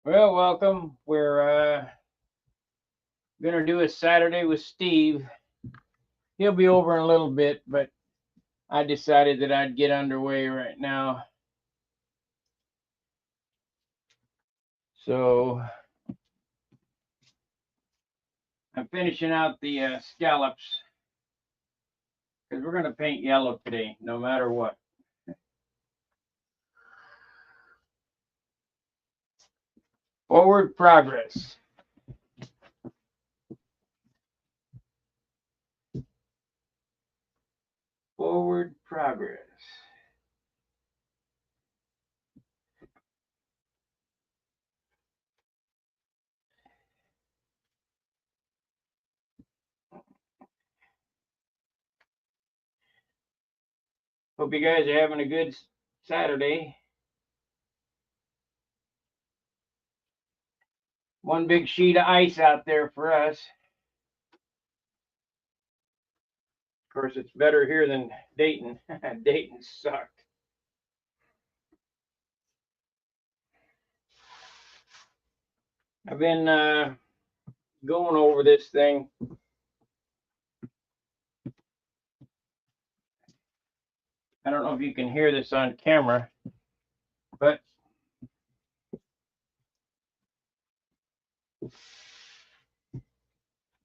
Well, welcome. We're gonna do a Saturday with Steve. He'll be over in a little bit, but I decided that I'd get underway right now. So I'm finishing out the scallops because we're gonna paint yellow today, no matter what. Forward progress. Forward progress. Hope you guys are having a good Saturday. One big sheet of ice out there for us. Of course, it's better here than Dayton. Dayton sucked. I've been going over this thing. I don't know if you can hear this on camera, but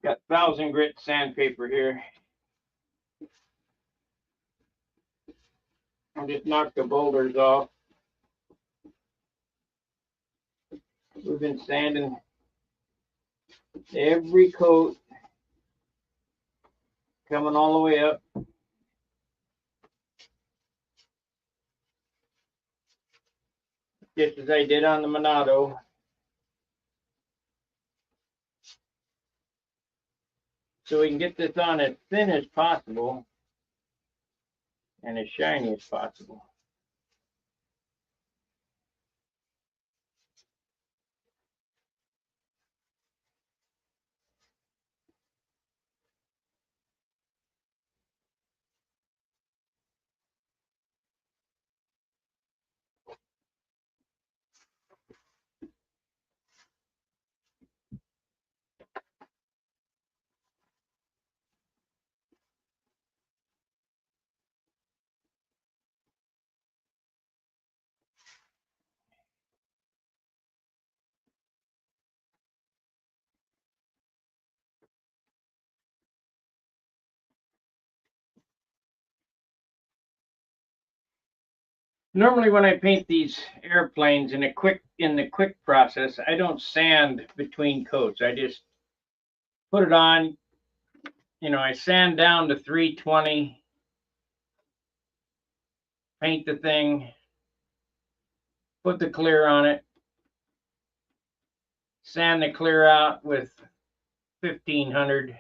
got 1000 grit sandpaper here. I'll just knock the boulders off. We've been sanding every coat coming all the way up. Just as I did on the Monado. So we can get this on as thin as possible and as shiny as possible. Normally when I paint these airplanes in the quick process, I don't sand between coats. I just put it on, I sand down to 320, paint the thing, put the clear on it, sand the clear out with 1500,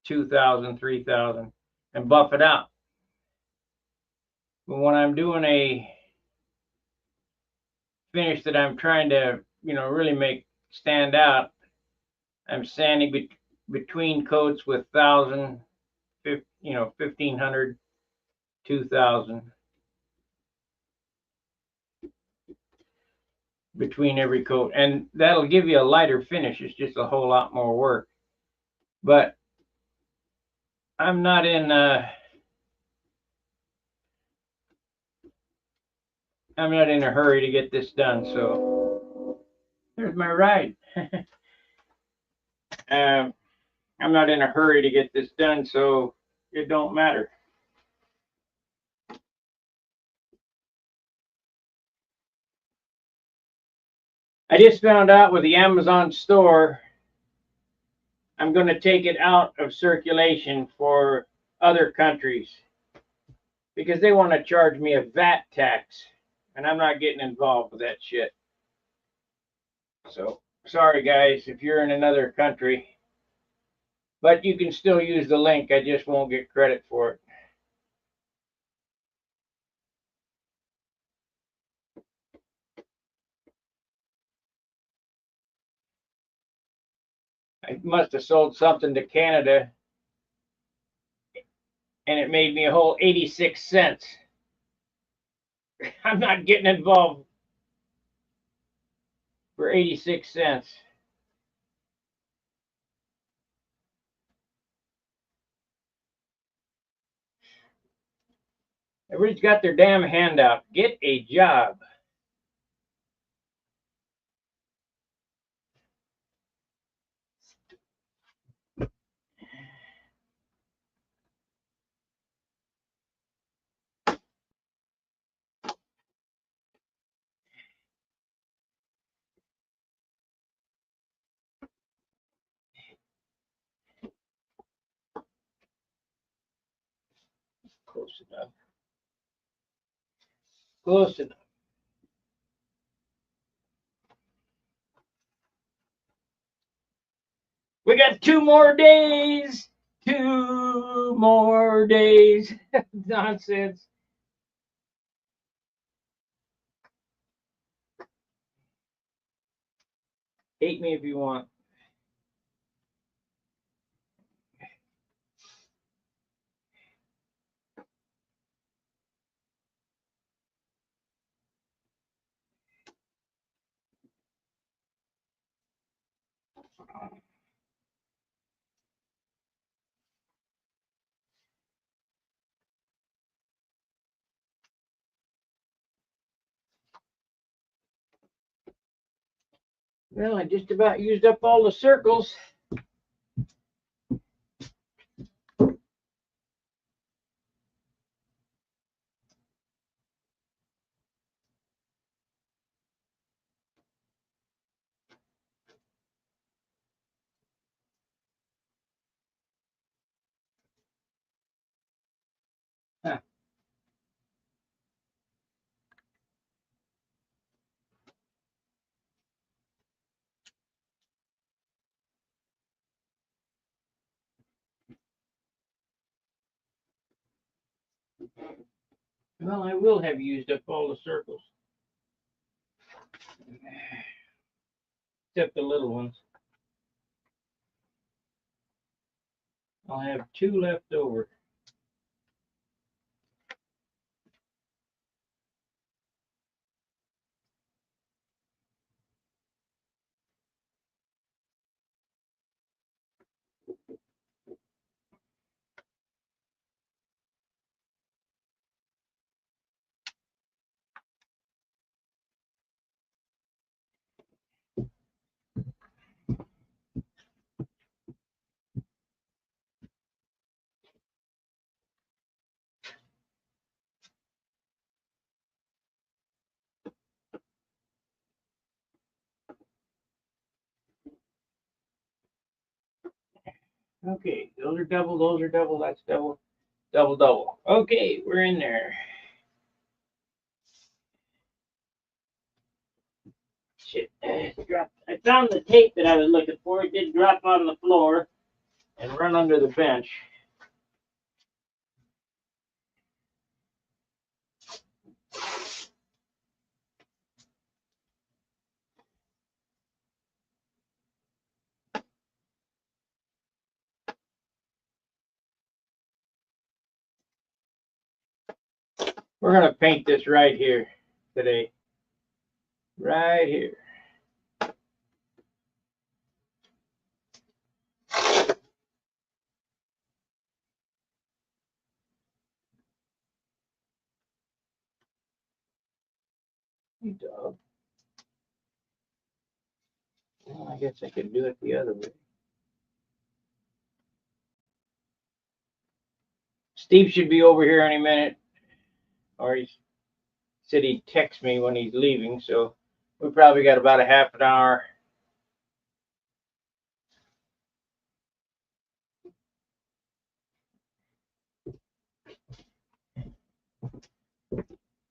2000, 3000, and buff it out. But when I'm doing a finish that I'm trying to, really make stand out, I'm sanding between coats with 1000, 1500, 2000 between every coat, and that'll give you a lighter finish. It's just a whole lot more work, but I'm not in a hurry to get this done. So there's my ride. I'm not in a hurry to get this done, so it don't matter. I just found out with the Amazon store, I'm going to take it out of circulation for other countries because they want to charge me a VAT tax, and I'm not getting involved with that shit. So sorry, guys, if you're in another country, but you can still use the link. I just won't get credit for it. I must have sold something to Canada, and it made me a whole 86 cents. I'm not getting involved for 86 cents. Everybody's got their damn handout. Get a job. Close enough. Close enough. We got 2 more days. 2 more days. Nonsense. Hate me if you want. Well, I just about used up all the circles. Huh. Well, I will have used up all the circles. Except the little ones. I'll have 2 left over. Okay, those are double, that's double, double, double. Okay, we're in there. Shit, it dropped. I found the tape that I was looking for. It did drop on the floor and run under the bench. We're going to paint this right here today. Right here. You dog. Well, I guess I could do it the other way. Steve should be over here any minute. Or he said he'd text me when he's leaving, so we probably got about a half an hour.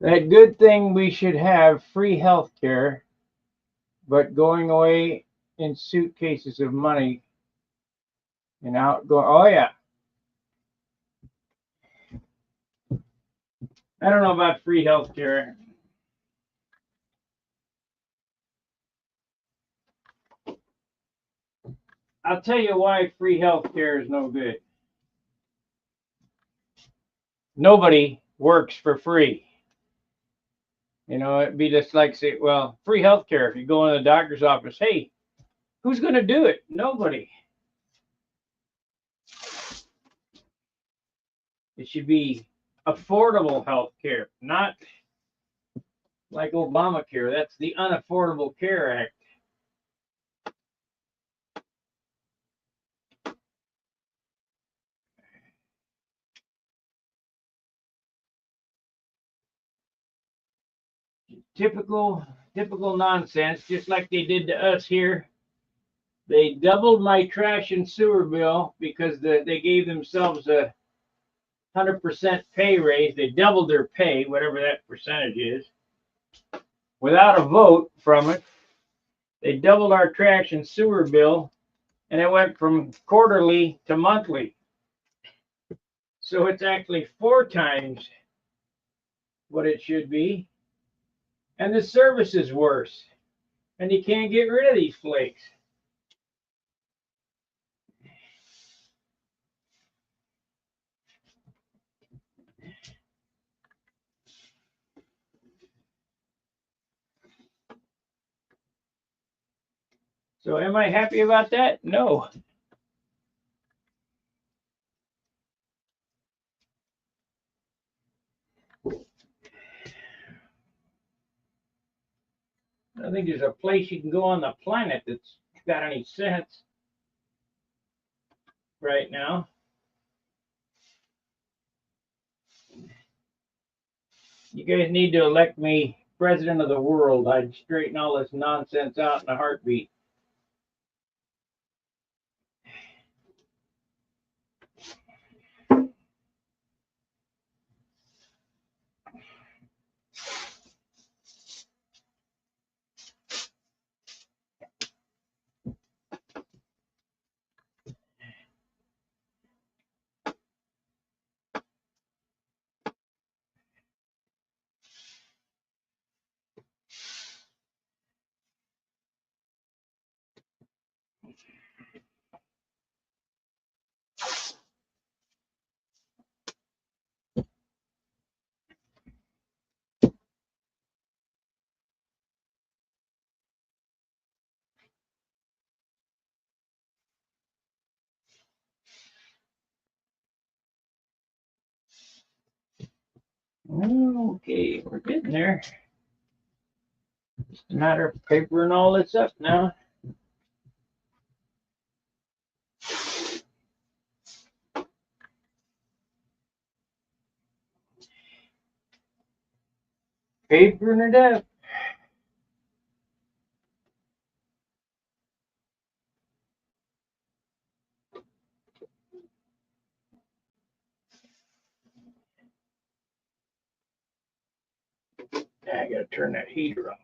That good thing we should have free health care, but going away in suitcases of money and out going. Oh, yeah. I don't know about free health care. I'll tell you why free health care is no good. Nobody works for free. You know, it'd be just like say, well, free healthcare. If you go in the doctor's office, hey, who's going to do it? Nobody. It should be affordable healthcare, not like Obamacare. That's the Unaffordable Care Act. Typical nonsense, just like they did to us here. They doubled my trash and sewer bill because they gave themselves a 100% pay raise. They doubled their pay, whatever that percentage is, without a vote from it. They doubled our trash and sewer bill, and it went from quarterly to monthly. So it's actually 4 times what it should be. And the service is worse. And you can't get rid of these flakes. So am I happy about that? No. I don't think there's a place you can go on the planet that's got any sense right now. You guys need to elect me president of the world. I'd straighten all this nonsense out in a heartbeat. Okay, we're getting there. Just a matter of papering all this up now. Papering it up. I gotta turn that heater off.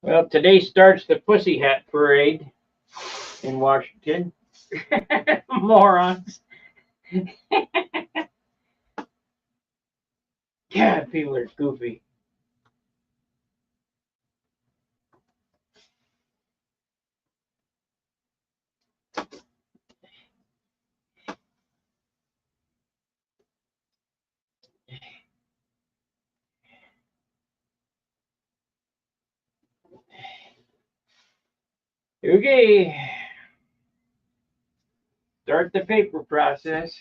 Well, today starts the Pussy Hat Parade in Washington. Morons. God, people are goofy. Okay. Start the paper process.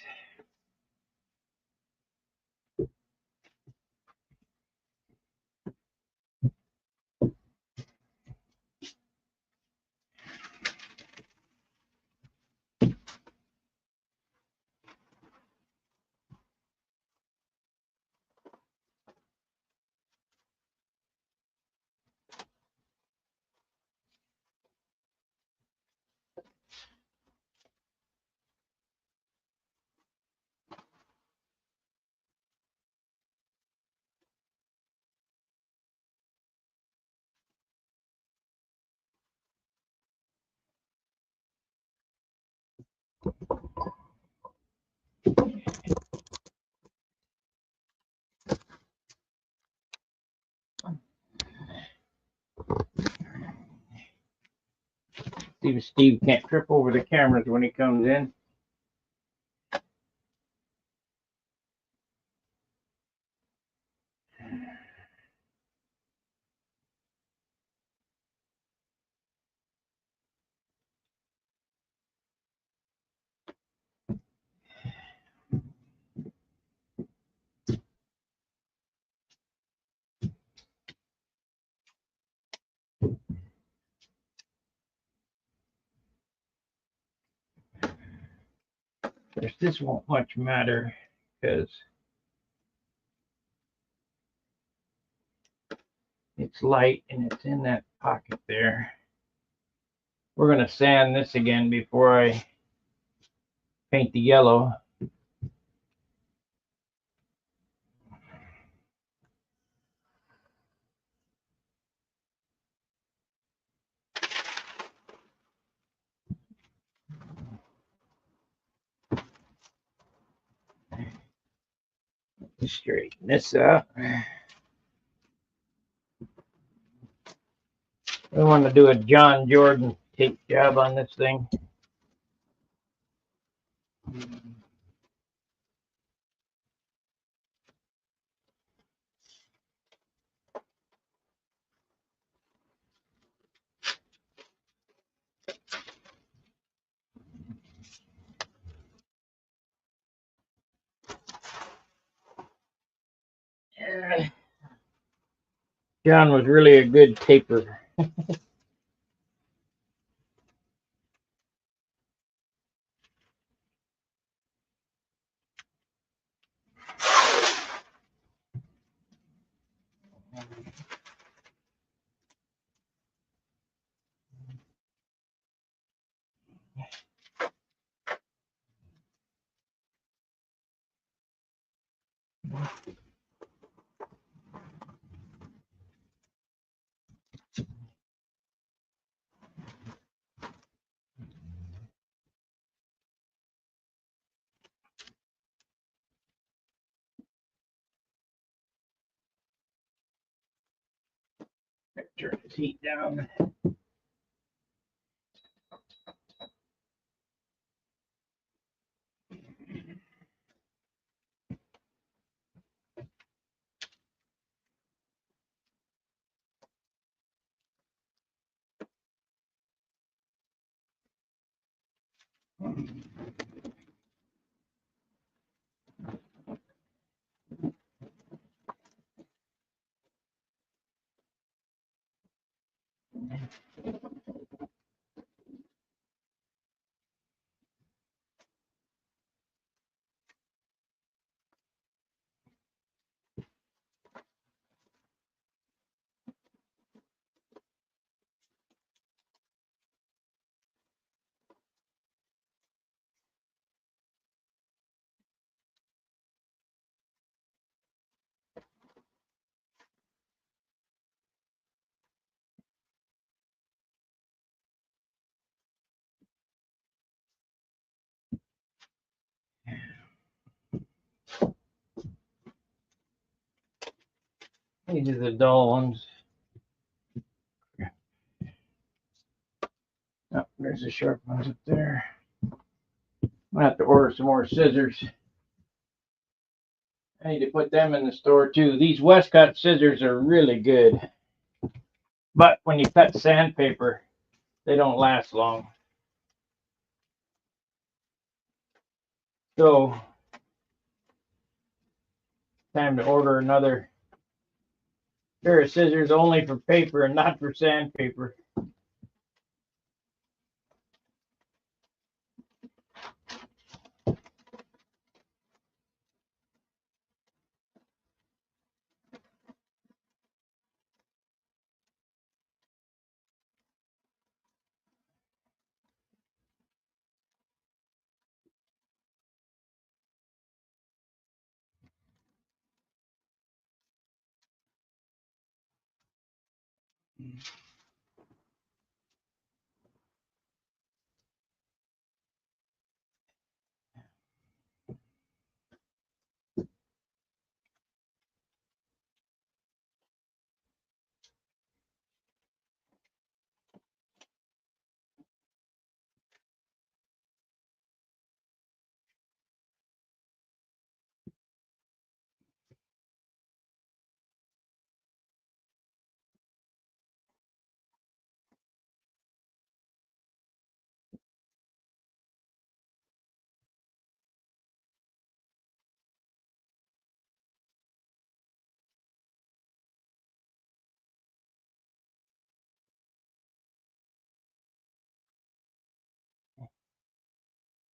See if Steve can't trip over the cameras when he comes in. This won't much matter because it's light and it's in that pocket there. We're going to sand this again before I paint the yellow. Straighten this up. We want to do a John Jordan tape job on this thing. John was really a good taper. Turn this heat down. These are the dull ones. Oh, there's the sharp ones up there. I'm gonna have to order some more scissors. I need to put them in the store too. These Westcott scissors are really good. But when you cut sandpaper, they don't last long. So, time to order another pair of scissors only for paper and not for sandpaper.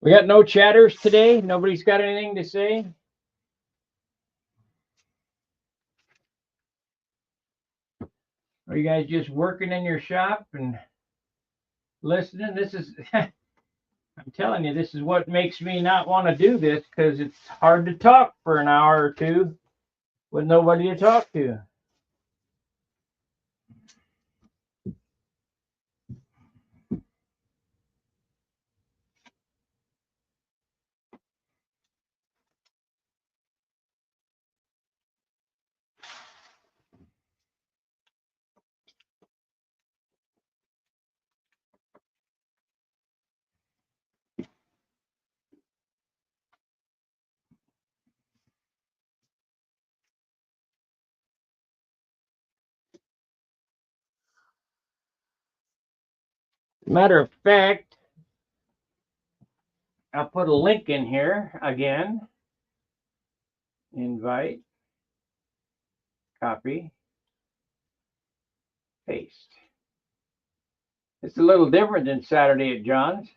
We got no chatters today. Nobody's got anything to say. Are you guys just working in your shop and listening? This is, I'm telling you, this is what makes me not want to do this, because it's hard to talk for an hour or two with nobody to talk to. Matter of fact, I'll put a link in here again. Invite, copy, paste. It's a little different than Saturday at John's,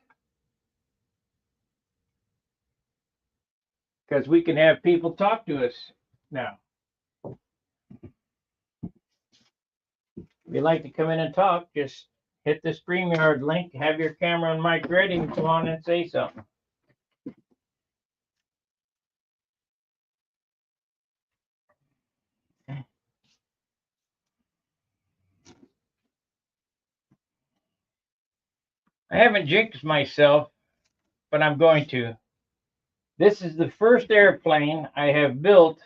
because we can have people talk to us now. If you'd like to come in and talk, just hit the StreamYard link, have your camera and mic ready, and come on and say something. I haven't jinxed myself, but I'm going to. This is the first airplane I have built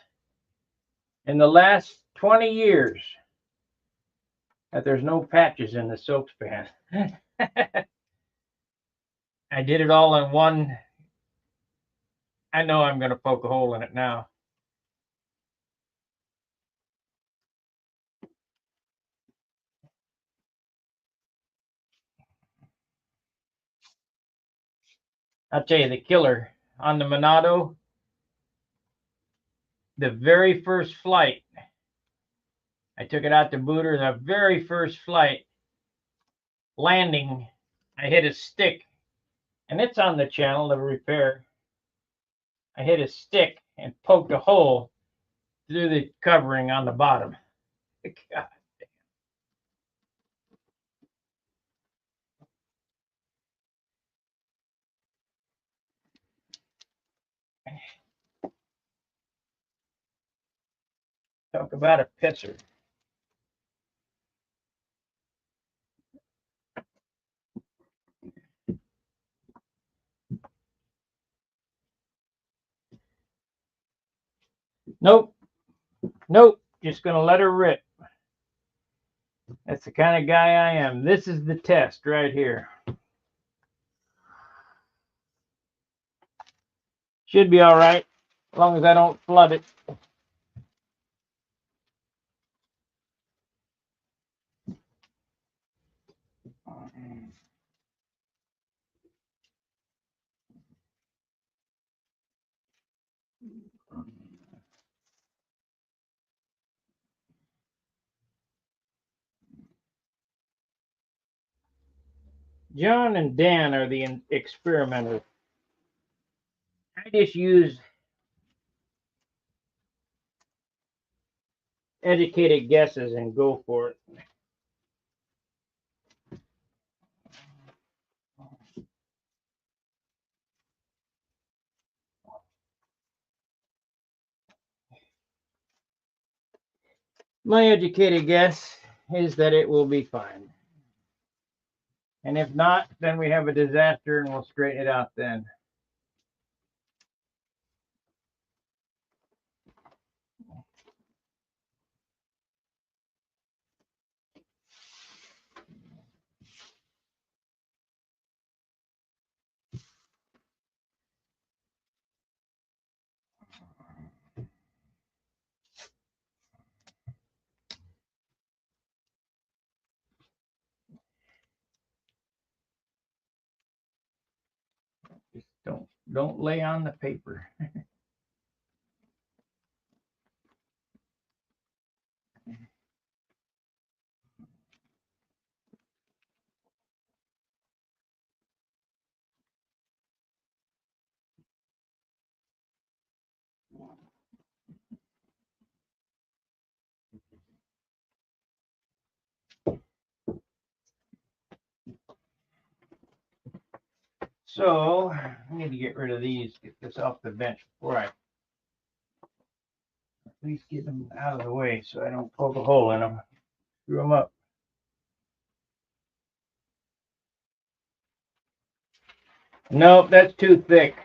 in the last 20 years that there's no patches in the soap span. I did it all in one. I know I'm going to poke a hole in it now. I'll tell you, the killer on the Monado, the very first flight, I took it out to Booter, the very first flight, landing, I hit a stick, and it's on the channel, the repair. I hit a stick and poked a hole through the covering on the bottom. God. Talk about a pisser. Nope. Nope. Just going to let her rip. That's the kind of guy I am. This is the test right here. Should be all right, as long as I don't flood it. John and Dan are the experimenters. I just use educated guesses and go for it. My educated guess is that it will be fine. And if not, then we have a disaster and we'll straighten it out then. Just don't lay on the paper. So I need to get rid of these, get this off the bench before I at least get them out of the way so I don't poke a hole in them, screw them up. Nope, that's too thick.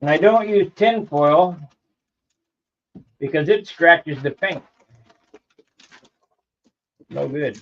And I don't use tin foil because it scratches the paint. No good.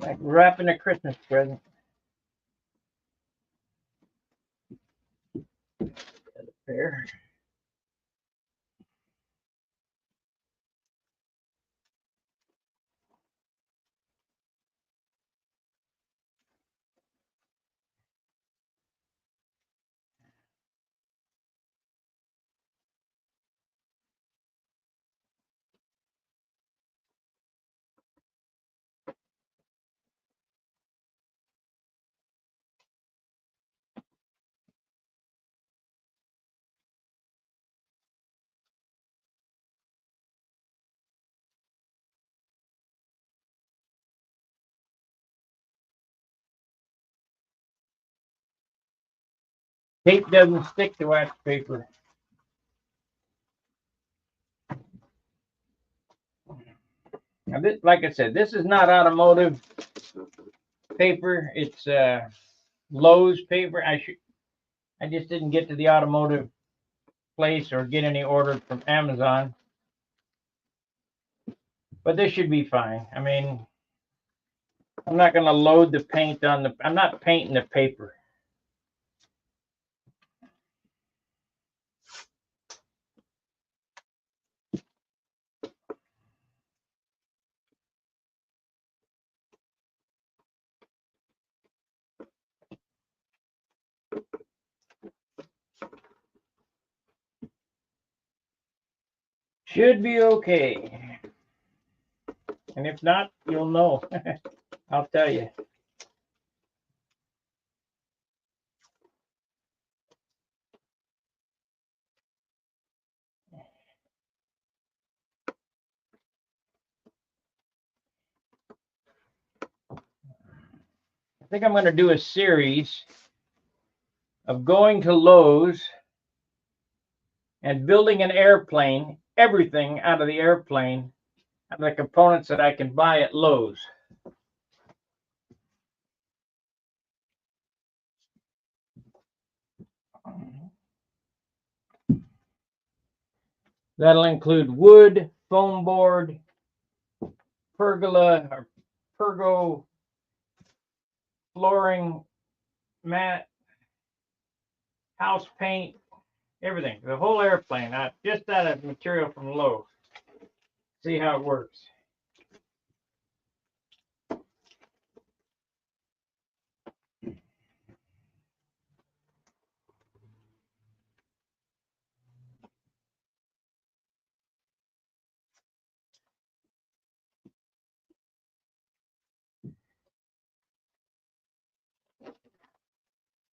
Like wrapping a Christmas present. There. Tape doesn't stick to wax paper. Now this, like I said, this is not automotive paper. It's Lowe's paper. I just didn't get to the automotive place or get any order from Amazon. But this should be fine. I mean, I'm not going to load the paint on the, I'm not painting the paper. Should be okay. And if not, you'll know. I'll tell you. I think I'm going to do a series of going to Lowe's and building an airplane, everything out of the airplane, out of the components that I can buy at Lowe's. That'll include wood, foam board, pergola or pergo flooring, mat, house paint, everything. The whole airplane, just out of material from Lowe's. See how it works.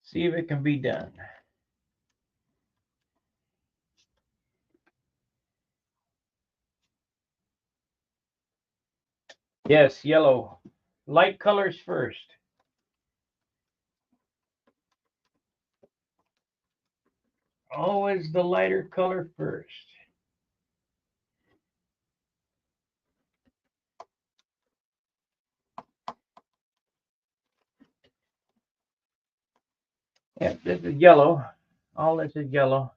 See if it can be done. Yes, yellow. Light colors first. Always the lighter color first. Yep, this is yellow. All this is yellow.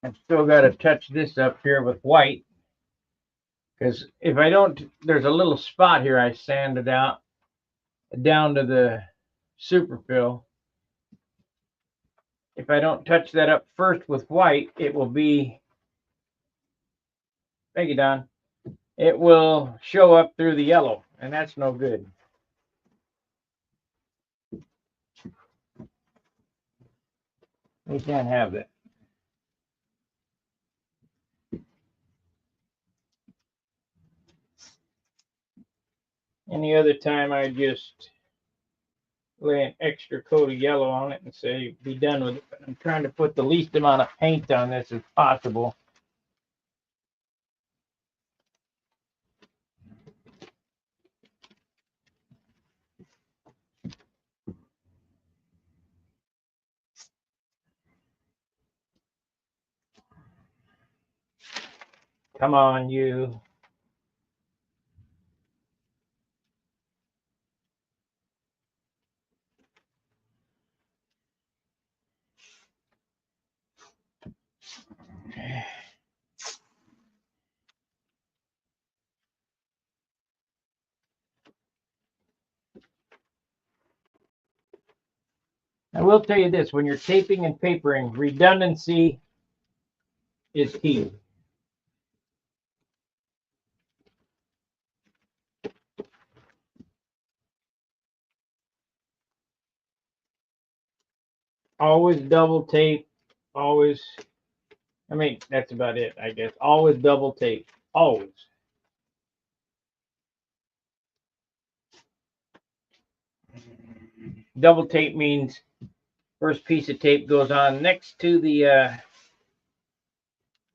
I've still got to touch this up here with white, because if I don't, there's a little spot here I sanded out down to the superfill. If I don't touch that up first with white, it will be, thank you, Don, it will show up through the yellow, and that's no good. We can't have that. Any other time, I just lay an extra coat of yellow on it and say, be done with it. But I'm trying to put the least amount of paint on this as possible. Come on, you. I will tell you this, when you're taping and papering, redundancy is key. Always double tape, always, I mean, that's about it, I guess. Always double tape, always. Double tape means first piece of tape goes on next to the,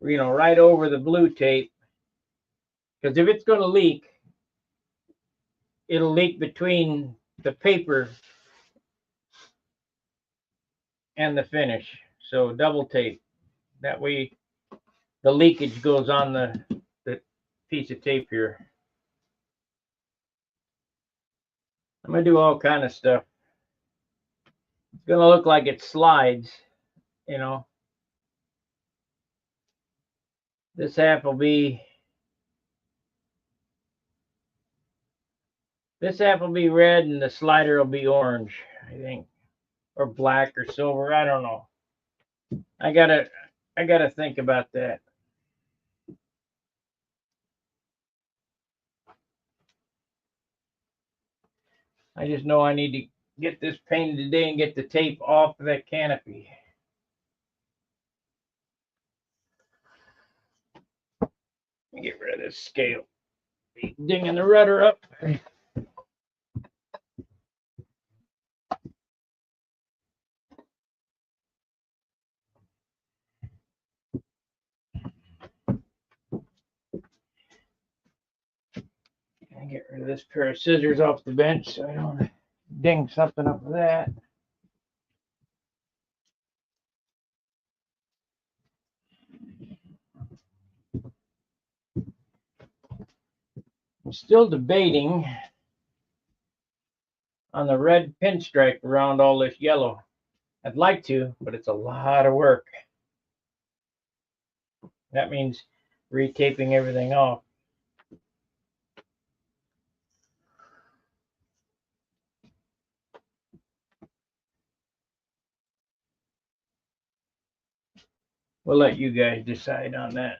right over the blue tape. Because if it's going to leak, it'll leak between the paper and the finish. So double tape. That way the leakage goes on the piece of tape here. I'm going to do all kind of stuff. It's going to look like it slides, This half will be red and the slider will be orange, I think, or black or silver. I don't know. I gotta think about that. I just know I need to get this painted today and get the tape off of that canopy. Get rid of this scale. Dinging the rudder up. Get rid of this pair of scissors off the bench so I don't ding something up with that. I'm still debating on the red pinstripe around all this yellow. I'd like to, but it's a lot of work. That means retaping everything off. We'll let you guys decide on that.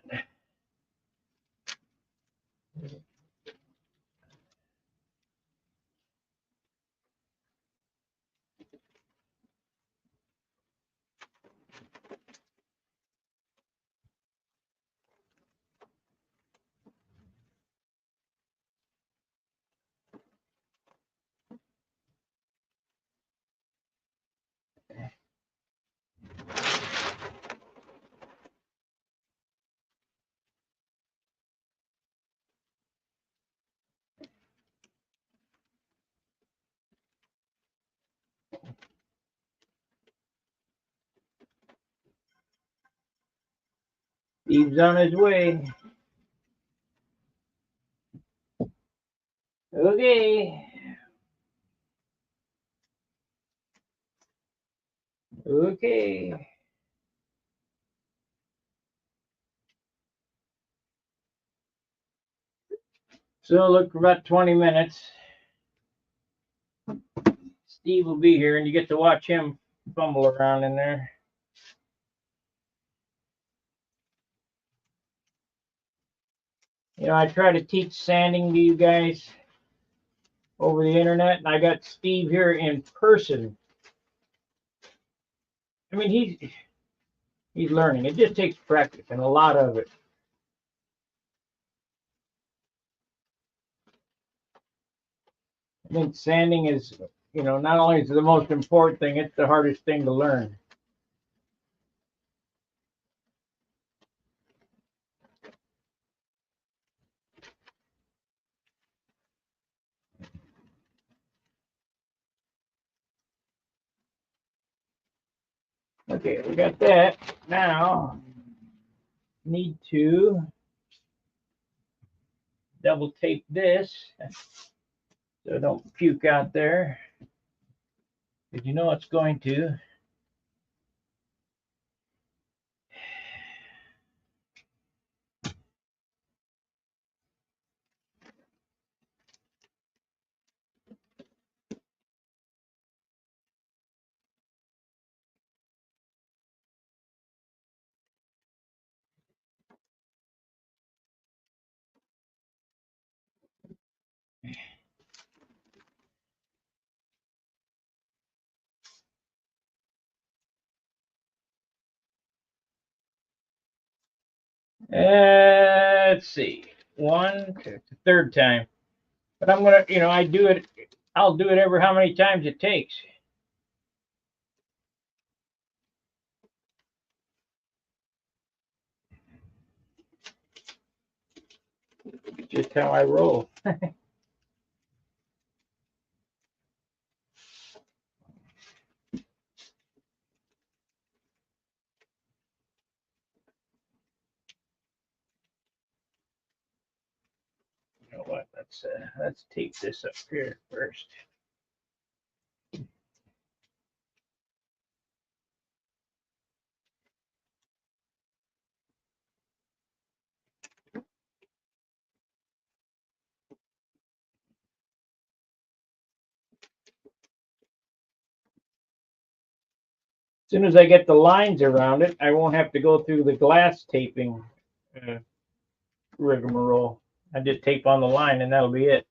Steve's on his way. Okay. Okay. So look for about 20 minutes. Steve will be here and you get to watch him fumble around in there. You know, I try to teach sanding to you guys over the internet, and I got Steve here in person. I mean, he's learning. It just takes practice and a lot of it. I think sanding is, you know, not only is it the most important thing, it's the hardest thing to learn. Okay, we got that. Now, need to double tape this so don't puke out there. Because you know it's going to. Let's see. One, two, third time. But I'm gonna, you know, I'll do it every how many times it takes. Just how I roll. You know what? Let's tape this up here first. As soon as I get the lines around it, I won't have to go through the glass taping rigmarole. I just tape on the line and that'll be it.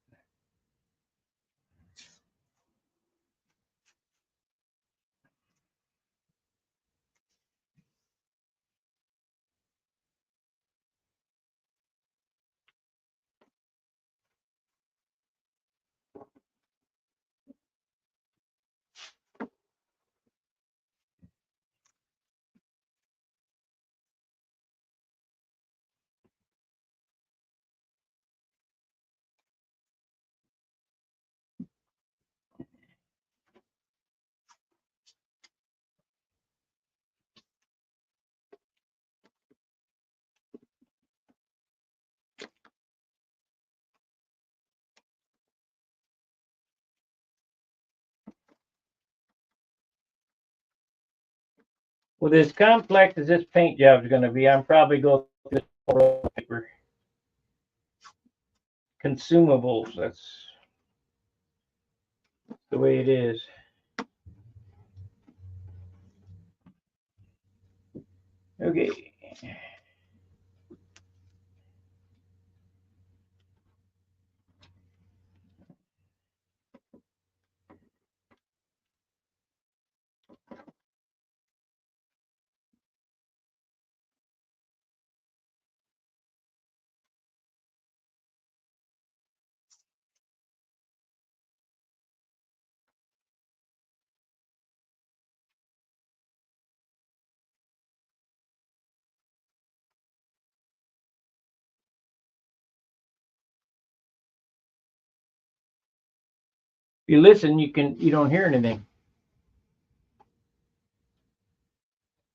With as complex as this paint job is going to be, I'm probably going to roll paper. Consumables, that's the way it is. Okay. If you listen, you don't hear anything.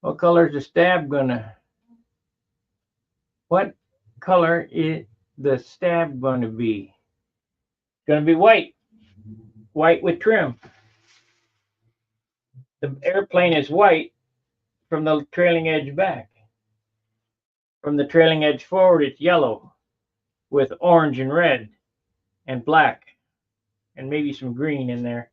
What color is the stab gonna? What color is the stab going to be? It's going to be white. White with trim. The airplane is white from the trailing edge back. From the trailing edge forward, it's yellow with orange and red and black and maybe some green in there.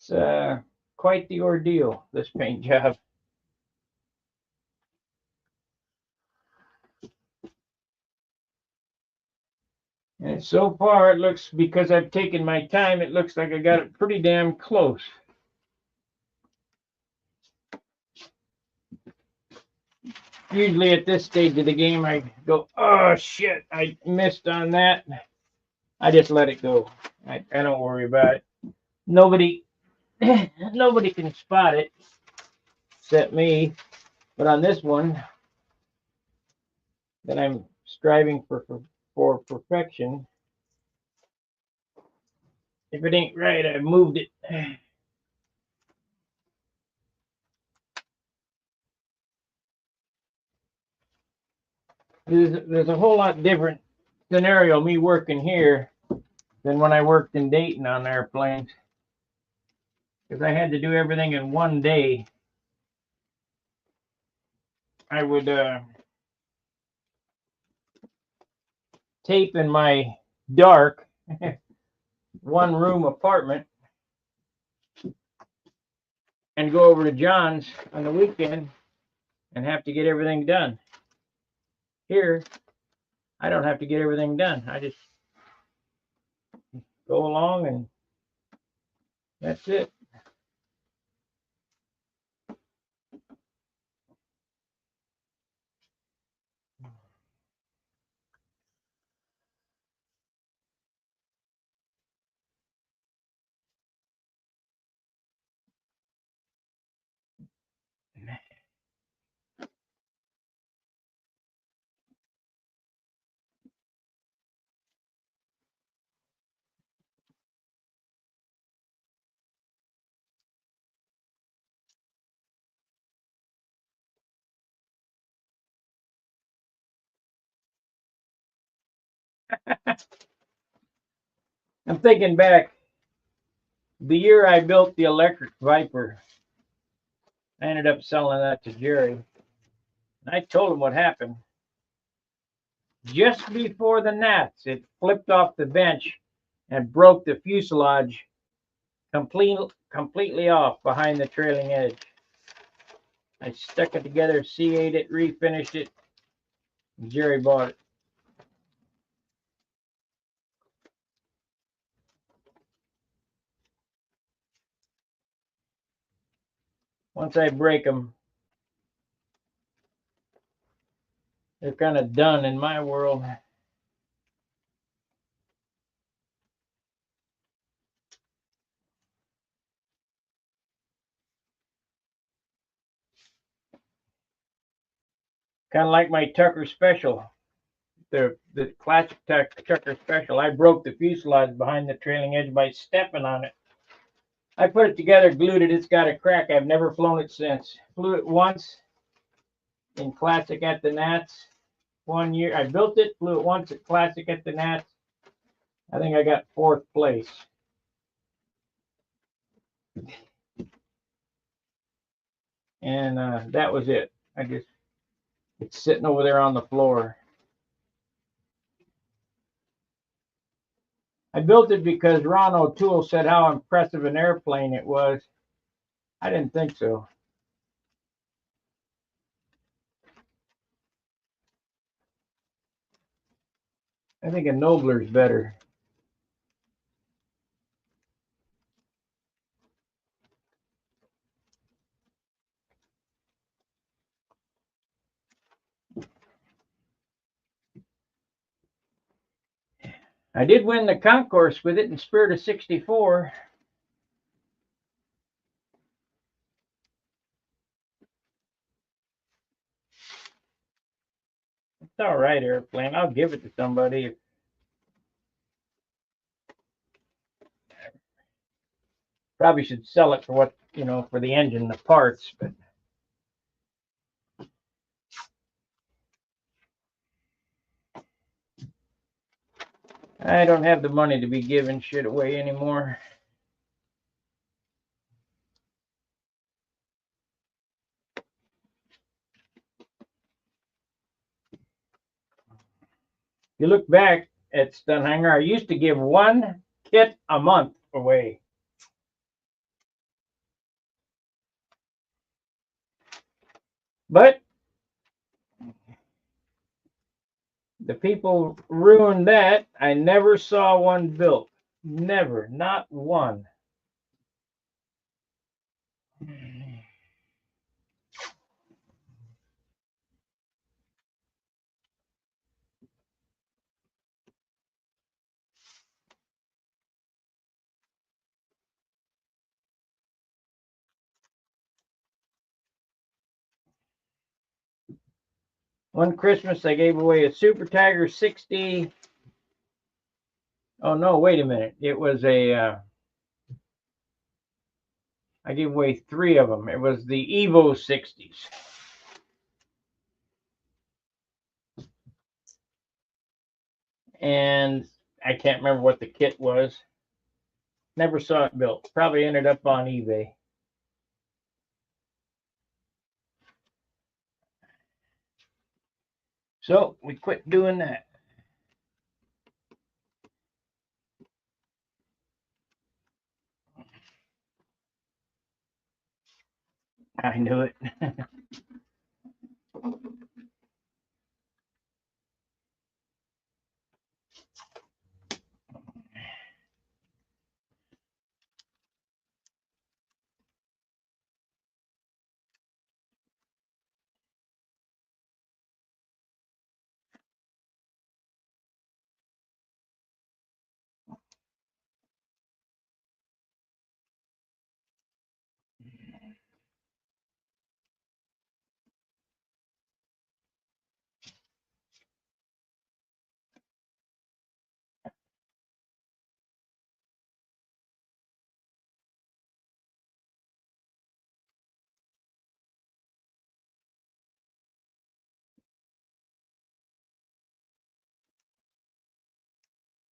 It's quite the ordeal, this paint job. And so far, it looks, because I've taken my time, it looks like I got it pretty damn close. Usually at this stage of the game, I go, oh shit, I missed on that. I just let it go. I don't worry about it. Nobody, nobody can spot it except me. But on this one, that I'm striving for perfection, if it ain't right, I've moved it. There's a whole lot different scenario me working here than when I worked in Dayton on airplanes, because I had to do everything in one day. I would tape in my dark one room apartment and go over to John's on the weekend and have to get everything done. Here, I don't have to get everything done. I just go along and that's it. I'm thinking back, the year I built the electric Viper, I ended up selling that to Jerry. And I told him what happened. Just before the gnats, it flipped off the bench and broke the fuselage completely off behind the trailing edge. I stuck it together, CA'd it, refinished it, and Jerry bought it. Once I break them, they're kind of done in my world. Kind of like my Tucker Special, the classic Tucker Special. I broke the fuselage behind the trailing edge by stepping on it. I put it together, glued it. It's got a crack. I've never flown it since. Flew it once in Classic at the Nats. 1 year. I built it, flew it once at Classic at the Nats. I think I got 4th place. And that was it. It's sitting over there on the floor. I built it because Ron O'Toole said how impressive an airplane it was. I didn't think so. I think a Nobler's better. I did win the concourse with it in Spirit of '64. It's all right airplane. I'll give it to somebody. Probably should sell it for what, for the engine, the parts, but I don't have the money to be giving shit away anymore. You look back at Stunhanger, I used to give one kit a month away. But the people ruined that. I never saw one built. Never. Not one. One Christmas, I gave away a Super Tiger 60. Oh, no, wait a minute. It was I gave away 3 of them. It was the Evo 60s. And I can't remember what the kit was. Never saw it built. Probably ended up on eBay. So we quit doing that. I knew it.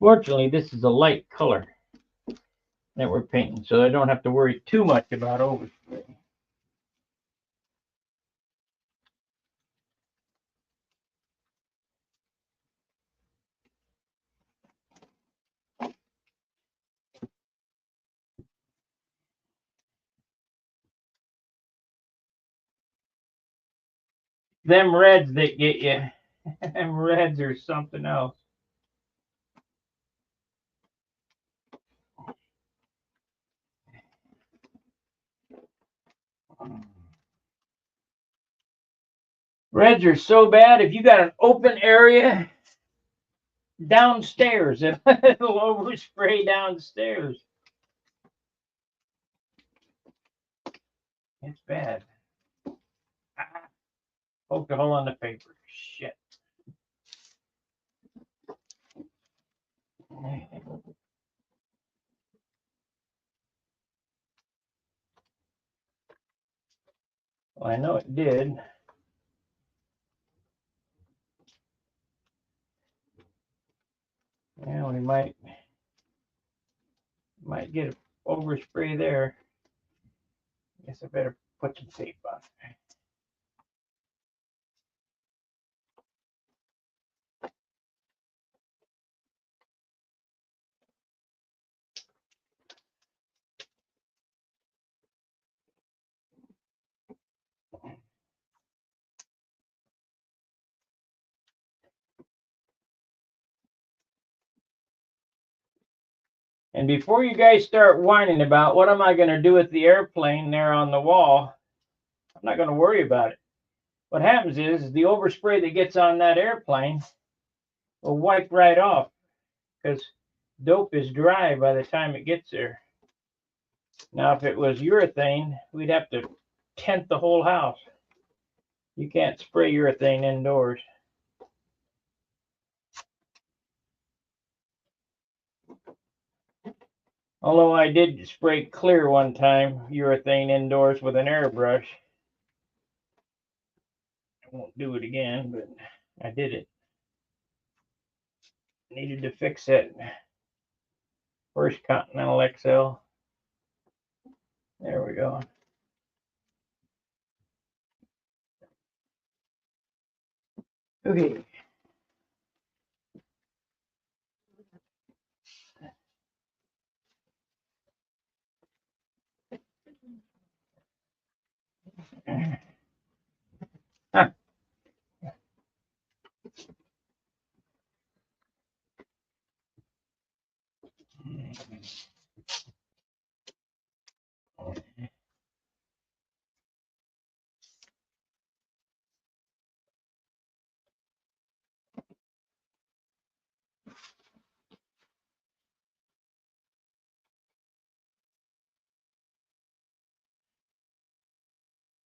Fortunately, this is a light color that we're painting, so I don't have to worry too much about overspray. Them reds that get you, them reds are something else. Reds are so bad. If you got an open area downstairs, it'll overspray downstairs. It's bad. Poked a hole on the paper. Shit. Well, I know it did. Yeah, we might get an overspray there. Guess I better put some tape on. And before you guys start whining about what am I going to do with the airplane there on the wall, I'm not going to worry about it. What happens is the overspray that gets on that airplane will wipe right off because dope is dry by the time it gets there. Now, if it was urethane, we'd have to tent the whole house. You can't spray urethane indoors. Although I did spray clear one time, urethane indoors with an airbrush. I won't do it again, but I did it. Needed to fix that first Continental XL. There we go. Okay. Huh.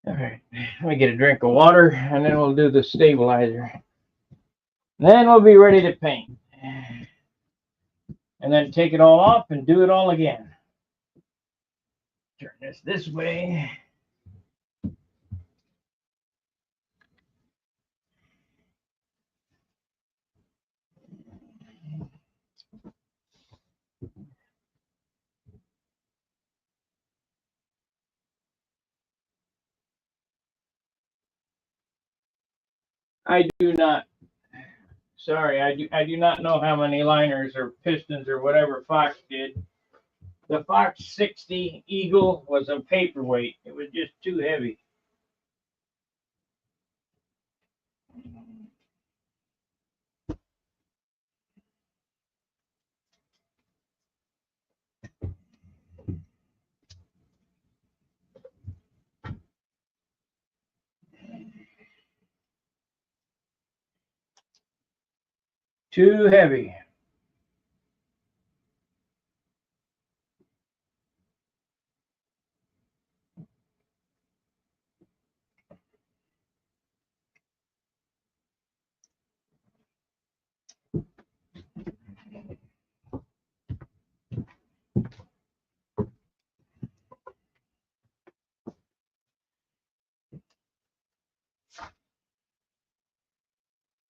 All right, let me get a drink of water and then we'll do the stabilizer. Then we'll be ready to paint. And then take it all off and do it all again. Turn this way. I do not, sorry, I do not know how many liners or pistons or whatever Fox did. The Fox 60 Eagle was a paperweight. It was just too heavy. Too heavy.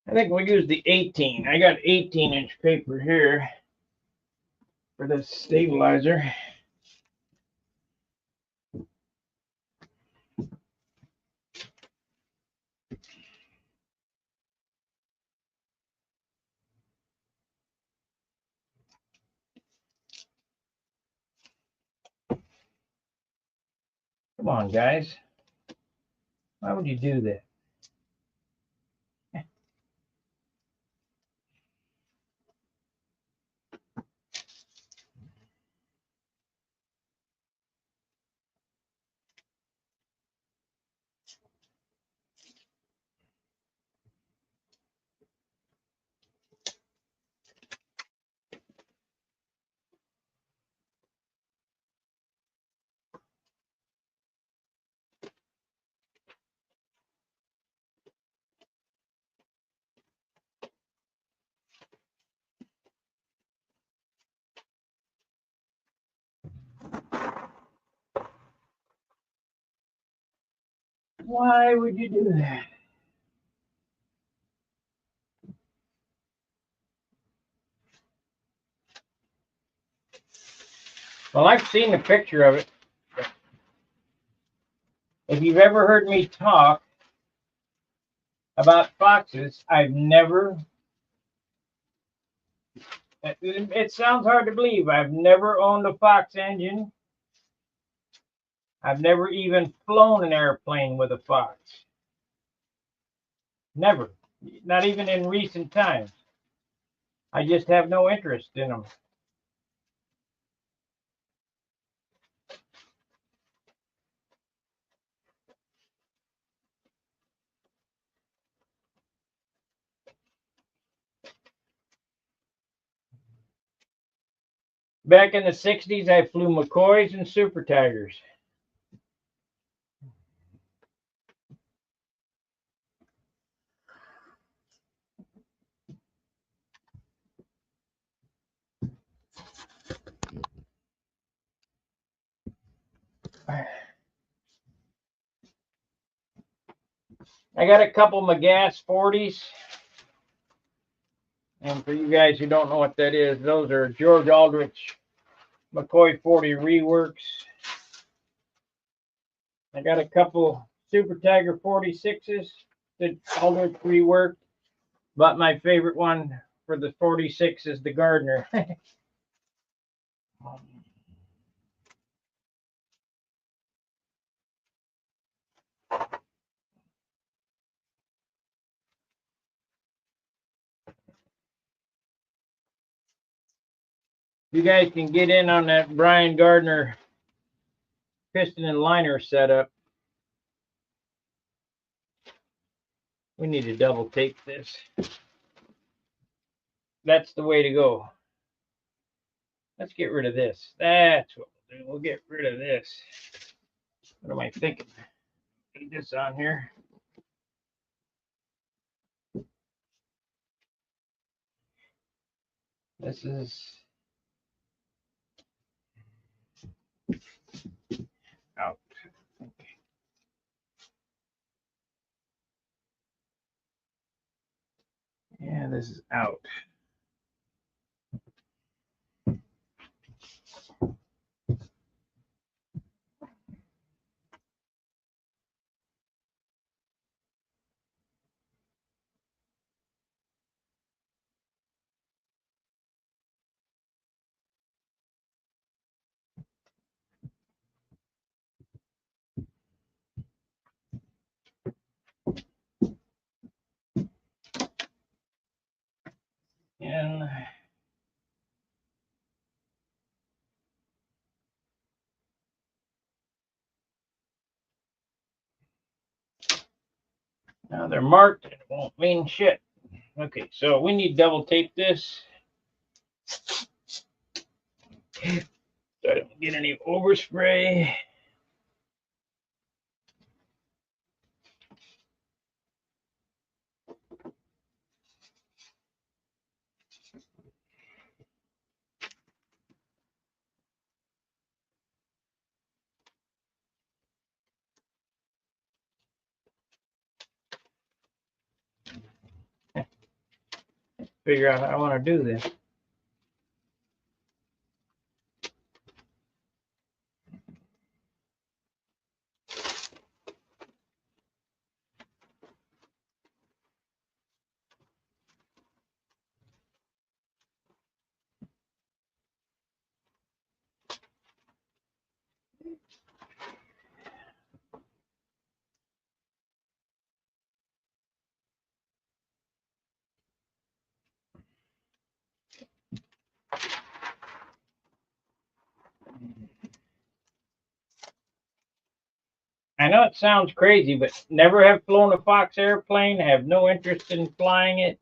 I think we'll use the 18. I got 18-inch paper here for the stabilizer. Come on, guys. Why would you do that? Why would you do that? Well, I've seen the picture of it. If you've ever heard me talk about Foxes, I've never, it sounds hard to believe, I've never owned a Fox engine. I've never even flown an airplane with a Fox. Never. Not even in recent times. I just have no interest in them. Back in the 60s, I flew McCoys and Super Tigers. I got a couple Magass 40s. And for you guys who don't know what that is, those are George Aldrich McCoy 40 reworks. I got a couple Super Tiger 46s that Aldrich reworked. But my favorite one for the 46 is the Gardner. You guys can get in on that Brian Gardner piston and liner setup. We need to double tape this. That's the way to go. Let's get rid of this. That's what we'll do. We'll get rid of this. What am I thinking? Put this on here. This is out. Yeah, this is out. And now they're marked. It won't mean shit. Okay, so we need to double tape this. So I don't get any overspray. Figure out how I want to do this. I know it sounds crazy, but never have flown a Fox airplane, have no interest in flying it.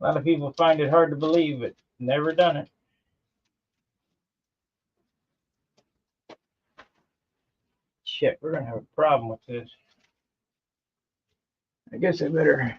A lot of people find it hard to believe, but never done it. Shit, we're gonna have a problem with this. I guess I better.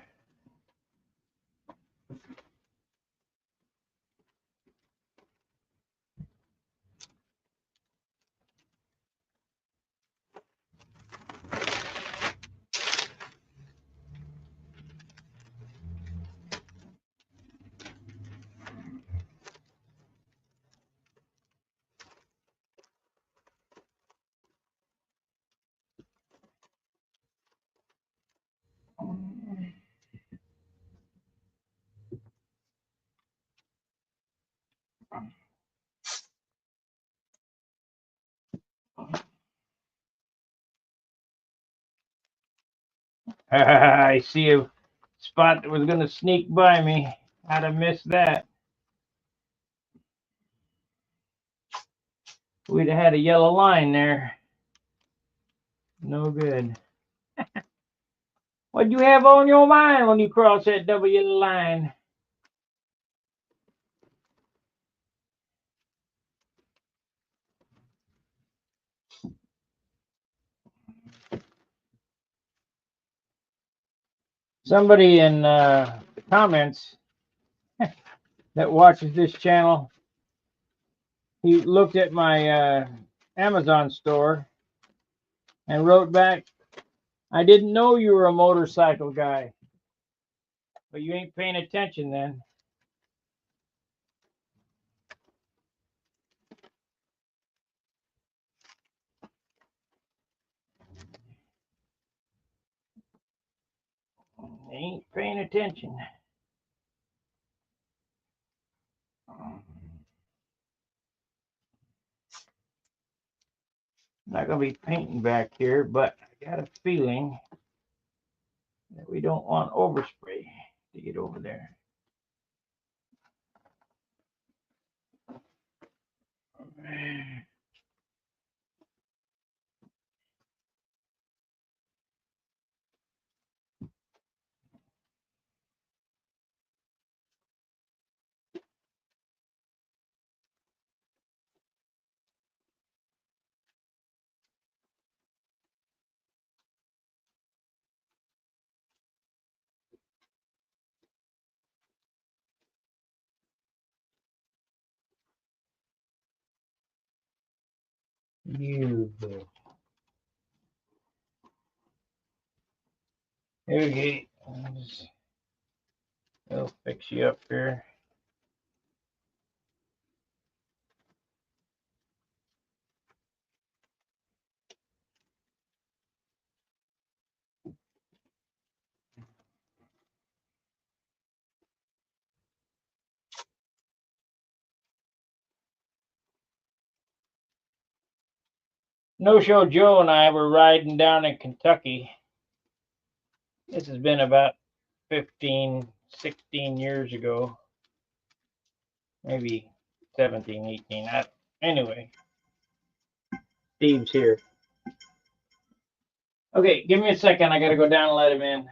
I see a spot that was gonna sneak by me. How'd I miss that? We'd have had a yellow line there. No good. What'd you have on your mind when you crossed that double yellow line? Somebody in the comments that watches this channel, he looked at my Amazon store and wrote back, "I didn't know you were a motorcycle guy." But you ain't paying attention then. Ain't paying attention. I'm not going to be painting back here, but I got a feeling that we don't want overspray to get over there. You go. Okay. I'll fix you up here. No Show Joe and I were riding down in Kentucky. This has been about 15, 16 years ago. Maybe 17, 18. Anyway, Steve's here. Okay, give me a second. I got to go down and let him in.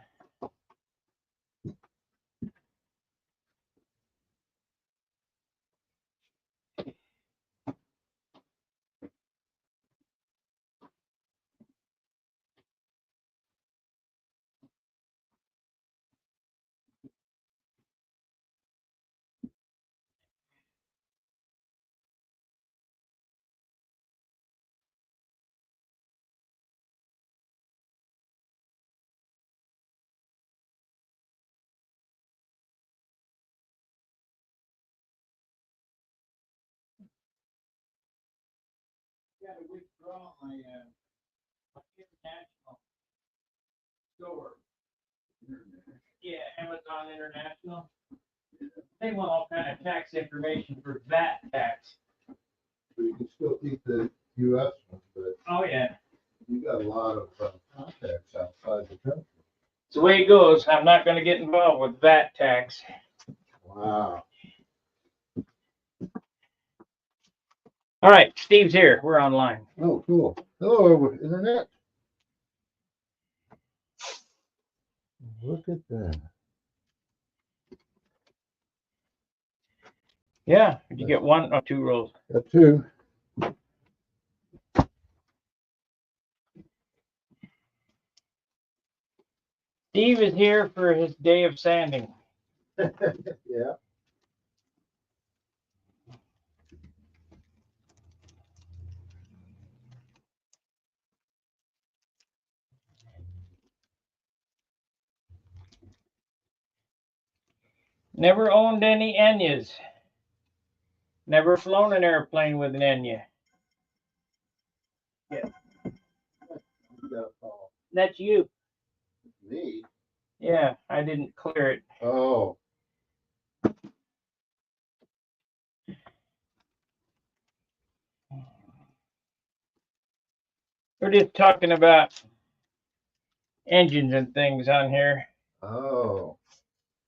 Got to withdraw my international store. Yeah, Amazon International. They want all kind of tax information for VAT tax. So you can still keep the US one, but Oh yeah, you got a lot of contacts outside the country. it's the way it goes. I'm not going to get involved with VAT tax. Wow. All right, Steve's here. We're online. Oh, cool. Hello, Internet. Look at that. Yeah, did you get one or two rolls? Got two. Steve is here for his day of sanding. Yeah. Never owned any Enyas. Never flown an airplane with an Enya. You got a call. That's you. Me? Yeah, I didn't clear it. Oh. We're just talking about engines and things on here. Oh.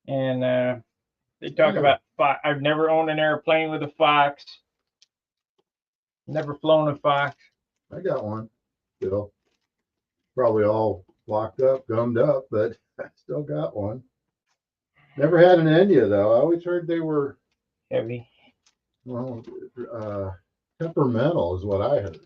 And they talk about I've never owned an airplane with a Fox. Never flown a Fox. I got one still. Probably all locked up, gummed up, but I still got one. Never had an Enya though. I always heard they were, Heavy. well, temperamental is what I heard.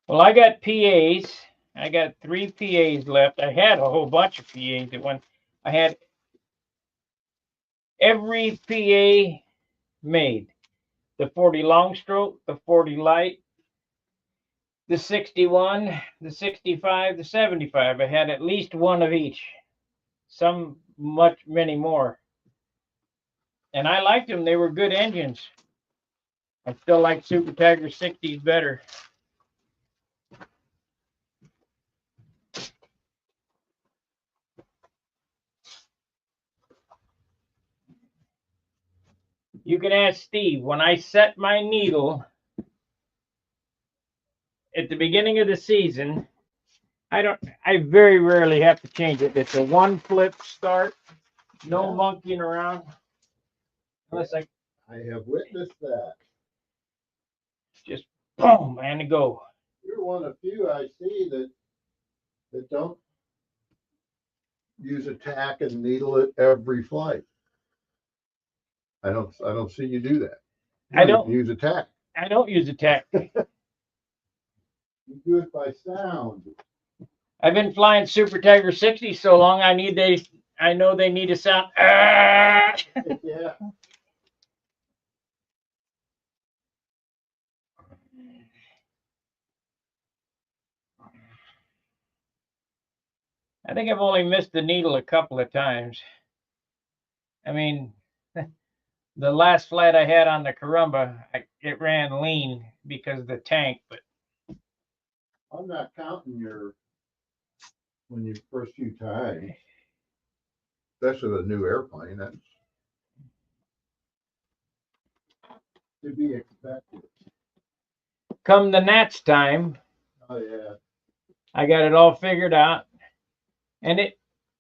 Well, I got PAs. I got 3 PAs left. I had a whole bunch of PAs at one. I had every PA made. The 40 long stroke, the 40 light, the 61, the 65, the 75. I had at least one of each. Some many more. And I liked them. They were good engines. I still like Super Tiger 60s better. You can ask Steve, when I set my needle at the beginning of the season, I very rarely have to change it. It's a one flip start, no monkeying around. Unless I have witnessed that. just boom, and to go. You're one of few I see that don't use a tack and needle at every flight. I don't see you do that. You I don't use a tack. I don't use a tack. You do it by sound. I've been flying Super Tiger 60 so long. I know they need a sound. Ah! Yeah. I think I've only missed the needle a couple of times. I mean, the last flight I had on the Carumba, it ran lean because of the tank, but I'm not counting when you first few times, especially with a new airplane. That's to be expected. come the Nats time, Oh yeah. I got it all figured out. And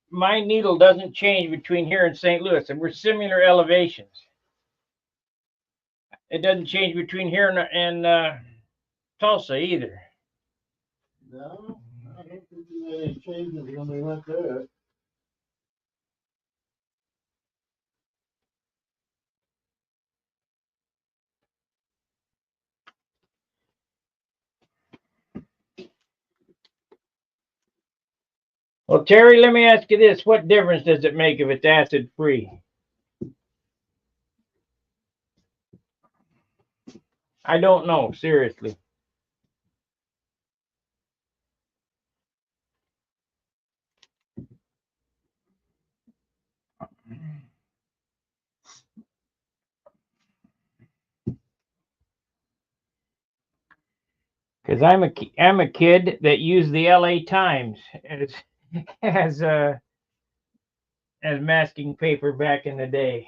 my needle doesn't change between here and St. Louis, and we're similar elevations. It doesn't change between here and Tulsa either. No, I don't think there made any changes when we went there. Well, Terry, let me ask you this. What difference does it make if it's acid free? I don't know, seriously. Because I'm a kid that used the LA Times as as masking paper back in the day.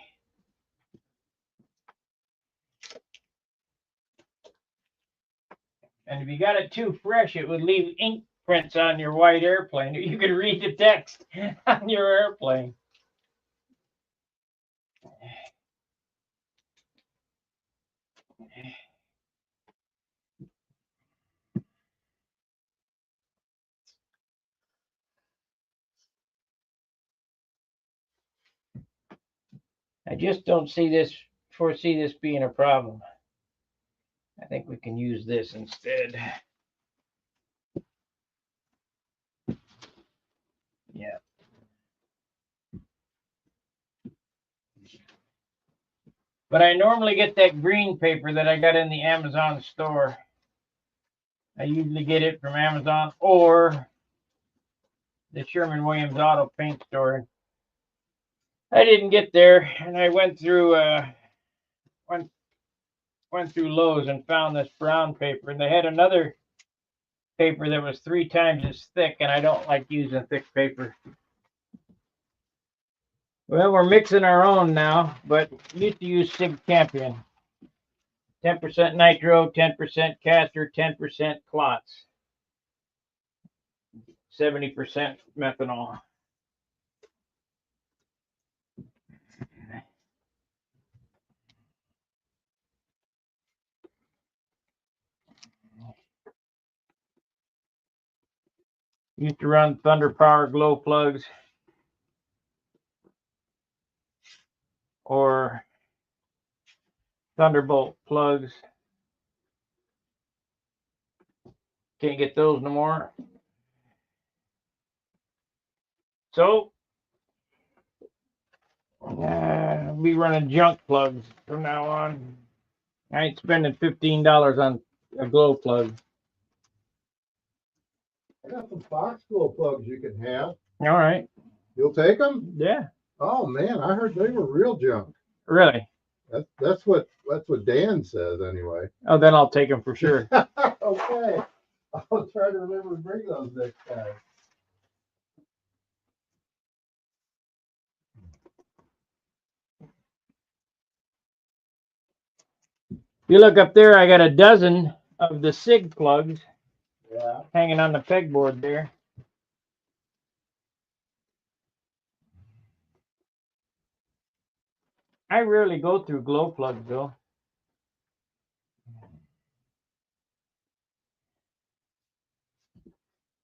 And if you got it too fresh, it would leave ink prints on your white airplane. You could read the text on your airplane. I just don't foresee this being a problem. I think we can use this instead. Yeah. But I normally get that green paper that I got in the Amazon store. I usually get it from Amazon or the Sherman-Williams Auto Paint Store. I didn't get there, and I went through Lowe's and found this brown paper, and they had another paper that was 3 times as thick, and I don't like using thick paper. Well, we're mixing our own now, but we used to use Sig Campion. 10% nitro, 10% castor, 10% clots, 70% methanol. Used to run Thunder Power glow plugs or Thunderbolt plugs. Can't get those no more. So, I'll be running junk plugs from now on. I ain't spending $15 on a glow plug. I got some Fox glow plugs you can have. All right. You'll take them? Yeah. Oh man, I heard they were real junk. Really? That's what Dan says anyway. Oh, then I'll take them for sure. Okay. I'll try to remember to bring those next time. You look up there, I got a dozen of the SIG plugs Yeah. hanging on the pegboard there. I rarely go through glow plugs though.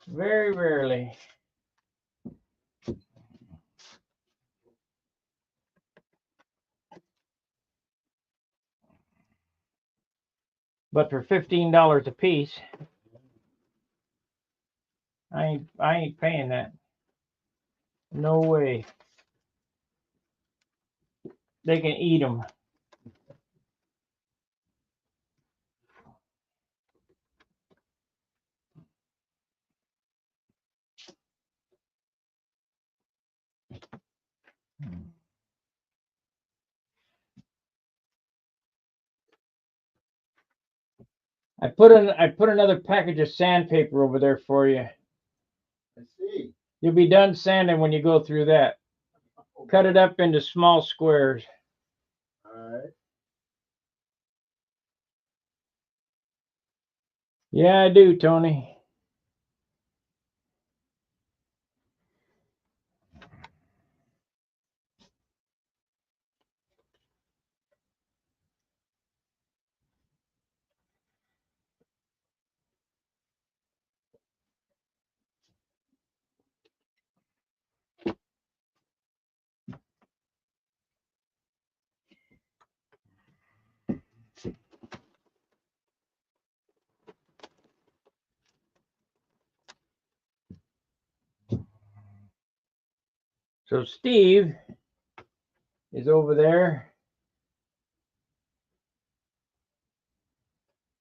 Very rarely. But for $15 a piece, I ain't paying that. No way. They can eat them. I put another package of sandpaper over there for you. I see. You'll be done sanding when you go through that. Cut it up into small squares. All right. Yeah, I do, Tony. So Steve is over there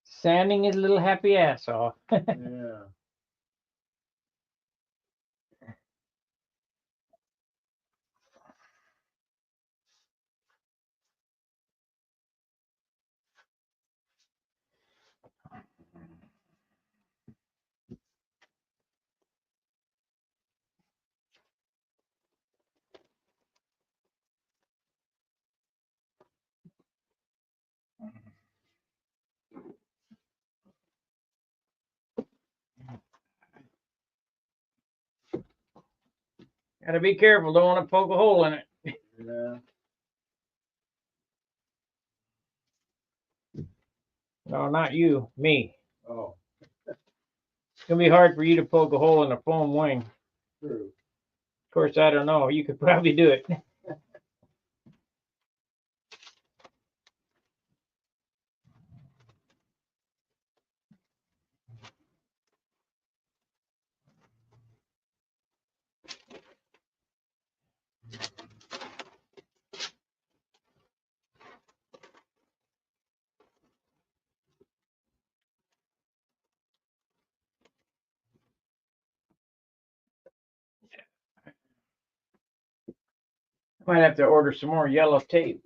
sanding his little happy ass off. Yeah. Gotta be careful, don't want to poke a hole in it. Yeah. No, not you, me. Oh, It's gonna be hard for you to poke a hole in a foam wing. true. Of course, I don't know. You could probably do it. Might have to order some more yellow tape.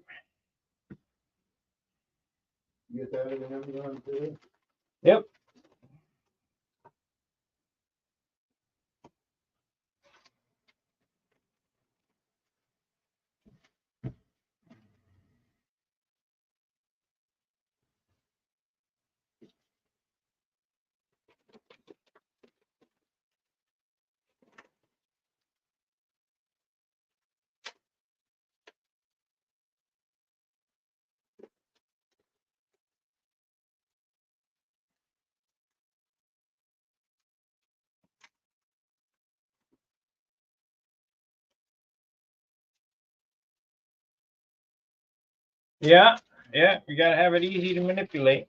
You get that in Amazon too? Yep. Yeah, yeah. You gotta have it easy to manipulate.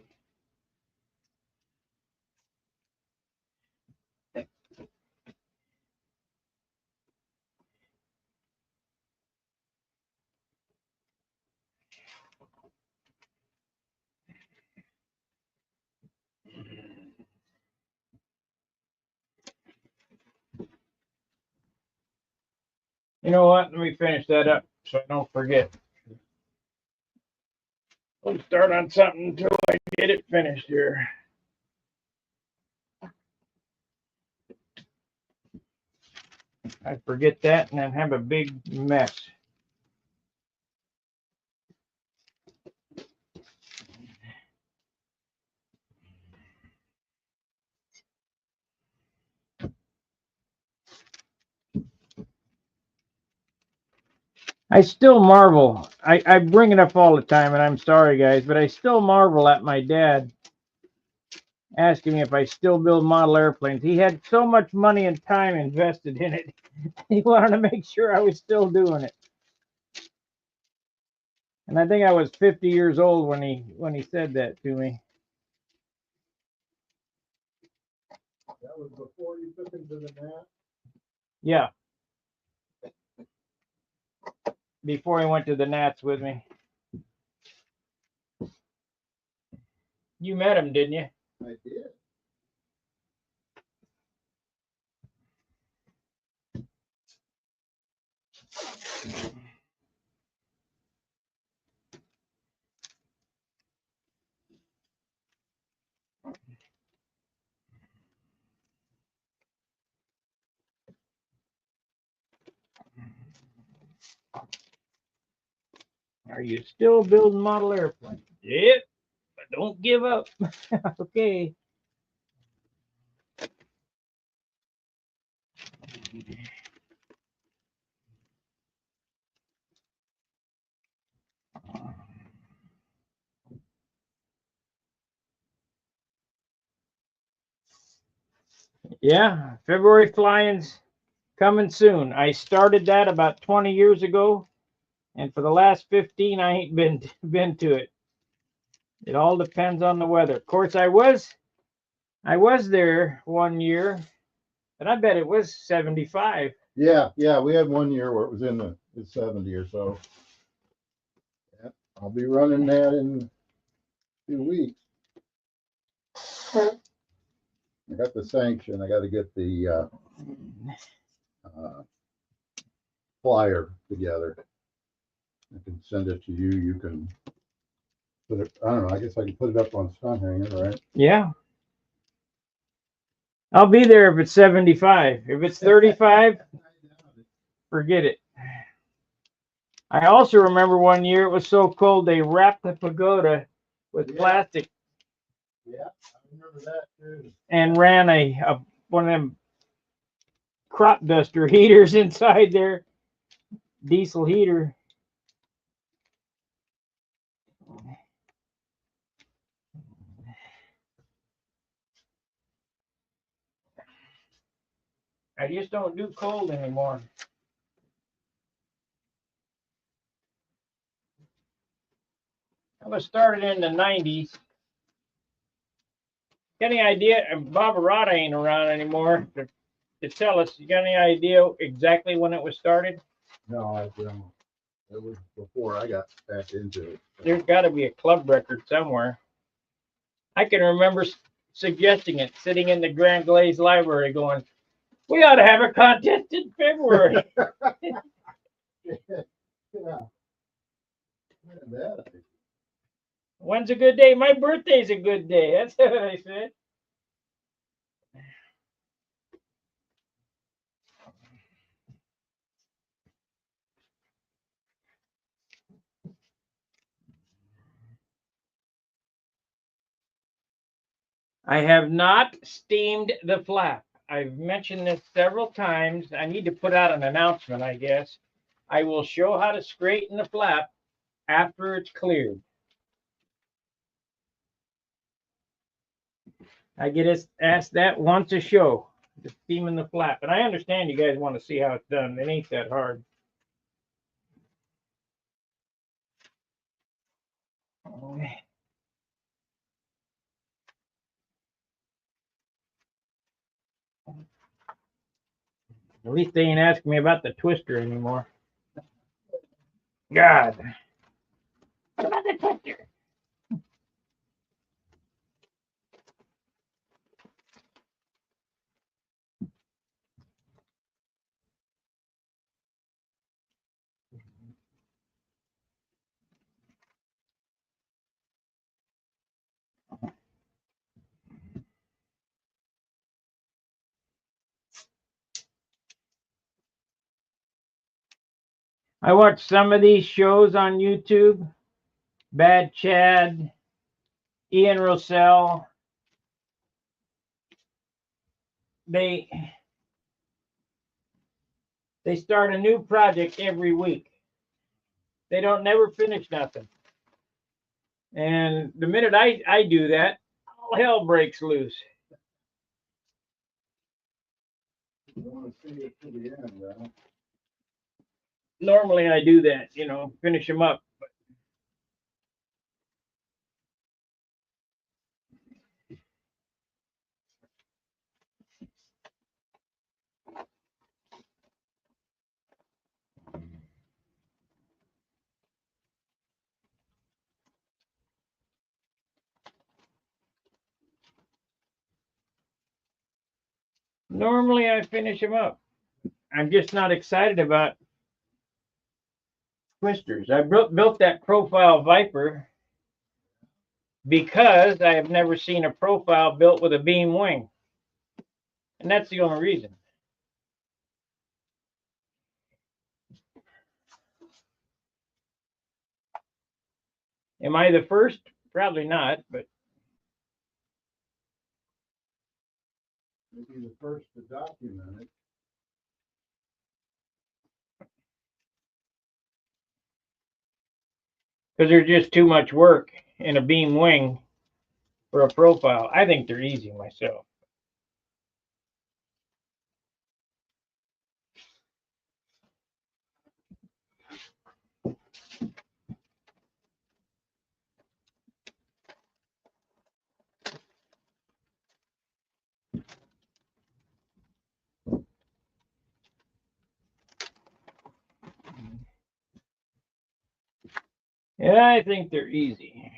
You know what? Let me finish that up so I don't forget. I'll start on something until I get it finished here. I forget that and then have a big mess. I still marvel. I bring it up all the time, and I'm sorry, guys, but I still marvel at my dad asking me if I still build model airplanes. He had so much money and time invested in it. He wanted to make sure I was still doing it. And I think I was 50 years old when he said that to me. That was before you took him to the mat? Yeah. Before he went to the Nats with me. You met him, didn't you? I did. Are you still building model airplanes? Yep, but don't give up. Okay. Yeah, February flying's coming soon. I started that about 20 years ago, and for the last 15, I ain't been to it. It all depends on the weather. Of course, I was there one year, and I bet it was 75. Yeah, we had one year where it was in the 70 or so. Yeah, I'll be running that in 2 weeks. I got the sanction. I got to get the flyer together. I can send it to you. You can put it. I don't know. I guess I can put it up on sun hanger, right? Yeah. I'll be there if it's 75. If it's 35, forget it. I also remember one year it was so cold they wrapped the pagoda with plastic. Yeah, I remember that too. And ran a one of them crop duster heaters inside there, diesel heater. I just don't do cold anymore. I was started in the 90s. Got any idea? Bob Arata ain't around anymore to tell us. You got any idea exactly when it was started? No, I don't. It was before I got back into it. There's got to be a club record somewhere. I can remember suggesting it, sitting in the Grand Glaze Library going, we ought to have a contest in February. Yeah. When's a good day? My birthday's a good day. That's what I said. I have not steamed the flap. I've mentioned this several times. I need to put out an announcement, I guess. I will show how to straighten the flap after it's cleared. I get asked that once a show, the steaming the flap. And I understand you guys want to see how it's done. It ain't that hard. At least they ain't asking me about the twister anymore. God. What about the twister? I watch some of these shows on YouTube. Bad Chad, Ian Rossell. They start a new project every week. They don't never finish nothing. And the minute I do that, all hell breaks loose. You want to see it to the end, huh? Normally I do that, finish them up. Normally I finish them up. I'm just not excited about twisters. I built that profile Viper because I have never seen a profile built with a beam wing. And that's the only reason. Am I the first? Probably not, but Maybe the first to document it. because there's just too much work in a beam wing for a profile. I think they're easy myself. Yeah, I think they're easy.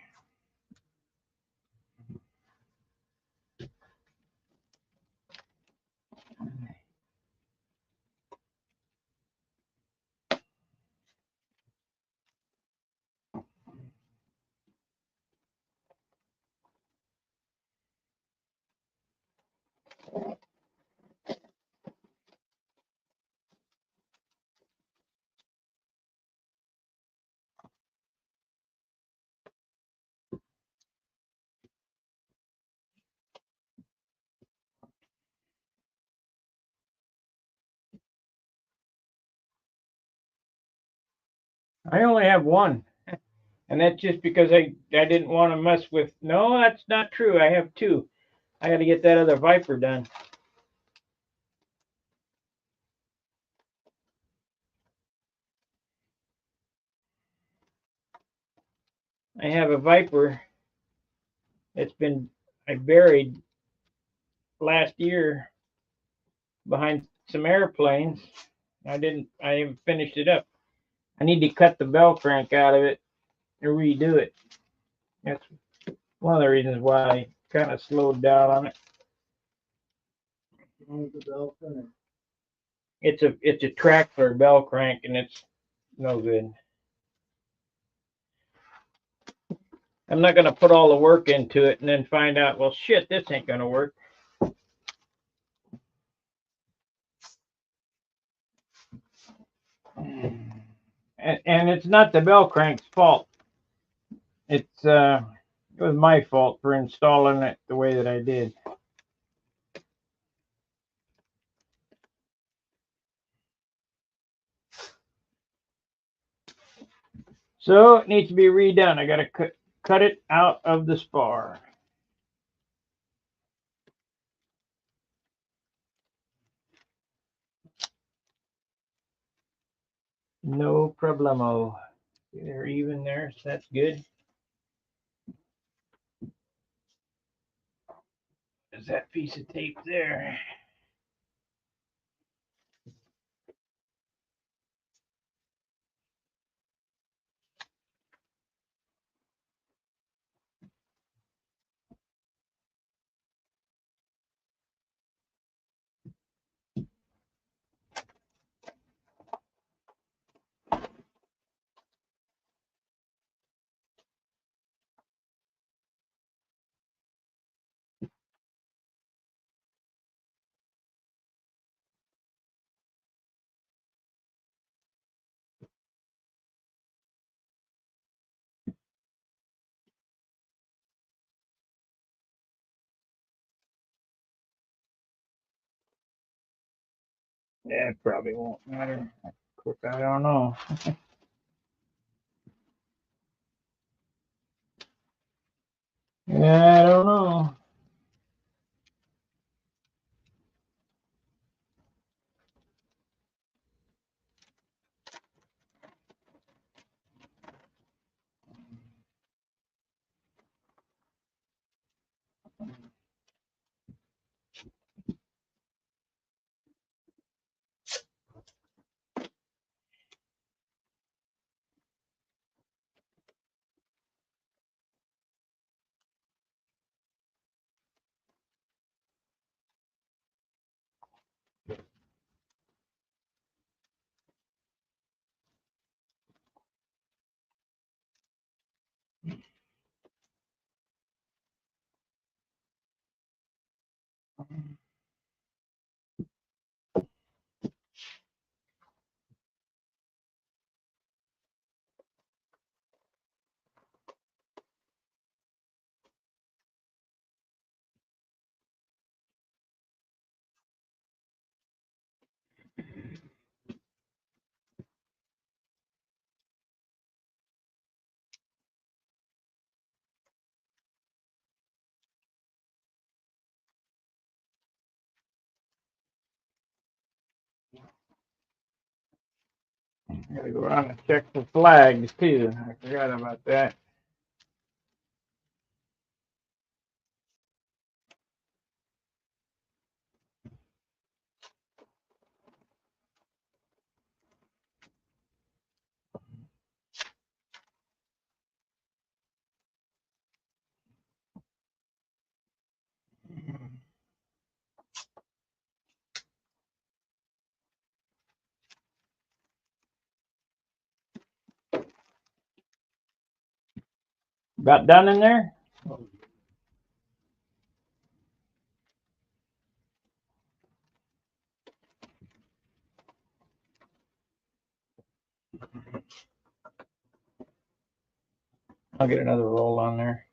I only have one. And that's just because I didn't want to mess with. No, that's not true. I have two. I got to get that other Viper done. I have a Viper. I buried last year behind some airplanes. I haven't finished it up. I need to cut the bell crank out of it and redo it. That's one of the reasons why I kind of slowed down on it. The bell crank. It's a Traxler bell crank and it's no good. I'm not going to put all the work into it and then find out, well, shit, this ain't going to work. And it's not the bell crank's fault. It was my fault for installing it the way that I did. So it needs to be redone. I got to cut it out of the spar. No problemo. They're even there, so that's good. There's that piece of tape there. Yeah, it probably won't matter. Of course, I don't know. Yeah, I don't know. Gotta go around and check the flags too. I forgot about that. About done in there? I'll get another roll on there.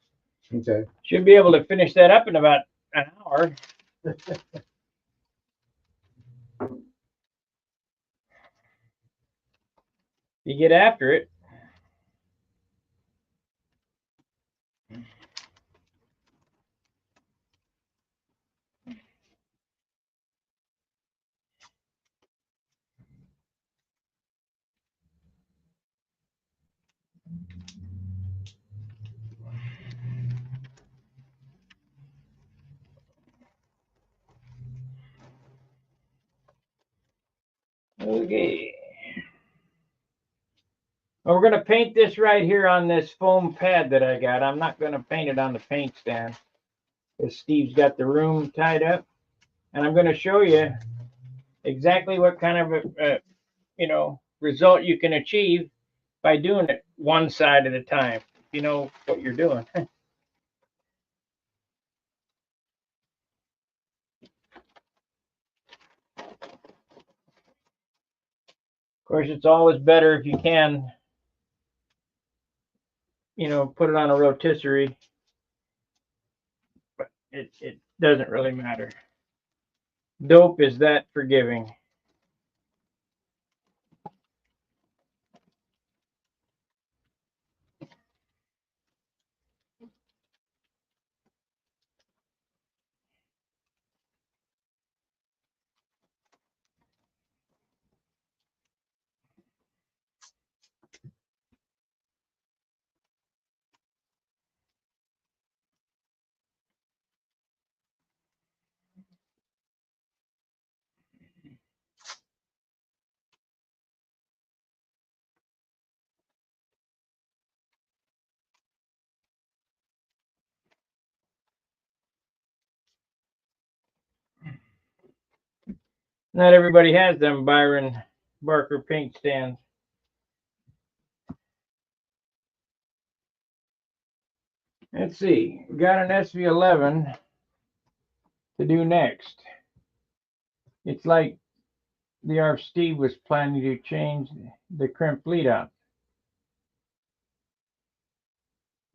Okay. Should be able to finish that up in about an hour. You get after it. Okay. Well, we're going to paint this right here on this foam pad that I got. I'm not going to paint it on the paint stand because Steve's got the room tied up. And I'm going to show you exactly what kind of a result you can achieve by doing it one side at a time. If you know what you're doing. Of course, it's always better if you can, put it on a rotisserie, but it doesn't really matter. Dope is that forgiving. Not everybody has them Byron Barker paint stands. Let's see. We got an SV11 to do next. It's like the ARF Steve was planning to change the crimp lead out.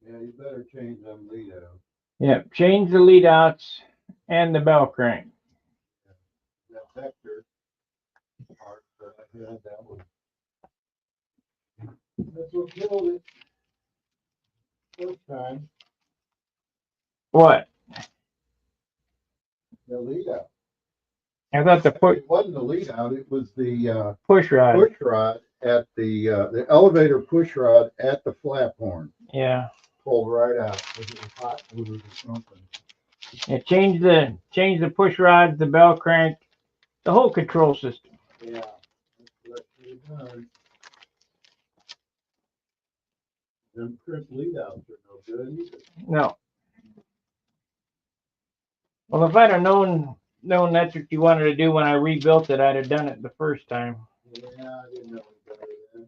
Yeah, you better change them lead out. Yep, change the lead outs and the bell crank. That vector part that I had, that's what killed it first time, What? the lead out. I thought the It wasn't the lead out, it was the push rod. push rod at the elevator push rod at the flap horn. Yeah. Pulled right out. Was it hot? Was it something? It changed the push rods, the bell crank, the whole control system. Yeah. That's what we done. Them crisp lead outs are no good either. No. Well, if I'd have known that's what you wanted to do when I rebuilt it, I'd have done it the first time. Yeah, I didn't know any better then.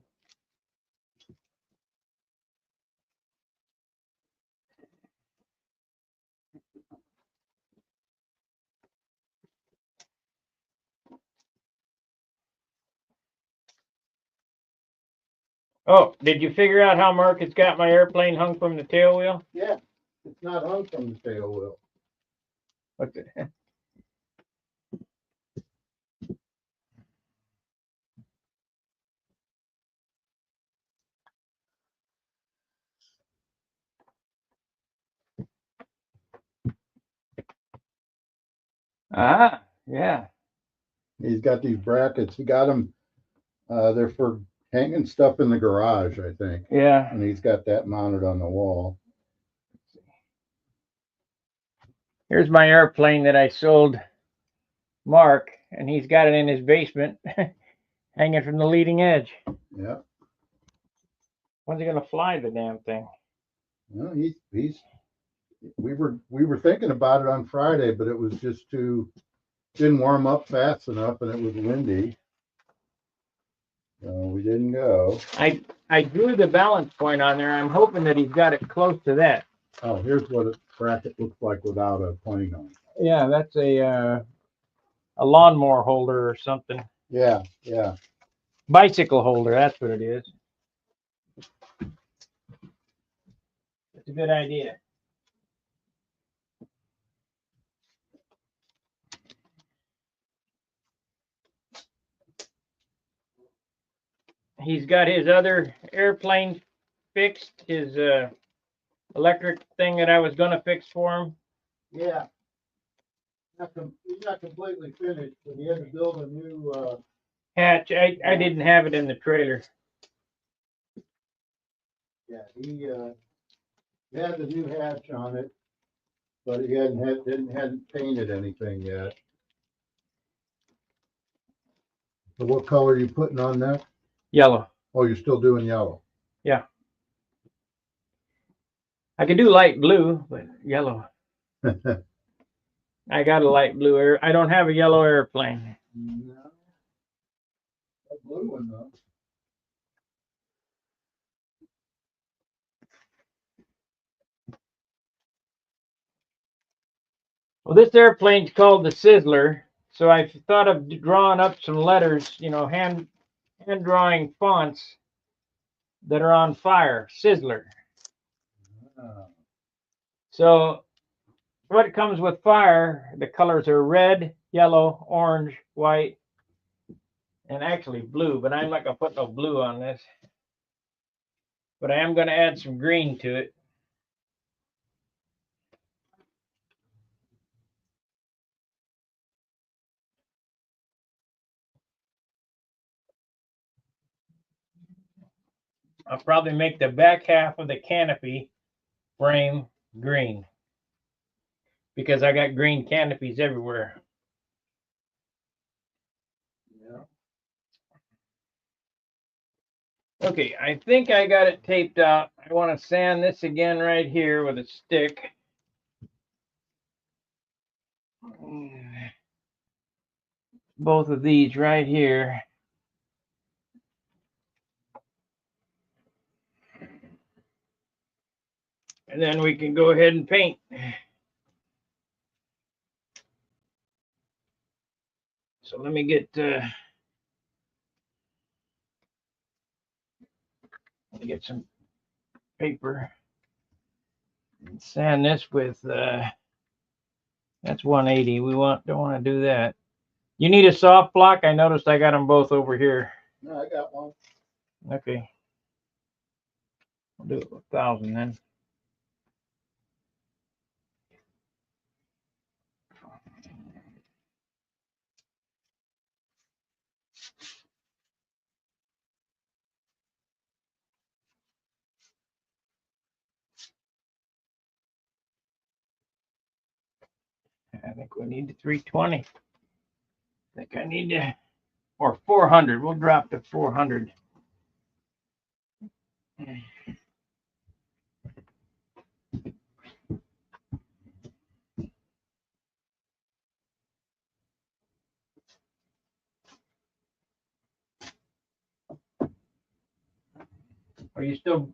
Oh, did you figure out how Mark has got my airplane hung from the tail wheel? Yeah, it's not hung from the tail wheel. What the? Ah, yeah. He's got these brackets. He got them. They're for hanging stuff in the garage, I think. Yeah. And he's got that mounted on the wall. Here's my airplane that I sold Mark, and he's got it in his basement, hanging from the leading edge. Yeah. When's he gonna fly the damn thing? Well, he's. We were thinking about it on Friday, but it was just didn't warm up fast enough, and it was windy. So we didn't go. I drew the balance point on there. I'm hoping that he's got it close to that. Oh, here's what a bracket looks like without a plane on it. Yeah, that's a lawnmower holder or something. Yeah, yeah. Bicycle holder, that's what it is. It's a good idea. He's got his other airplane fixed, his electric thing that I was gonna fix for him. Yeah. He's not completely finished, but he had to build a new, Hatch. I didn't have it in the trailer. yeah, he had the new hatch on it, but he hadn't painted anything yet. So what color are you putting on that? Yellow. Oh, you're still doing yellow. I could do light blue, but yellow. I got a light blue air. I don't have a yellow airplane. No. That blue one though. Well, this airplane's called the Sizzler, so I thought of drawing up some letters, hand drawing fonts that are on fire. Sizzler. Ah. So what comes with fire, the colors are red, yellow, orange, white, and actually blue, but I'm not going to put no blue on this. But I am going to add some green to it. I'll probably make the back half of the canopy frame green because I got green canopies everywhere. Yeah. Okay, I think I got it taped out. I want to sand this again right here with a stick. Both of these right here. And then we can go ahead and paint. So let me get some paper and sand this with that's 180. Don't want to do that. You need a soft block? I noticed I got them both over here. No, I got one. Okay. I'll do it 1,000 then. I think we need 320. I think I need to, or 400. We'll drop to 400. Are you still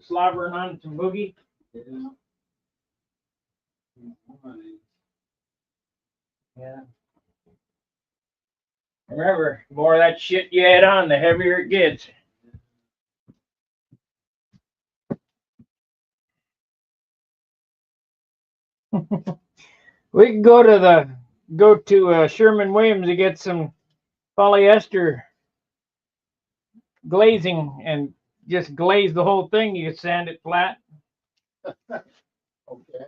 slobbering on some boogie? Yeah. Yeah. Remember, the more of that shit you add on, the heavier it gets. We can go to Sherman Williams to get some polyester glazing and just glaze the whole thing. You can sand it flat. Okay.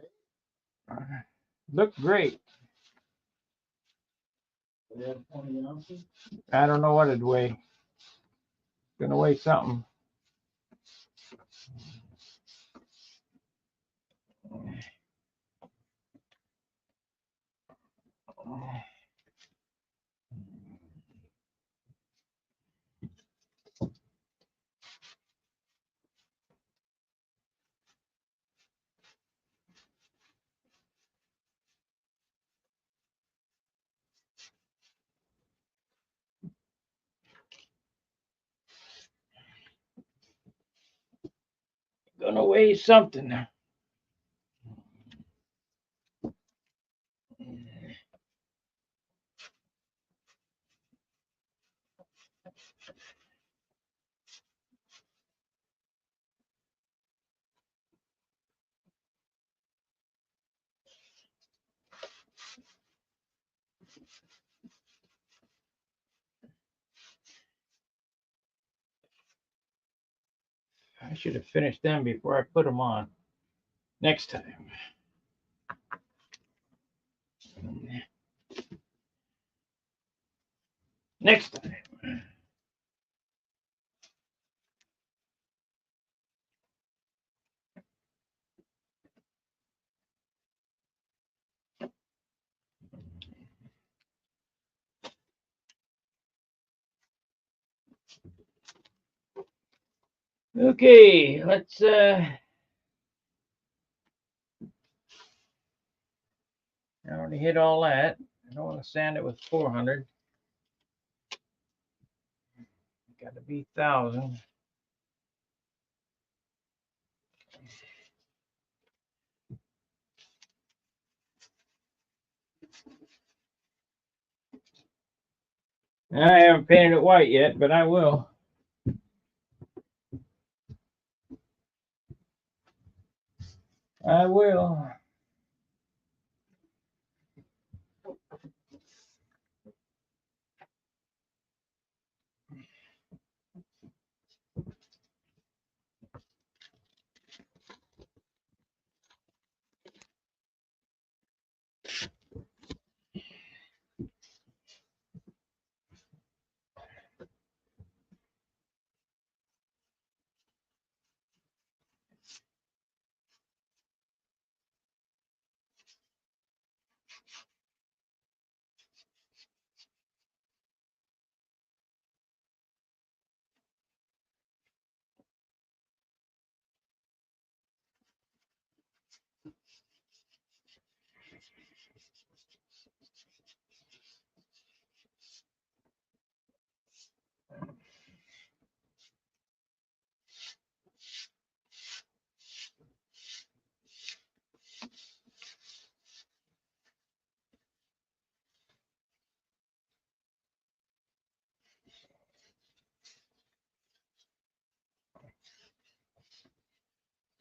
Look great. They have 20 ounces. I don't know what it'd weigh. It's gonna weigh something. Gonna weigh something. I should have finished them before I put them on. Next time. Next time. Okay, let's I already hit all that. I don't want to sand it with 400. Got to be 1,000. I haven't painted it white yet, but I will. I will.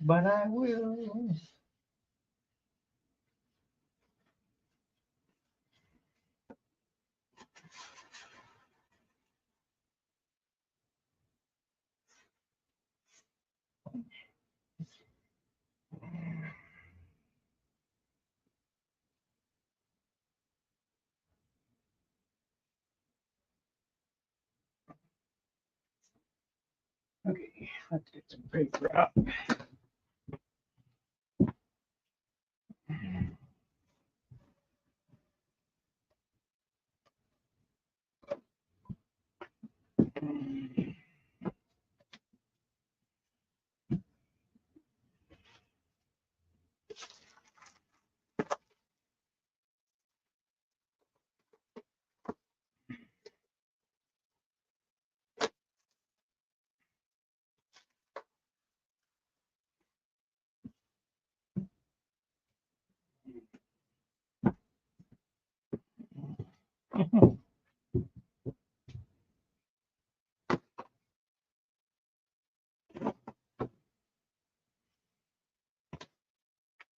But I will. Let's get some paper out.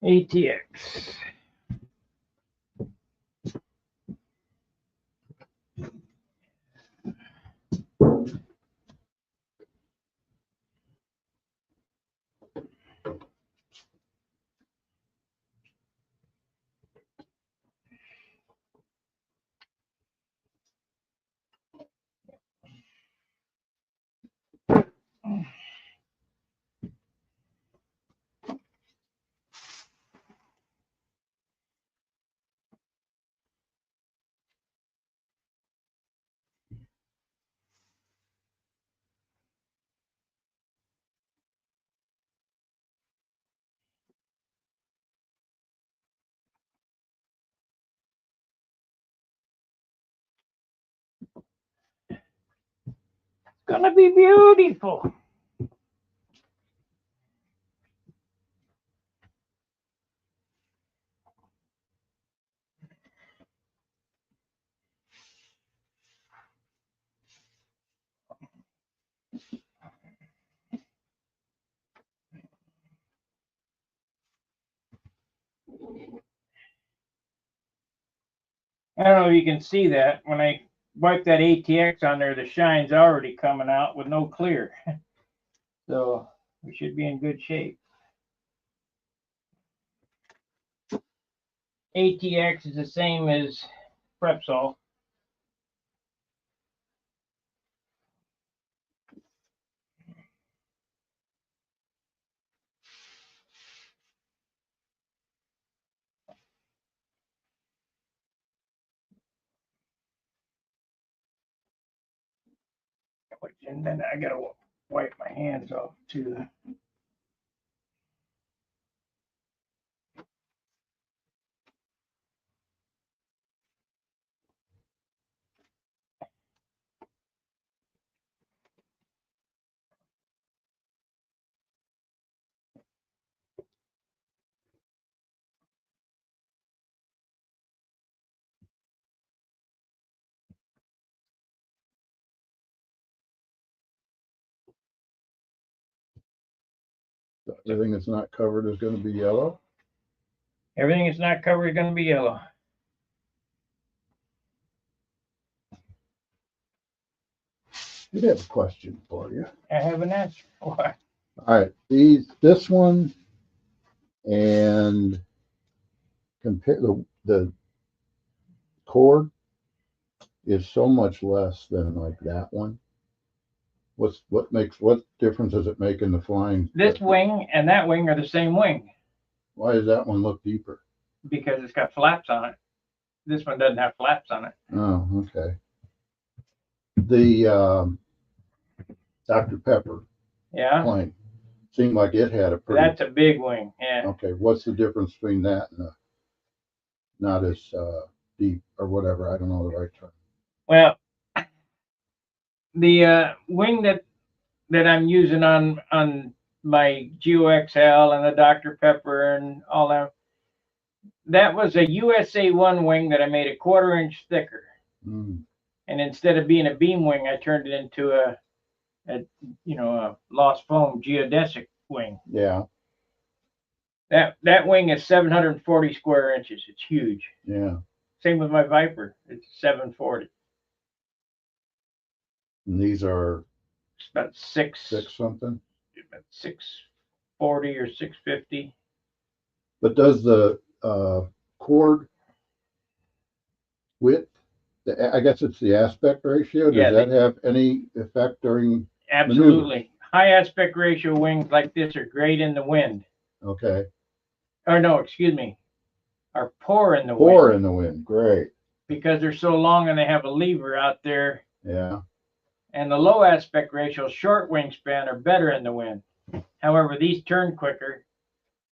ATX. Gonna be beautiful. I don't know if you can see that. When I wipe that ATX on there, the shine's already coming out with no clear. So we should be in good shape. ATX is the same as Prepsol. And then I gotta wipe my hands off too. Everything that's not covered is gonna be yellow. Everything that's not covered is gonna be yellow. I did have a question for you. I have an answer. What? All right, this one and compare the cord is so much less than like that one. What difference does it make in the flying? This wing and that wing are the same wing Why does that one look deeper? because it's got flaps on it. This one doesn't have flaps on it. Oh, okay. The Dr. Pepper Yeah, plane seemed like it had a pretty. that's a big wing. Yeah. Okay, what's the difference between that and not as deep or whatever? I don't know the right term. Well, the wing that I'm using on my GeoXL and the Dr. Pepper and all that was a USA 1 wing that I made a 1/4 inch thicker. Mm. And instead of being a beam wing, I turned it into a lost foam geodesic wing. Yeah. That wing is 740 square inches. It's huge. Yeah. Same with my Viper. It's 740. And these are It's about six something. about 640 or 650. But does the cord width, I guess it's the aspect ratio, does Yeah, that have any effect during Absolutely. high aspect ratio wings like this are great in the wind. Okay. Or no, excuse me, are poor in the Poor wind in the wind. Great. because they're so long and they have a lever out there. Yeah. And the low aspect ratio, short wingspan, are better in the wind. However, these turn quicker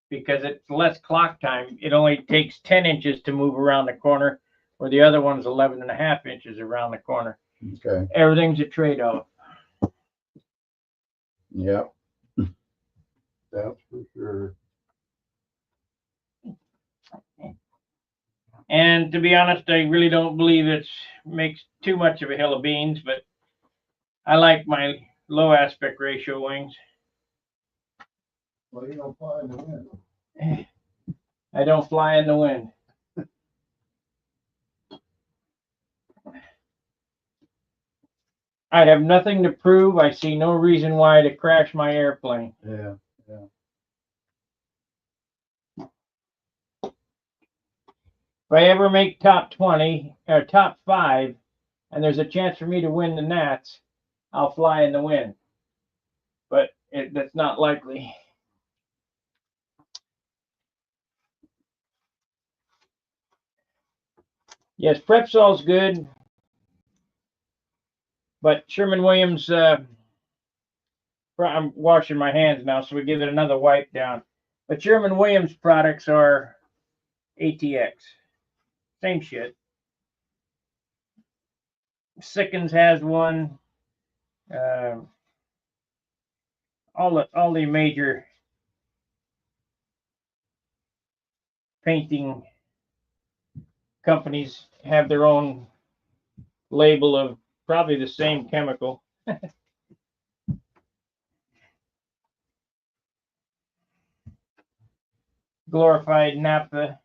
because it's less clock time. It only takes 10 inches to move around the corner, where the other one's 11.5 inches around the corner. Okay. Everything's a trade-off. Yep. That's for sure. And to be honest, I really don't believe it makes too much of a hill of beans, but I like my low aspect ratio wings. Well, you don't fly in the wind. I don't fly in the wind. I have nothing to prove. I see no reason why to crash my airplane. Yeah. Yeah. If I ever make top 20 or top 5, and there's a chance for me to win the Nats, I'll fly in the wind. But that's not likely. Yes, Prepsol's good, but Sherwin-Williams. I'm washing my hands now, so we give it another wipe down. But Sherwin-Williams products are ATX. Same shit. Sickens has one. All the major painting companies have their own label of probably the same chemical. Glorified naphtha.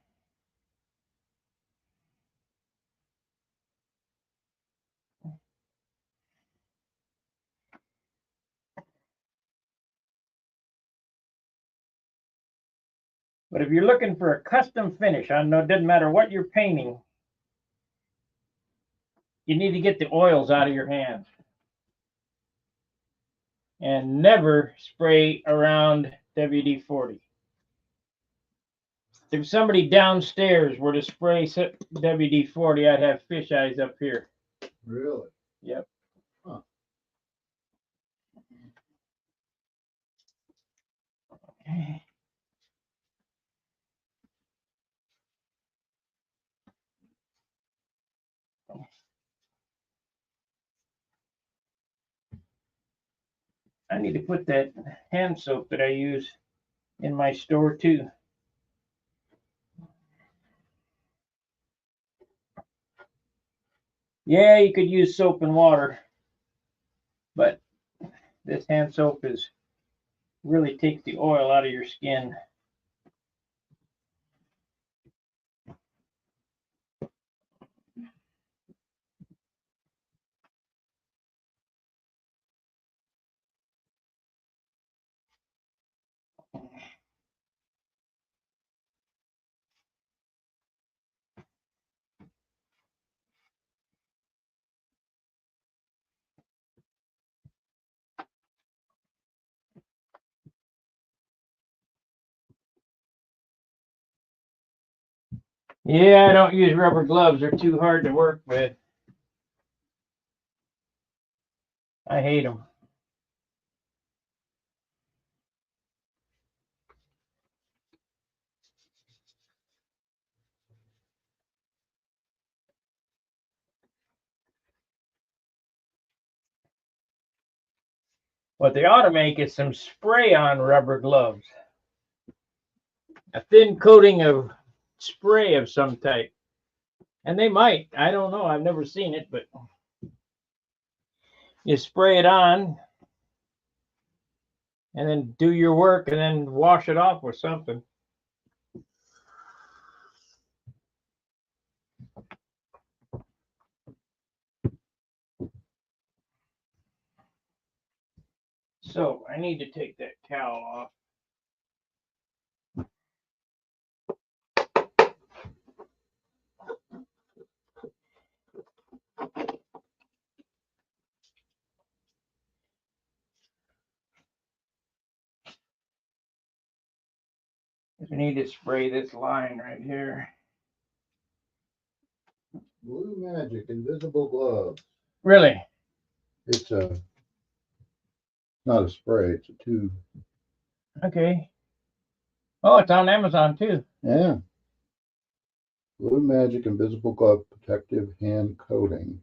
But if you're looking for a custom finish, I know it doesn't matter what you're painting, you need to get the oils out of your hands. And never spray around WD-40. If somebody downstairs were to spray WD-40, I'd have fish eyes up here. Really? Yep. Huh. I need to put that hand soap that I use in my store too. Yeah, you could use soap and water, but this hand soap really takes the oil out of your skin. Yeah, I don't use rubber gloves. They're too hard to work with. I hate them. What they ought to make is some spray-on rubber gloves. A thin coating of spray of some type. And they might. I don't know. I've never seen it, but you spray it on and then do your work and then wash it off with something. So I need to take that cowl off. I need to spray this line right here. Blue Magic Invisible Gloves. Really? It's not a spray, it's a tube. Okay. Oh, it's on Amazon too. Yeah. Blue Magic Invisible Glove Protective Hand Coating.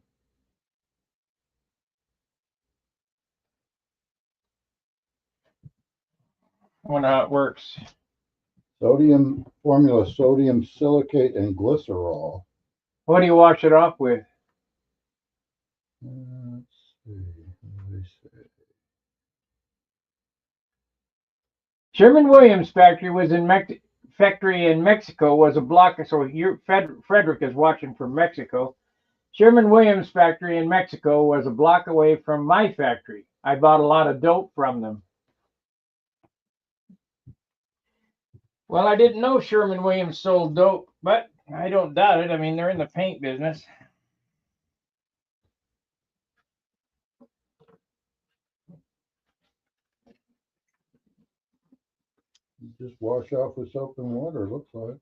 I wonder how it works. Sodium formula, sodium silicate and glycerol. What do you wash it off with? Let's see. What do they say? Sherwin-Williams factory was in Mexico was a block. So Frederick is watching from Mexico. Sherwin-Williams factory in Mexico was a block away from my factory. I bought a lot of dope from them. Well, I didn't know Sherwin-Williams sold dope, but I don't doubt it. I mean, they're in the paint business. Just wash off with soap and water, looks like.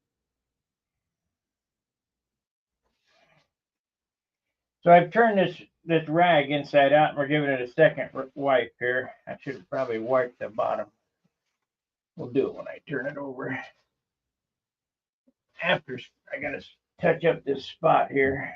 So I've turned this rag inside out, and we're giving it a second wipe here. I should have probably wiped the bottom. We'll do it when I turn it over. After I gotta touch up this spot here.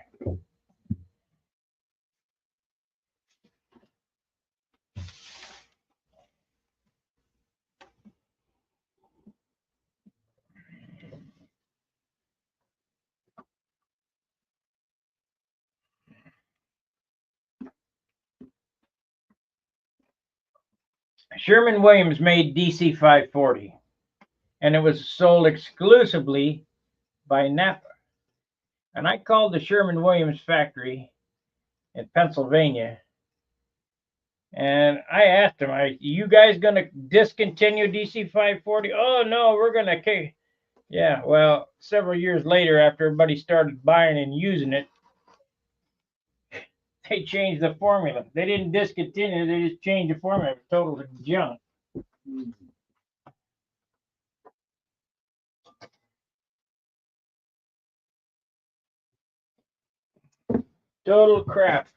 Sherwin-Williams made DC 540, and it was sold exclusively by Napa. And I called the Sherwin-Williams factory in Pennsylvania, and I asked them, you guys going to discontinue DC 540? Oh, no, we're going to. Yeah, well, several years later, after everybody started buying and using it, they changed the formula. They didn't discontinue, they just changed the formula. It was total junk. Total crap.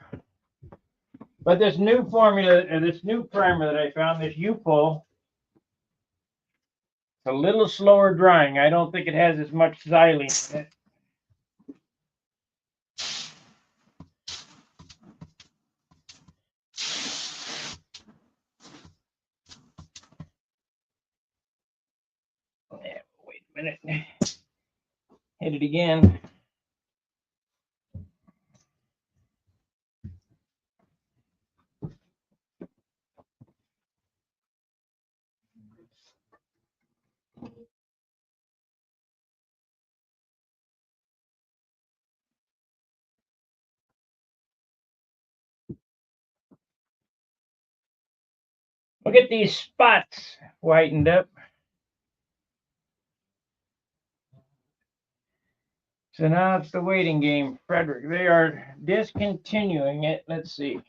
But this new formula, this new primer that I found, this U-Pull, it's a little slower drying. I don't think it has as much xylene in it. Yeah, wait a minute. Hit it again. Look at these spots whitened up. So now it's the waiting game, Frederick. They are discontinuing it. Let's see.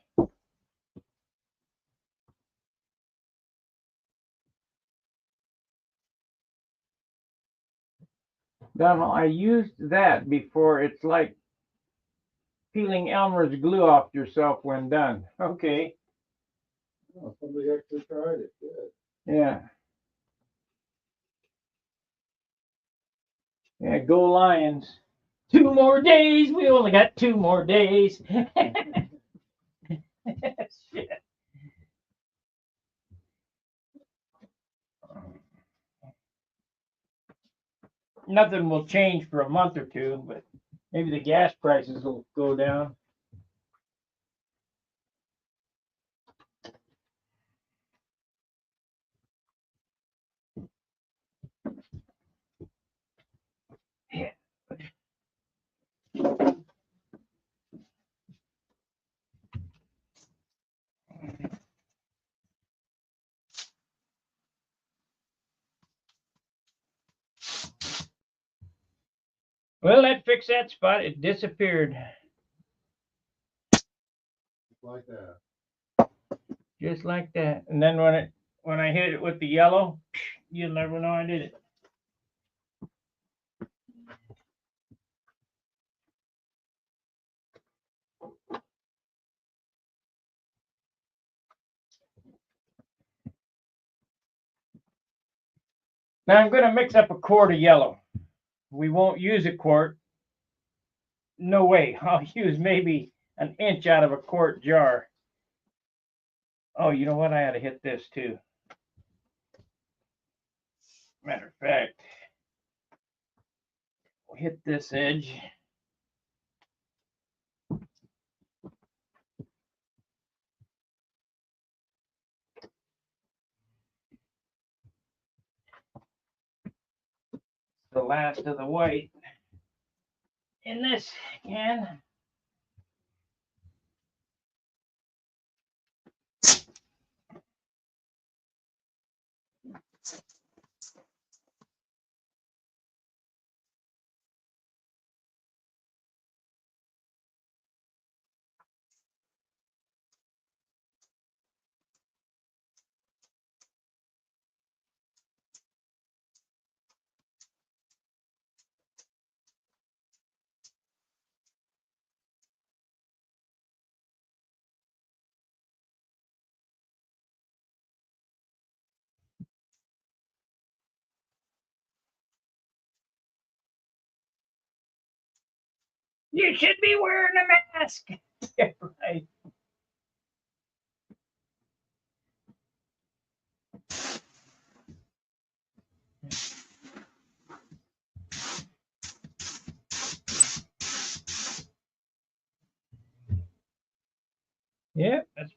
Donald, I used that before. It's like peeling Elmer's glue off yourself when done. Okay. Oh, somebody actually tried it. Good. Yeah. Yeah, go Lions. 2 more days. We only got 2 more days. Shit. Nothing will change for a month or two, but maybe the gas prices will go down. Yeah. Well, that fixed that spot. It disappeared. Like that. Just like that. And then when I hit it with the yellow, you'll never know I did it. Now I'm going to mix up a quart of yellow. We won't use a quart. No way. I'll use maybe an inch out of a quart jar. Oh, you know what? I had to hit this too. Matter of fact, we'll hit this edge. The last of the white in this can. You should be wearing a mask. Yeah, right. Yeah, that's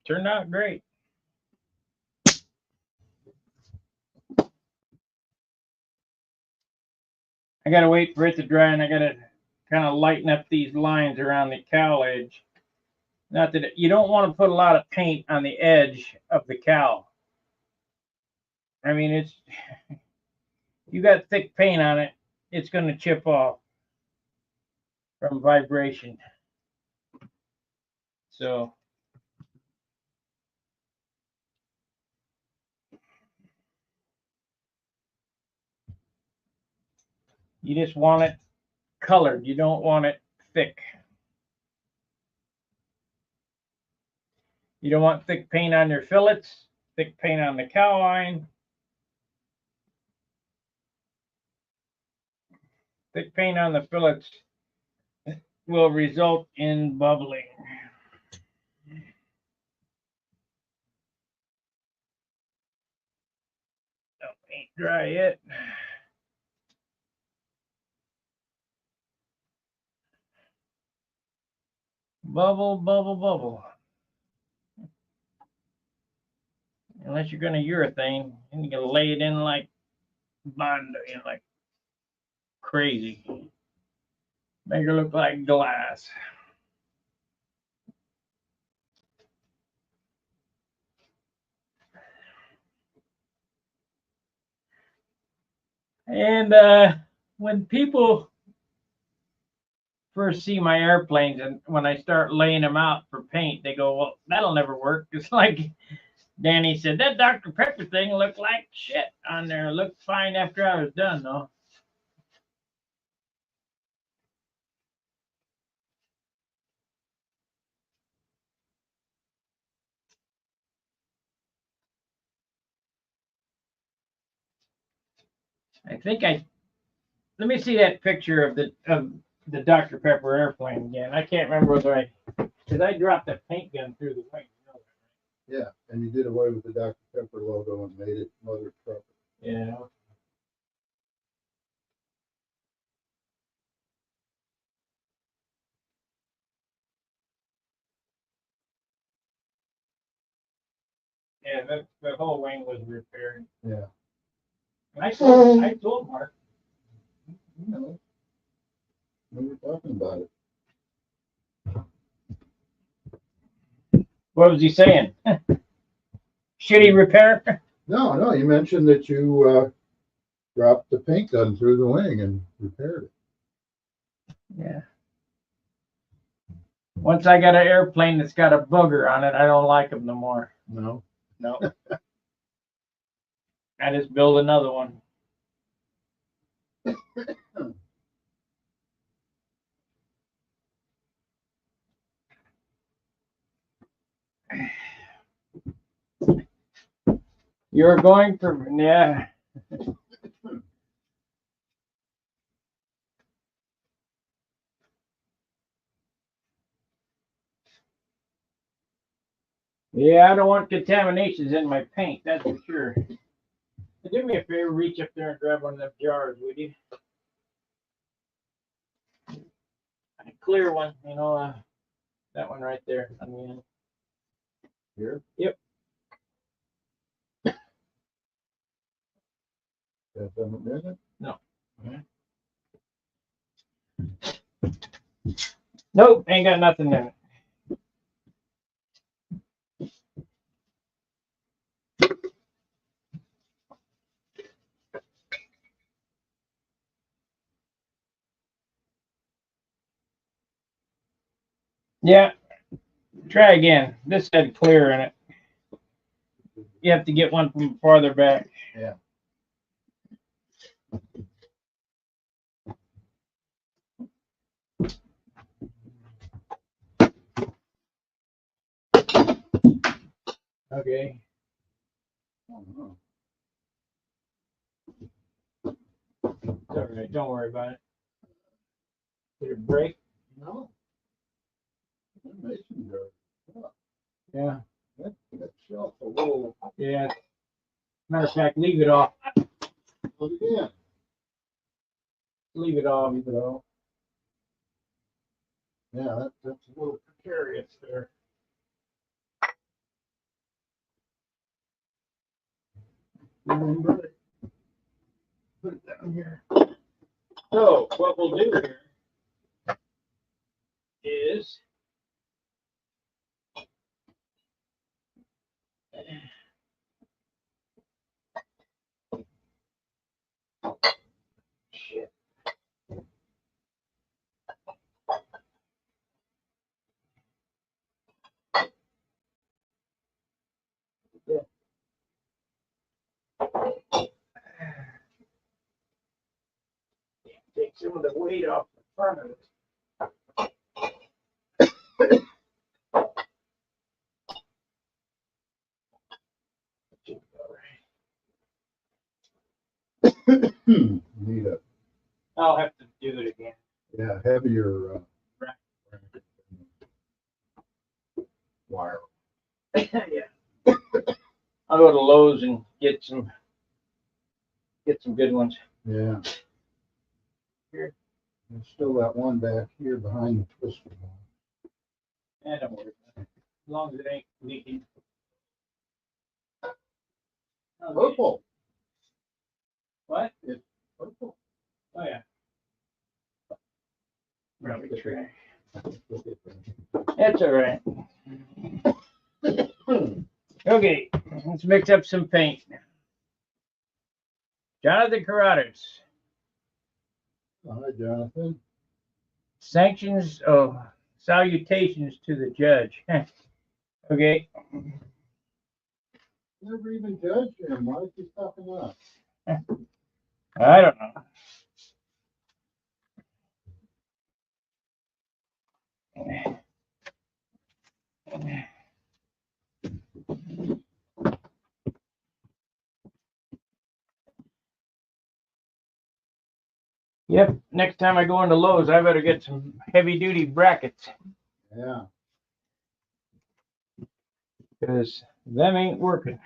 turned out great. I gotta wait for it to dry, and I gotta kind of lighten up these lines around the cowl edge. Not that you don't want to put a lot of paint on the edge of the cowl. I mean, it's you got thick paint on it, it's going to chip off from vibration. So you just want it colored. You don't want it thick. You don't want thick paint on your fillets, thick paint on the cowl line. Thick paint on the fillets will result in bubbling. Don't paint dry yet. Bubble, bubble, bubble. Unless you're going to urethane, and you're going to lay it in like Bondo, you know, like crazy. Make her look like glass. And when people first see my airplanes, and when I start laying them out for paint, they go, "Well, that'll never work." It's like Danny said, that Dr. Pepper thing looked like shit on there. It looked fine after I was done, though. I think let me see that picture of the Dr. Pepper airplane again. I can't remember whether because I dropped that paint gun through the wing. Yeah, and you did away with the Dr. Pepper logo and made it Mother Pepper. Yeah. Yeah, the whole wing was repaired. Yeah. I told Mark. You know, we were talking about it. What was he saying? Shitty repair? No, you mentioned that you dropped the paint gun through the wing and repaired it. Yeah. Once I got an airplane that's got a booger on it, I don't like them no more. No. No. I just build another one. You're going for, yeah. Yeah, I don't want contaminations in my paint, that's for sure. Do me a favor, reach up there and grab one of them jars, would you? A clear one, you know, that one right there. I mean, Here? Yep. That doesn't mean it? no. Nope, ain't got nothing in it. Yeah, try again. This had clear in it. You have to get one from farther back. Yeah. Okay. Oh, no. It's all right. Don't worry about it. Did it break? No. That mason jar. Yeah. That shelf a little. Yeah. Matter of fact, leave it off. Look again. Leave it off. Leave it off. Yeah, that's a little precarious there. Remember it. Put it down here. So what we'll do here is shit. Take some of the weight off the front of it. Need a, I'll have to do it again. yeah, heavier, wire. Yeah. I'll go to Lowe's and get some good ones. Yeah. Here. There's still that one back here behind the twister. Don't worry about it. As long as it ain't leaking. Okay. Purple. What? It's purple. Oh yeah. Probably trash. That's all right. Okay, let's mix up some paint. Jonathan Carruthers. Hi, Jonathan. Sanctions, salutations to the judge. Okay. Never even judged him. Why is he talking up? I don't know. Yep, next time I go into Lowe's, I better get some heavy duty brackets Yeah. because them ain't working.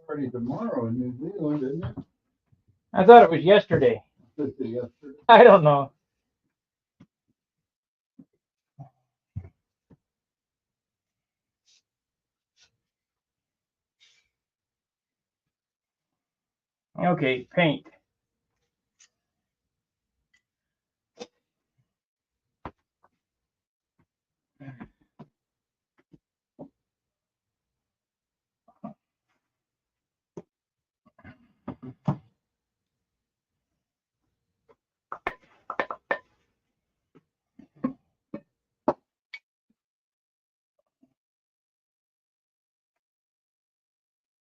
Already tomorrow in New Zealand, isn't it? I thought it was yesterday. Yesterday. I don't know. Okay, paint.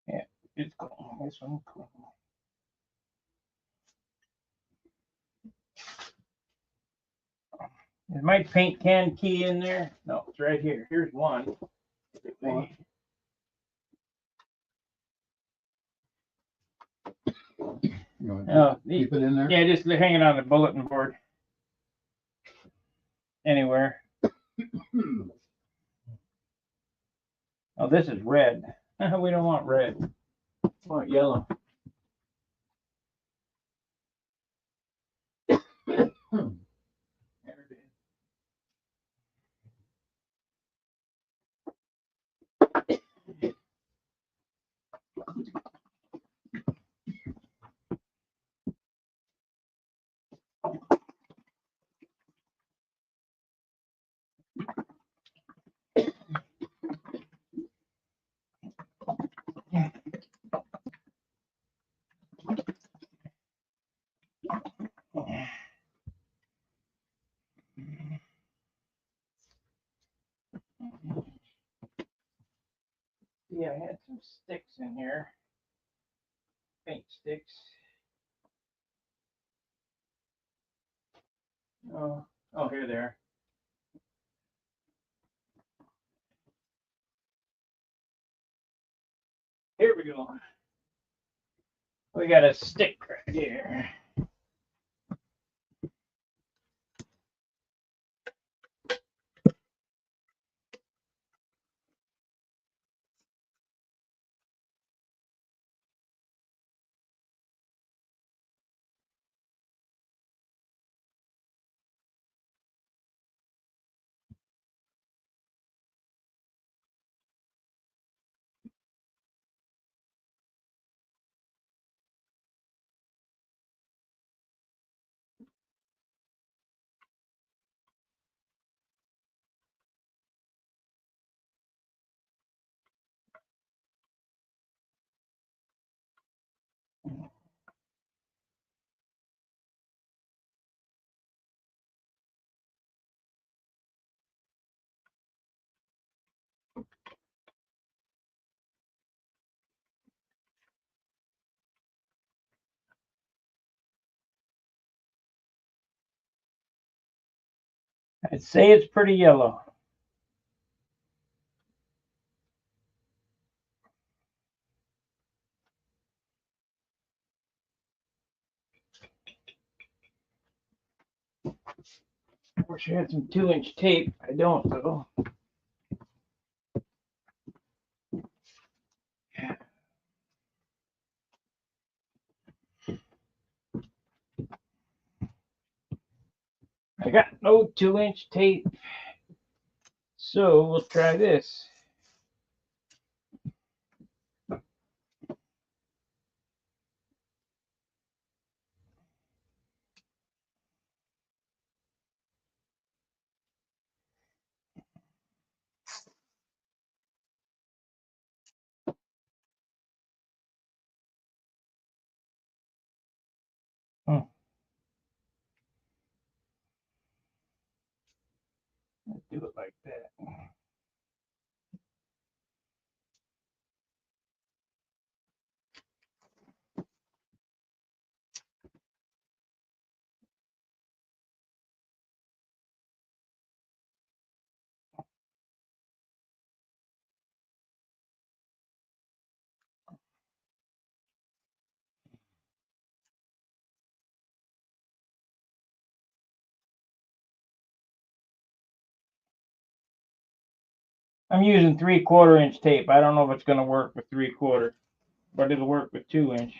Yeah, it's cool. This one cool. Is my paint can key in there? No, it's right here. Here's one. You know, Oh, keep it in there. yeah, just hang it on the bulletin board. Anywhere. Oh, this is red. We don't want red. We want yellow. Yeah, I had some sticks in here. Paint sticks. Oh, here they are. Here we go. We got a stick right here. I'd say it's pretty yellow. I wish I had some 2-inch tape. I don't though. I got no 2-inch tape. So we'll try this. Let's do it like that. I'm using 3/4 inch tape. I don't know if it's going to work with 3/4, but it'll work with 2-inch.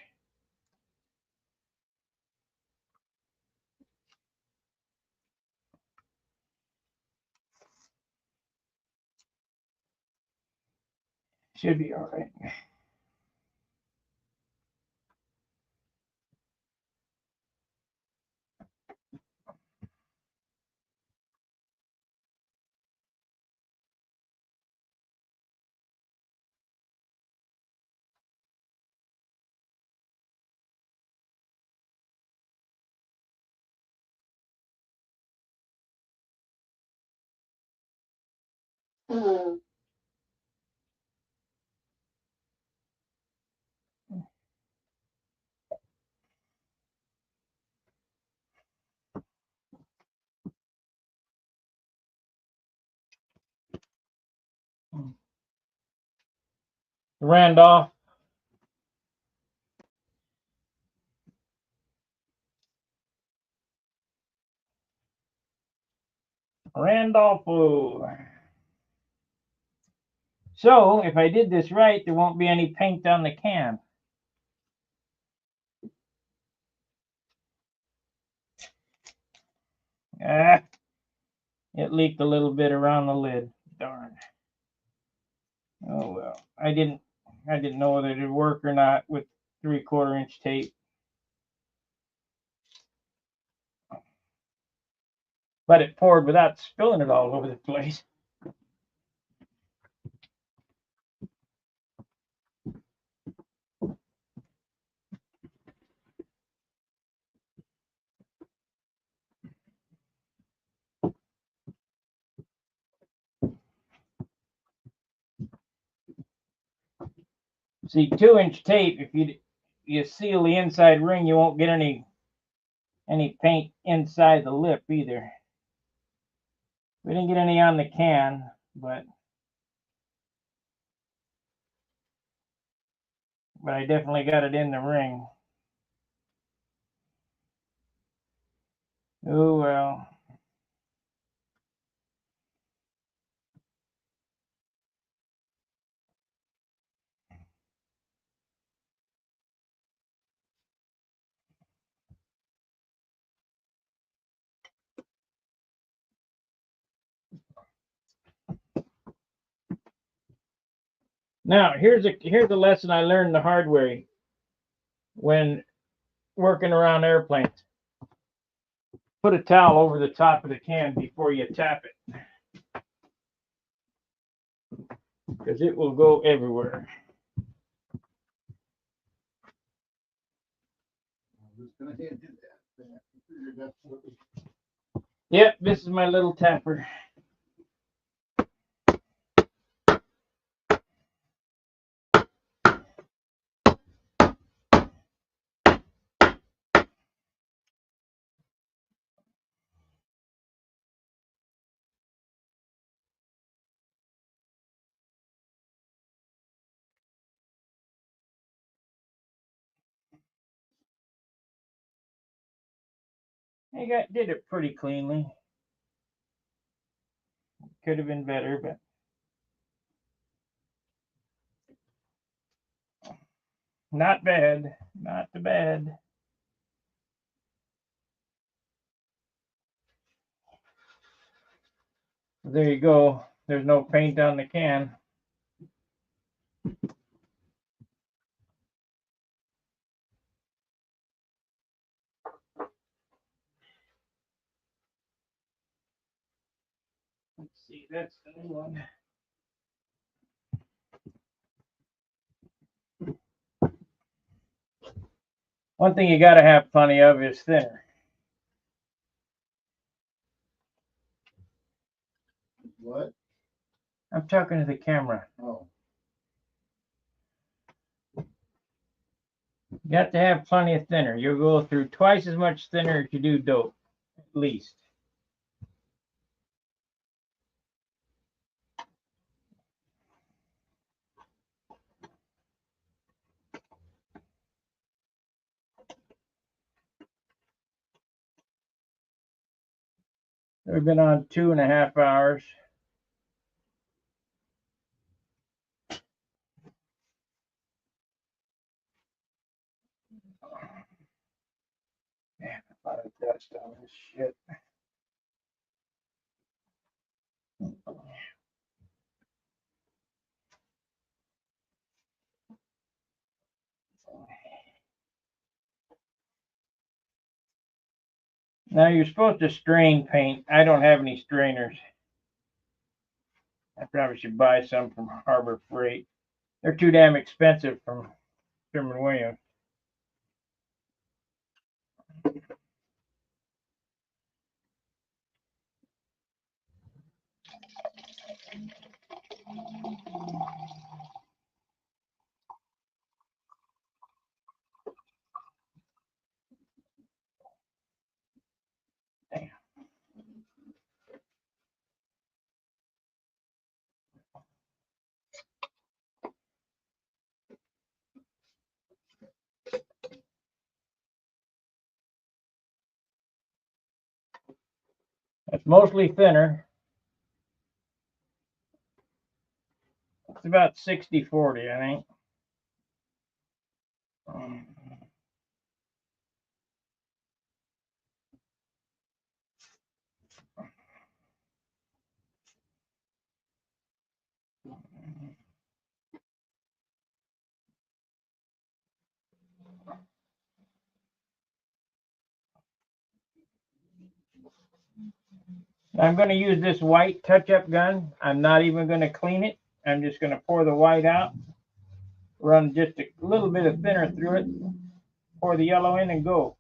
Should be all right. Randolph. Randolpho. So if I did this right, there won't be any paint on the can. Ah, it leaked a little bit around the lid. Darn. Oh well. I didn't know whether it would work or not with 3/4 inch tape. But it poured without spilling it all over the place. See, 2-inch tape, if you seal the inside ring, you won't get any paint inside the lip either. We didn't get any on the can, but I definitely got it in the ring. Oh well. Now here's a lesson I learned the hard way when working around airplanes. Put a towel over the top of the can before you tap it, because it will go everywhere. I'm just gonna hand you that. Yep, this is my little tapper. I did it pretty cleanly. Could have been better, but not bad. Not too bad. There you go. There's no paint on the can. Let's see, that's the new one. One thing you gotta have plenty of is thinner. What? I'm talking to the camera. Oh. You got to have plenty of thinner. You'll go through twice as much thinner as you do dope, at least. We've been on 2.5 hours. Man, a lot of dust on this shit. Now you're supposed to strain paint. I don't have any strainers. I probably should buy some from Harbor Freight. They're too damn expensive from Sherwin-Williams. Damn. It's mostly thinner. It's about 60-40, I think. I'm going to use this white touch-up gun. I'm not even going to clean it. I'm just going to pour the white out, run just a little bit of thinner through it, pour the yellow in, and go.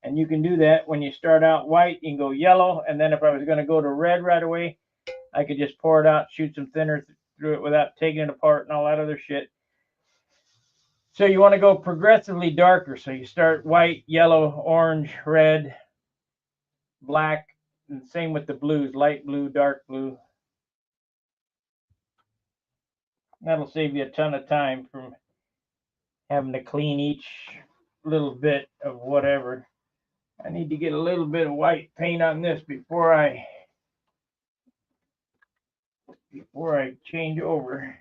And you can do that when you start out white. You can go yellow, and then if I was going to go to red right away, I could just pour it out, shoot some thinner through it without taking it apart and all that other shit. So you want to go progressively darker. So you start white, yellow, orange, red, black, and same with the blues, light blue, dark blue. That'll save you a ton of time from having to clean each little bit of whatever. I need to get a little bit of white paint on this before I change over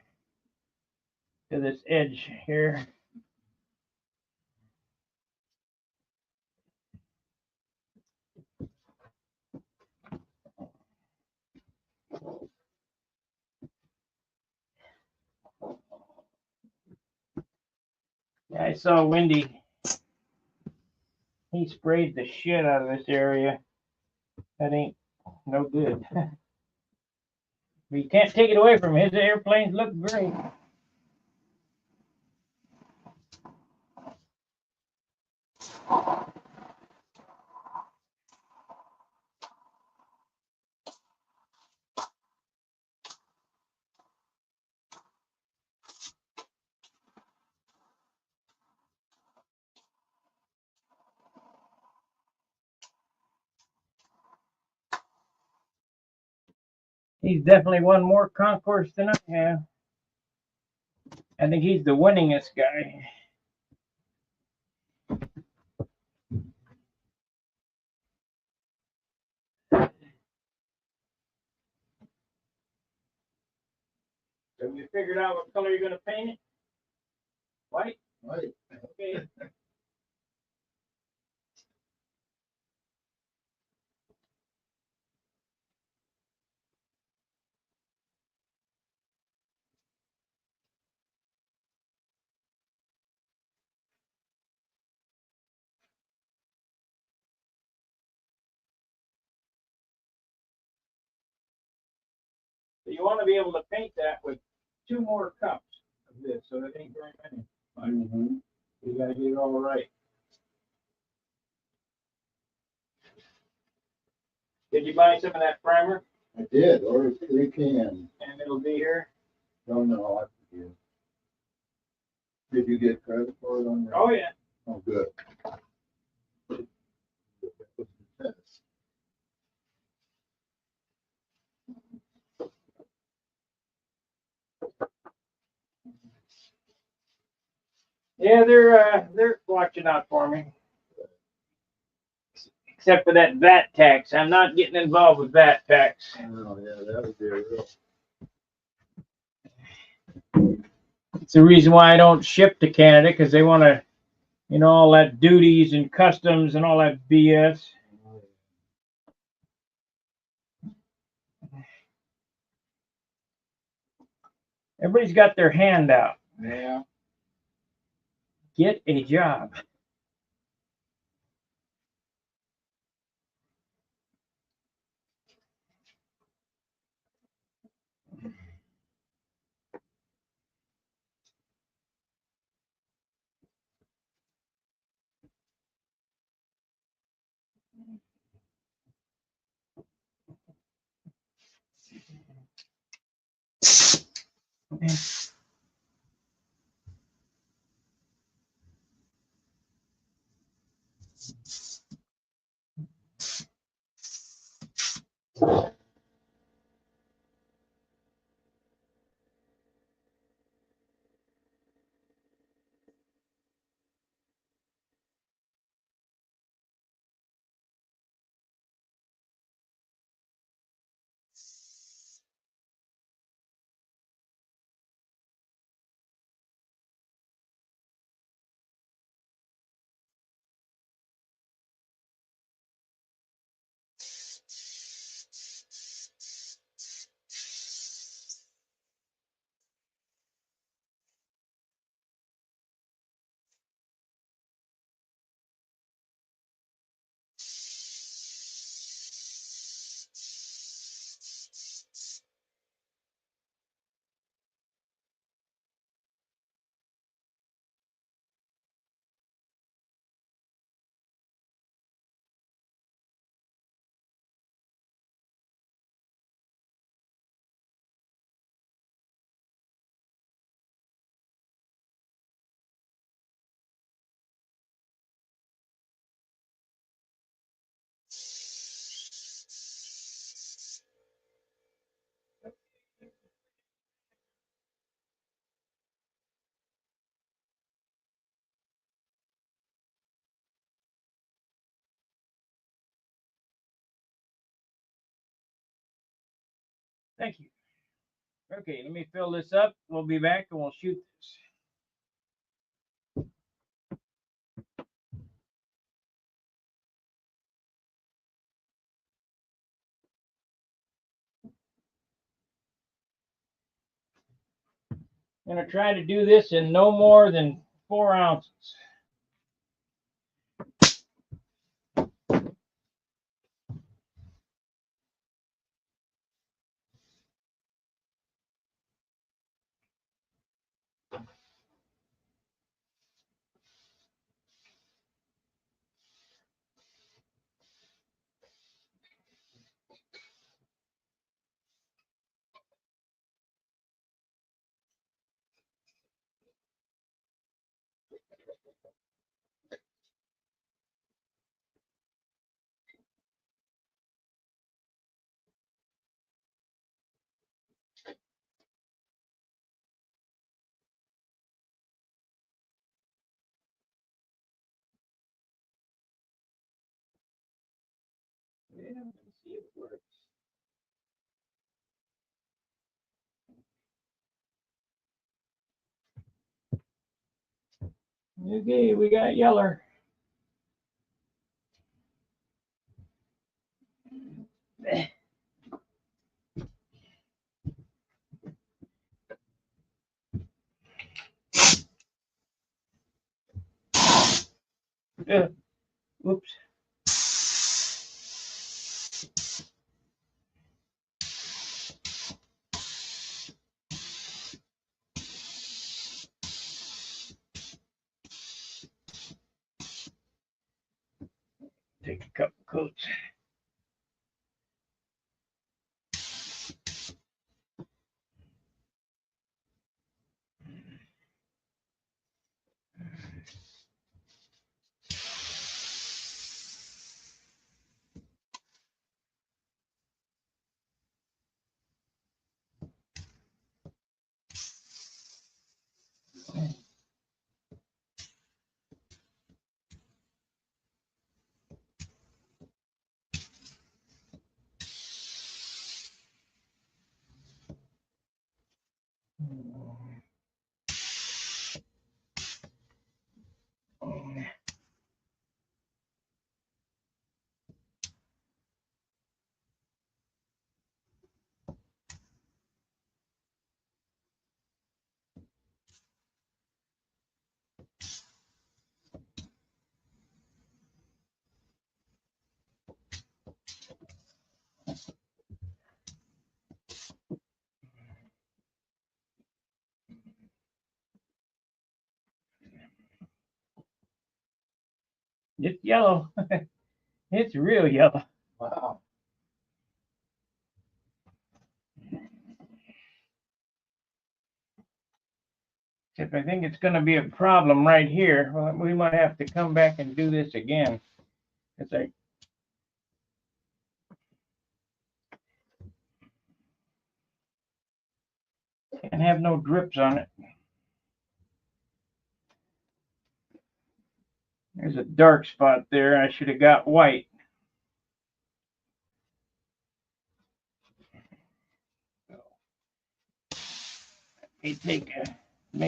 to this edge here. I saw Wendy. He sprayed the shit out of this area. That ain't no good. But you can't take it away from him. His airplanes look great. He's definitely won more concourse than I have. I think he's the winningest guy. Have you figured out what color you're going to paint it? White? Right. Okay. So you want to be able to paint that with 2 more cups of this, so it ain't very many. Mm-hmm. You got to get it all right. Did you buy some of that primer? I did, ordered 3 cans. And it'll be here? Oh, no, I forget. Did you get credit for it on your? Oh, yeah. Oh, good. Yes. Yeah, they're watching out for me. Except for that VAT tax. I'm not getting involved with VAT tax. Oh, yeah, that would be a real. It's the reason why I don't ship to Canada, because they want to, all that duties and customs and all that BS. Everybody's got their hand out. Yeah. Get a job. Thank you. Okay, let me fill this up. We'll be back and we'll shoot this. I'm going to try to do this in no more than 4 ounces. Yeah, let's see if it works. Okay, we got yeller. Oops. Take a couple coats. It's yellow. It's real yellow. Wow. Except I think it's going to be a problem right here. Well, we might have to come back and do this again. It's like can't have no drips on it. There's a dark spot there. I should have got white. May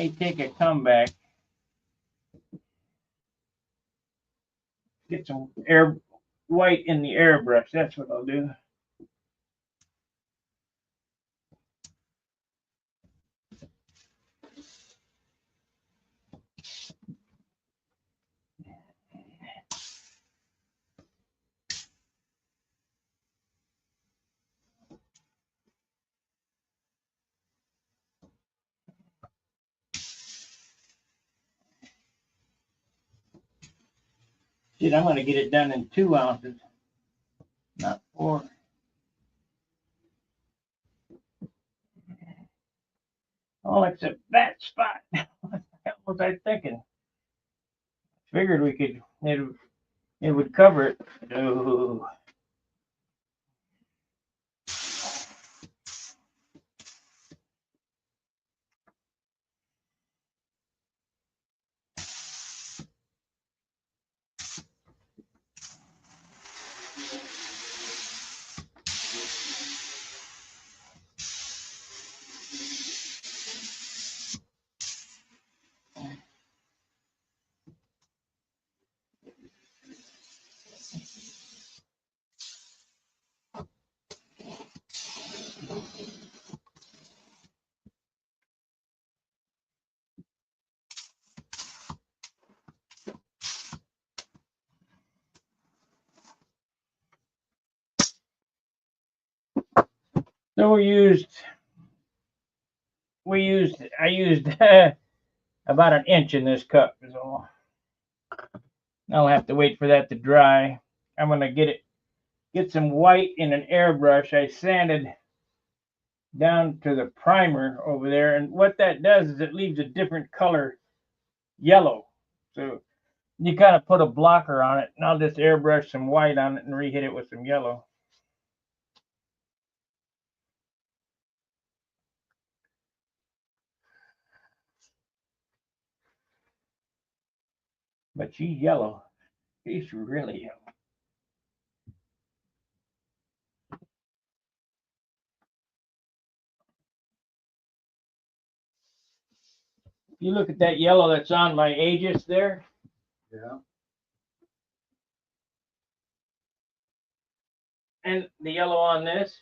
take a comeback. Get some air white in the airbrush. That's what I'll do. Shit, I'm gonna get it done in 2 ounces, not 4. All except that spot. What the hell was I thinking? Figured we could. It would cover it. Oh. So I used about an inch in this cup is all. I'll have to wait for that to dry. I'm gonna get some white in an airbrush. I sanded down to the primer over there, and what that does is it leaves a different color yellow. So you kind of put a blocker on it, and I'll just airbrush some white on it and re-hit it with some yellow. But she's yellow. She's really yellow. If you look at that yellow that's on my Aegis there, Yeah. and the yellow on this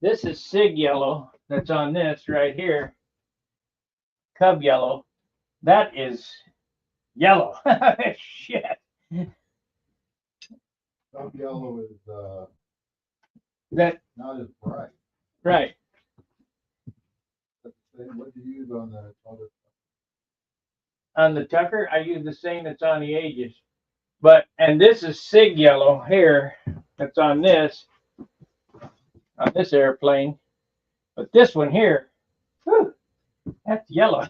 is Sig yellow that's on this right here, Cub yellow. That is yellow. Shit. Cub yellow is That not as bright. right. What do you use on the other? On the Tucker, I use the same that's on the Aegis. And this is Sig yellow here that's on this airplane. But this one here, whew, that's yellow.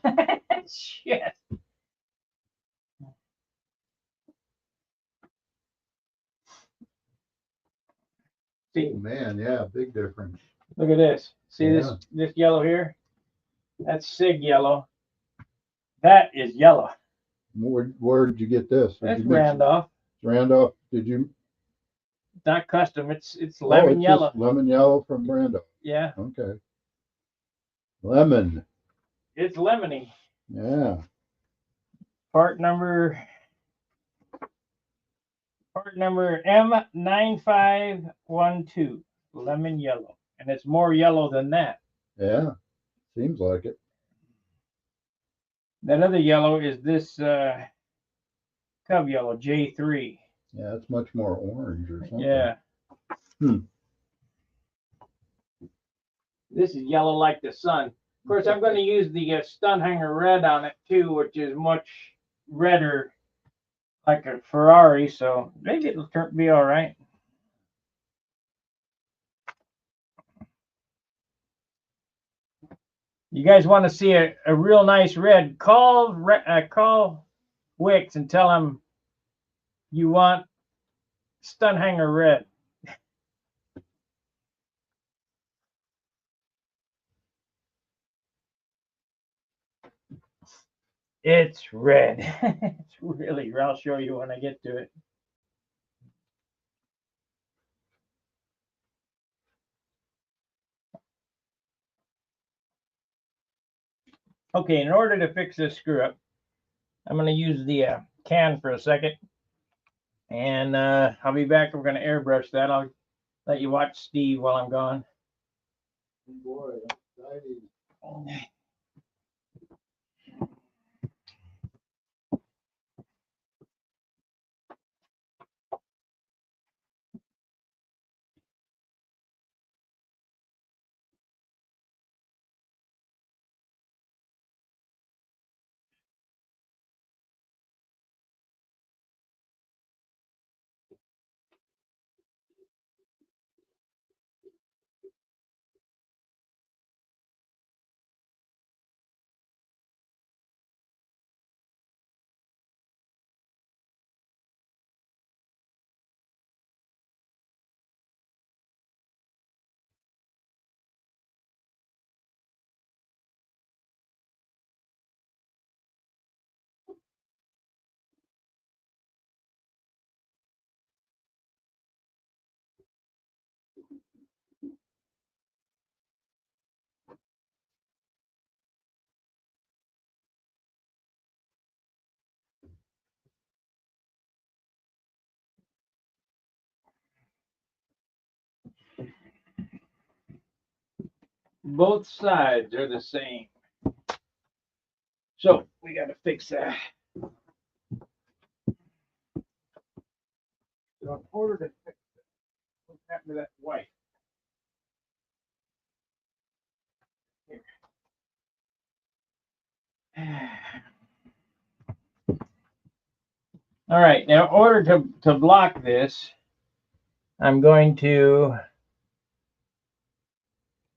Shit. See, Oh man, yeah, big difference. look at this. See Yeah. this yellow here? That's Sig yellow. That is yellow. Where did you get this? Did That's you mix it? Randolph. Randolph, did you? Not custom. It's Oh, lemon it's yellow. just lemon yellow from Randolph. Yeah, Okay. Lemon. it's lemony. Yeah. Part number M9512. Lemon yellow. And it's more yellow than that. Yeah. Seems like it. That other yellow is this Cub yellow, J3. Yeah, it's much more orange or something. Yeah. Hmm. This is yellow like the sun. Of course, I'm going to use the Stunhanger red on it too, which is much redder, like a Ferrari. So maybe it'll be all right. You guys want to see a real nice red? Call Wix and tell him you want Stunhanger red. It's red. It's really. I'll show you when I get to it. Okay, in order to fix this screw up, I'm going to use the can for a second, and I'll be back. We're going to airbrush that. I'll let you watch Steve while I'm gone. Boy, exciting. Both sides are the same. So we got to fix that. So in order to fix it, what's happened to that white? All right, now in order to block this, I'm going to,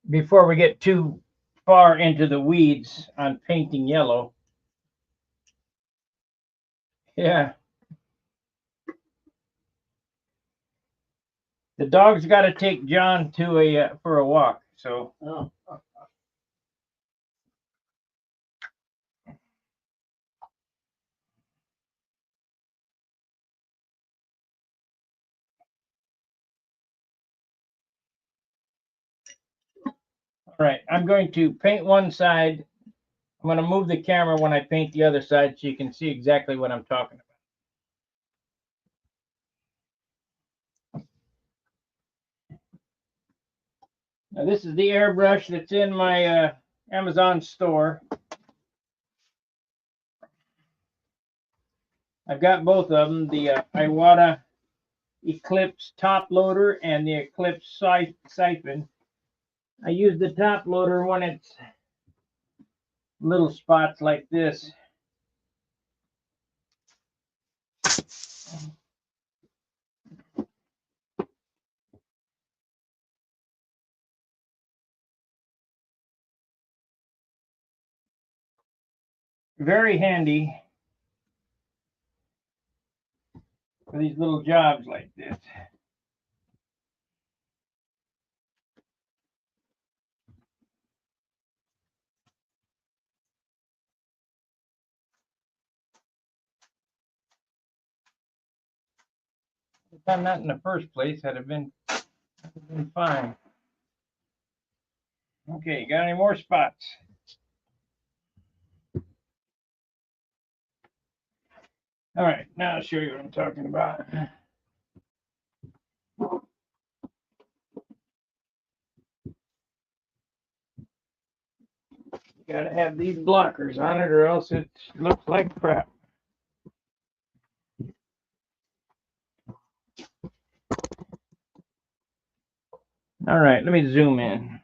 before we get too far into the weeds on painting yellow. Yeah. The dog's got to take John to for a walk, so. Oh. All right, I'm going to paint one side. I'm going to move the camera when I paint the other side so you can see exactly what I'm talking about. Now this is the airbrush that's in my Amazon store. I've got both of them, the Iwata Eclipse top loader and the Eclipse siphon. I use the top loader when it's little spots like this. Very handy for these little jobs like this. If done that in the first place, I'd have been fine. Okay, got any more spots? All right, now I'll show you what I'm talking about. Gotta have these blockers on it or else it looks like crap. All right, let me zoom in.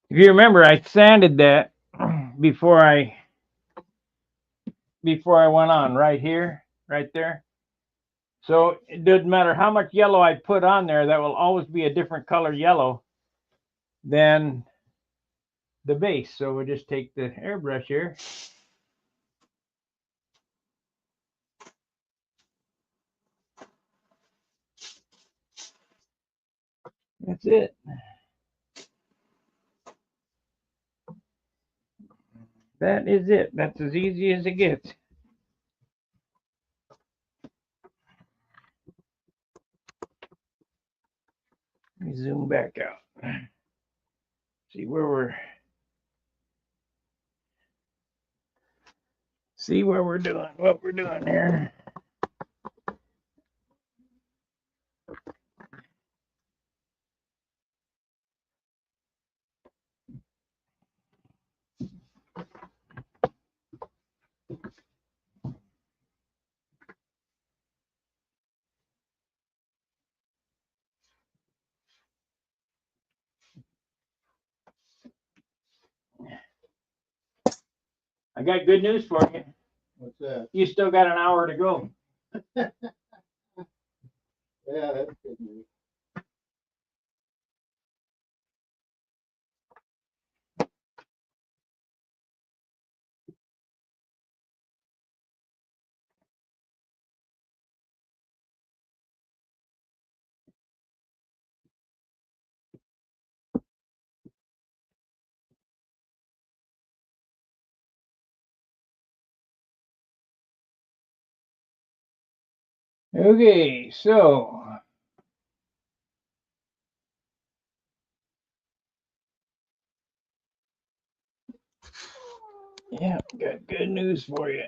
If you remember, I sanded that before I went on right here, right there. So it doesn't matter how much yellow I put on there, that will always be a different color yellow than the base. So we'll just take the airbrush here. That's it. That is it. That's as easy as it gets. Let me zoom back out. See where we're doing, what we're doing here. I got good news for you. What's that? You still got an hour to go. Yeah, that's good news. Okay, so yeah, got good news for you.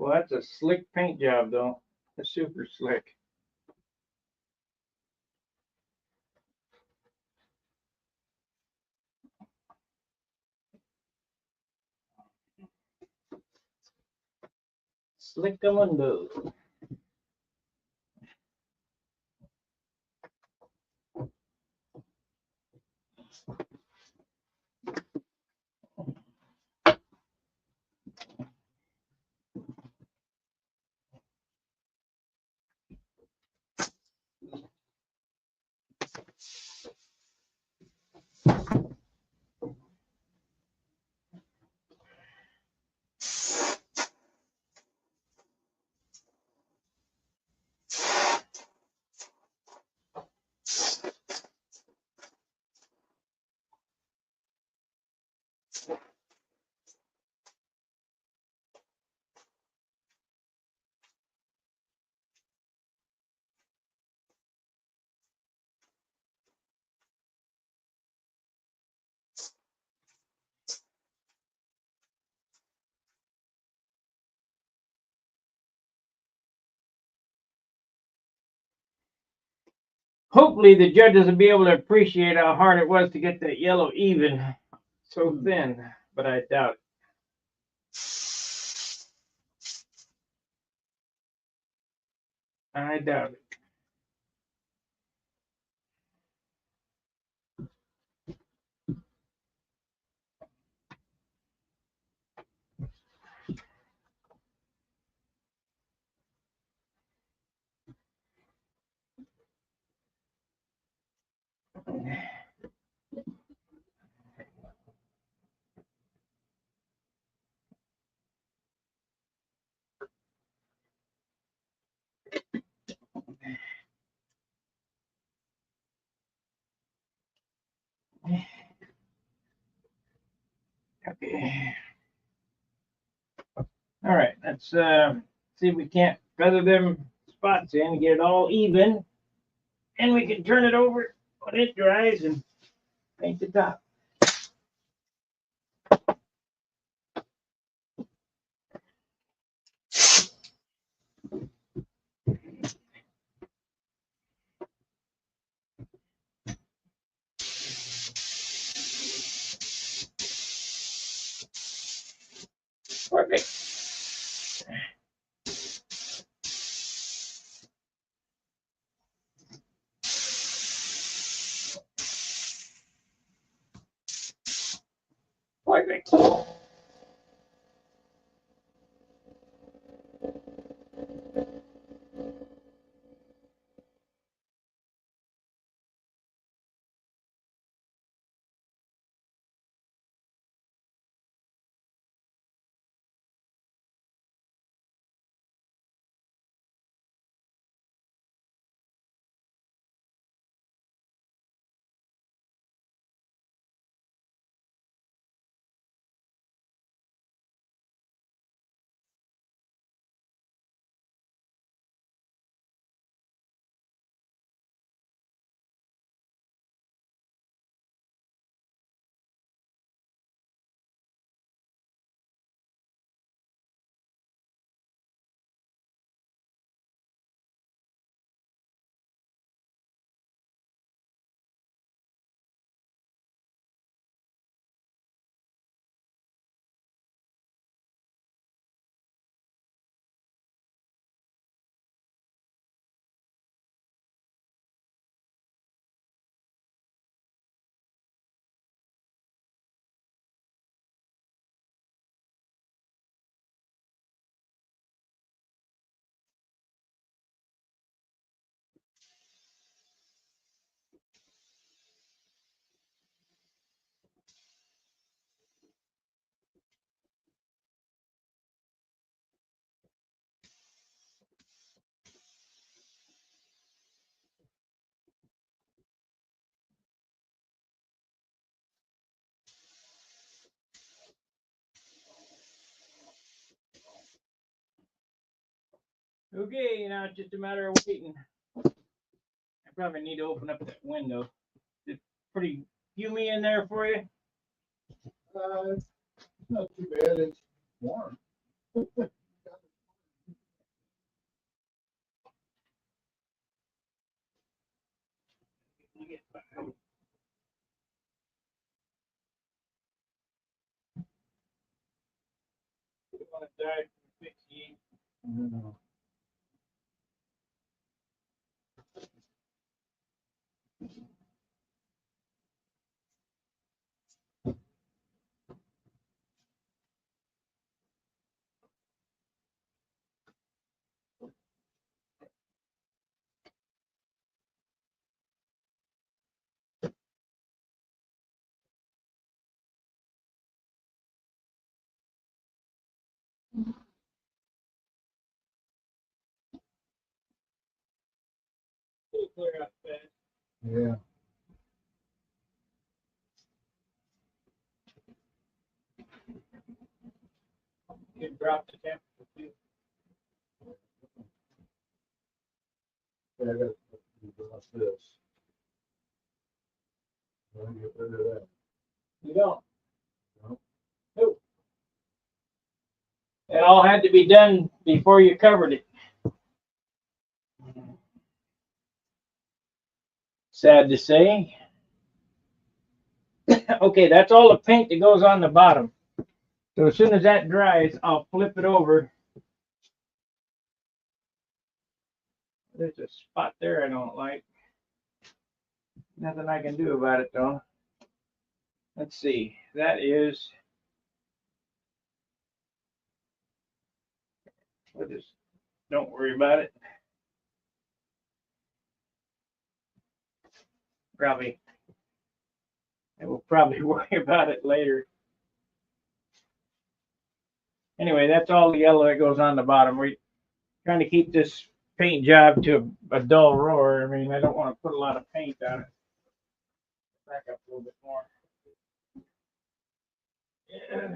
Well, that's a slick paint job, though. It's super slick. Slickamundo. Hopefully the judges will be able to appreciate how hard it was to get that yellow even so thin, but I doubt it. I doubt it. Okay. All right, let's see if we can't feather them spots in and get it all even. And we can turn it over when it dries and paint the top. Perfect. Perfect. Okay, now it's just a matter of waiting. I probably need to open up that window. It's pretty humid in there for you. It's not too bad. It's warm. You get by. You wanna die from 58? No. It'll clear up fast. Yeah. You can drop the temperature too. Yeah, I gotta adjust this. Let me get rid of that. You don't. No. Nope. It all had to be done before you covered it. Sad to say. Okay, that's all the paint that goes on the bottom. So as soon as that dries, I'll flip it over. There's a spot there I don't like. Nothing I can do about it though. Let's see. That is. We'll just don't worry about it. Probably. I will probably worry about it later. Anyway, that's all the yellow that goes on the bottom. We're trying to keep this paint job to a dull roar. I mean, I don't want to put a lot of paint on it. Back up a little bit more. Yeah.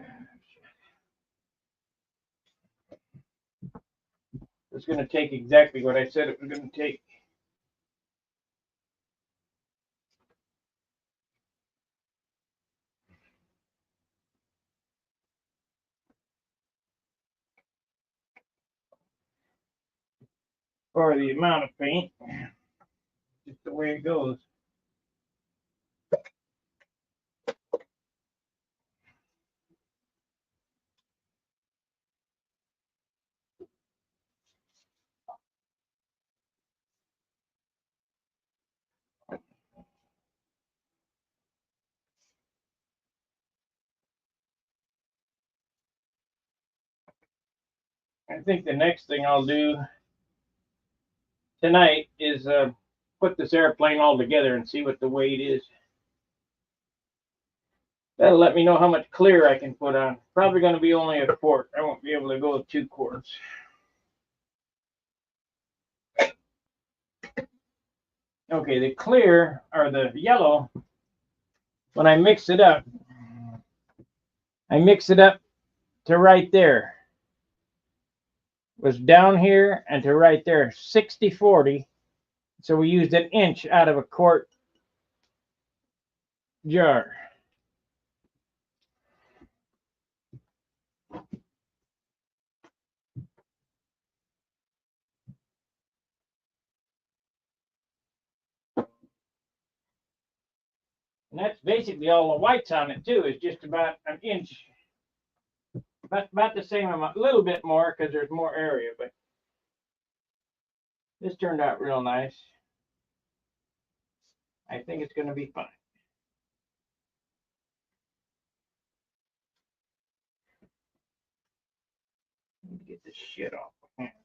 It's going to take exactly what I said it was going to take. For the amount of paint, just the way it goes. I think the next thing I'll do tonight is put this airplane all together and see what the weight is. That'll let me know how much clear I can put on. Probably going to be only a quart. I won't be able to go with 2 quarts. Okay, the clear or the yellow, when I mix it up to right there. Was down here and to right there, 60-40. So we used an inch out of a quart jar. And that's basically all the whites on it too, is just about an inch. About the same amount, a little bit more because there's more area, but this turned out real nice. I think it's going to be fine. Let me get this shit off my hands.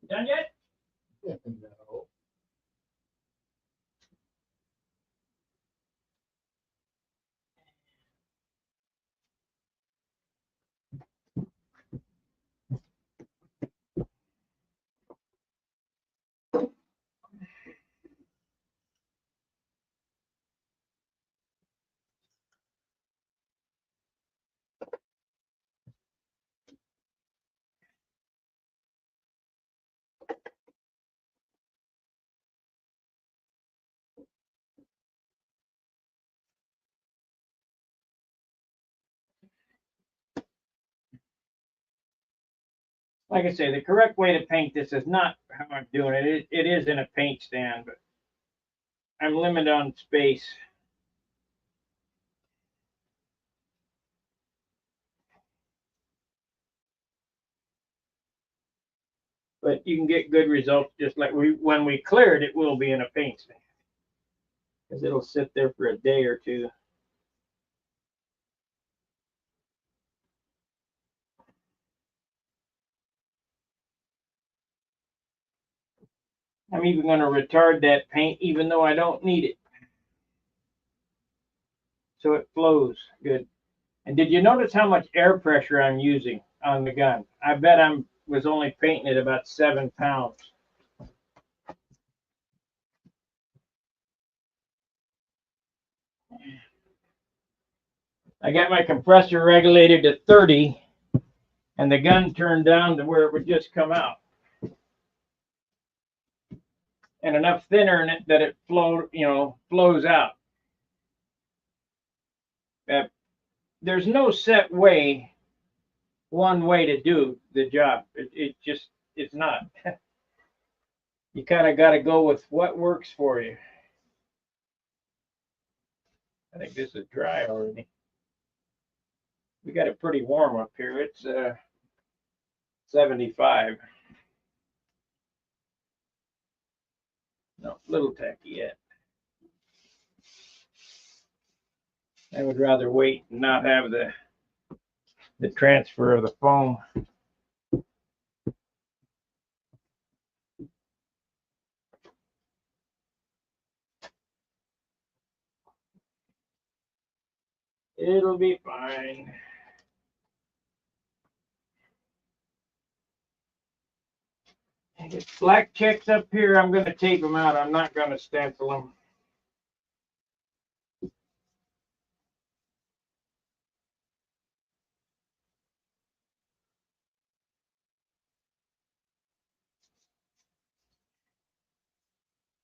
Done yet? No. Like I say, the correct way to paint this is not how I'm doing it. It is in a paint stand, but I'm limited on space. But you can get good results just like when we clear it, it will be in a paint stand. Because it'll sit there for a day or two. I'm even going to retard that paint even though I don't need it. So it flows good. And did you notice how much air pressure I'm using on the gun? I bet I was only painting it about 7 pounds. I got my compressor regulated to 30 and the gun turned down to where it would just come out. And enough thinner in it that it flows out. There's no set one way to do the job. It's not. You kind of got to go with what works for you. I think this is dry already. We got it pretty warm up here. It's 75. No, a little tacky yet. I would rather wait and not have the transfer of the foam. It'll be fine. Get black checks up here. I'm going to tape them out. I'm not going to stencil them.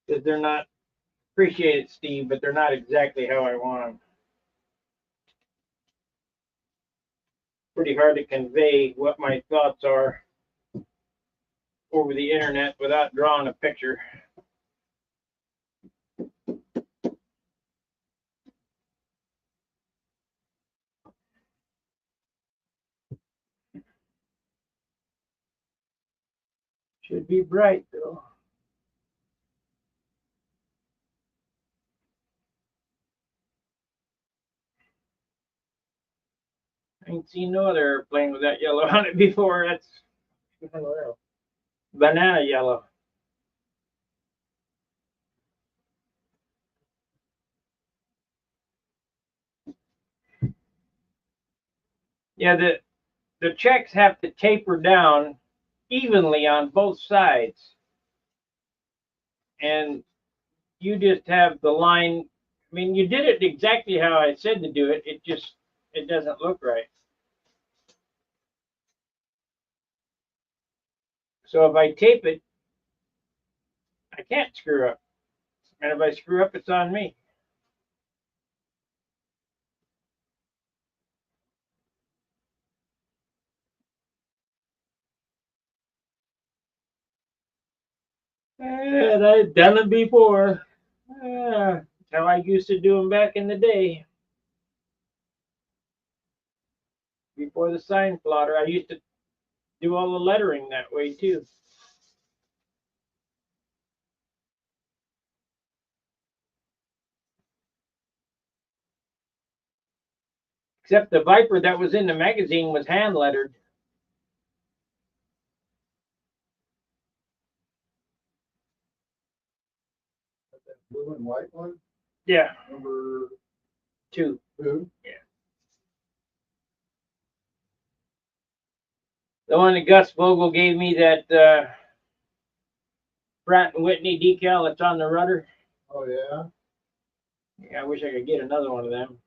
Because they're not, appreciate it, Steve, but they're not exactly how I want them. Pretty hard to convey what my thoughts are over the internet without drawing a picture. Should be bright though. I ain't seen no other airplane with that yellow on it before. That's banana yellow. Yeah, the checks have to taper down evenly on both sides. And you just have the line. I mean, you did it exactly how I said to do it. It doesn't look right. So if I tape it, I can't screw up. And if I screw up, it's on me. And I've done it before. That's how I used to do them back in the day. Before the sign plotter, I used to do all the lettering that way too. Except the Viper that was in the magazine was hand lettered. Blue and white one, Yeah, number 2. 2. Yeah. The one that Gus Vogel gave me, that Pratt and Whitney decal that's on the rudder. Oh yeah. Yeah, I wish I could get another one of them.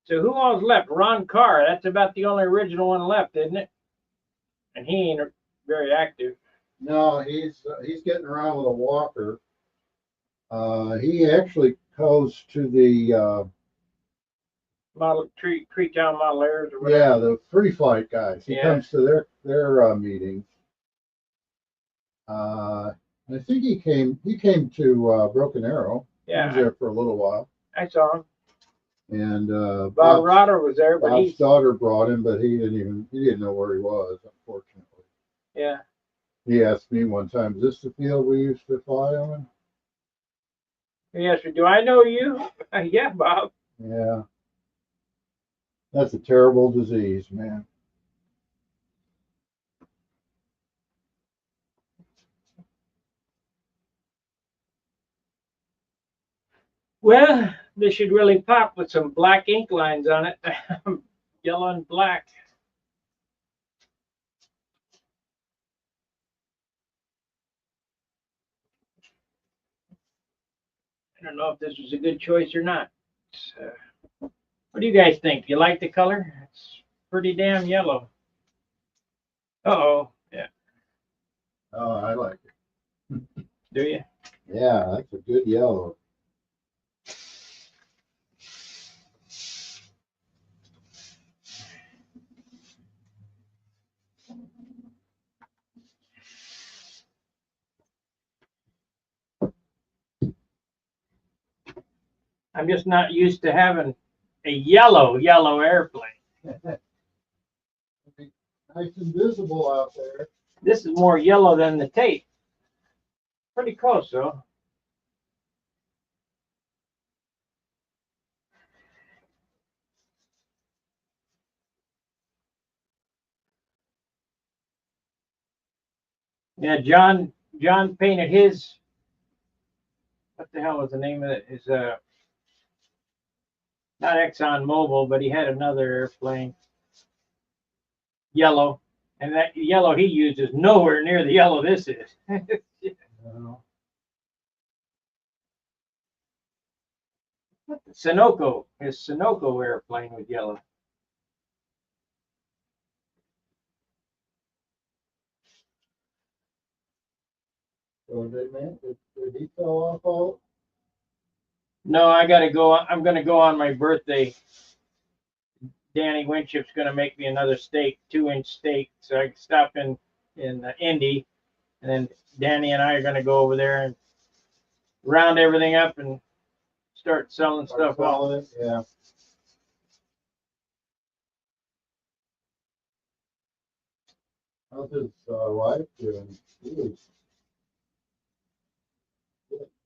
So who all's left? Ron Carr. That's about the only original one left, isn't it? And he ain't very active. No, he's getting around with a walker. He actually goes to the Model Tree Town Model Airs or whatever. yeah, the free flight guys. He Yeah. comes to their meetings. I think he came to Broken Arrow. He was Yeah, there for a little while. I saw him. And Bob Rotter was there, but Bob's he's daughter brought him, but he didn't know where he was, unfortunately. yeah. He asked me one time, "Is this the field we used to fly on?" He asked me, "Do I know you?" Yeah, Bob. Yeah. That's a terrible disease, man. Well, this should really pop with some black ink lines on it, yellow and black. I don't know if this was a good choice or not. What do you guys think? You like the color? It's pretty damn yellow. Uh-oh. Yeah. Oh, I like it. Do you? Yeah, that's a good yellow. I'm just not used to having a yellow airplane. Nice and visible out there. This is more yellow than the tape. Pretty close, though. Yeah, John painted his. What the hell was the name of it? His not Exxon Mobil, but he had another airplane. Yellow, and that yellow he used is nowhere near the yellow this is. Sunoco, his Sunoco airplane was yellow. So did he fell off all? No, I gotta go. I'm gonna go on my birthday. Danny Winship's gonna make me another steak, 2-inch steak. So I can stop in Indy, and then Danny and I are gonna go over there and round everything up and start selling stuff off. Yeah. How's his wife doing? She was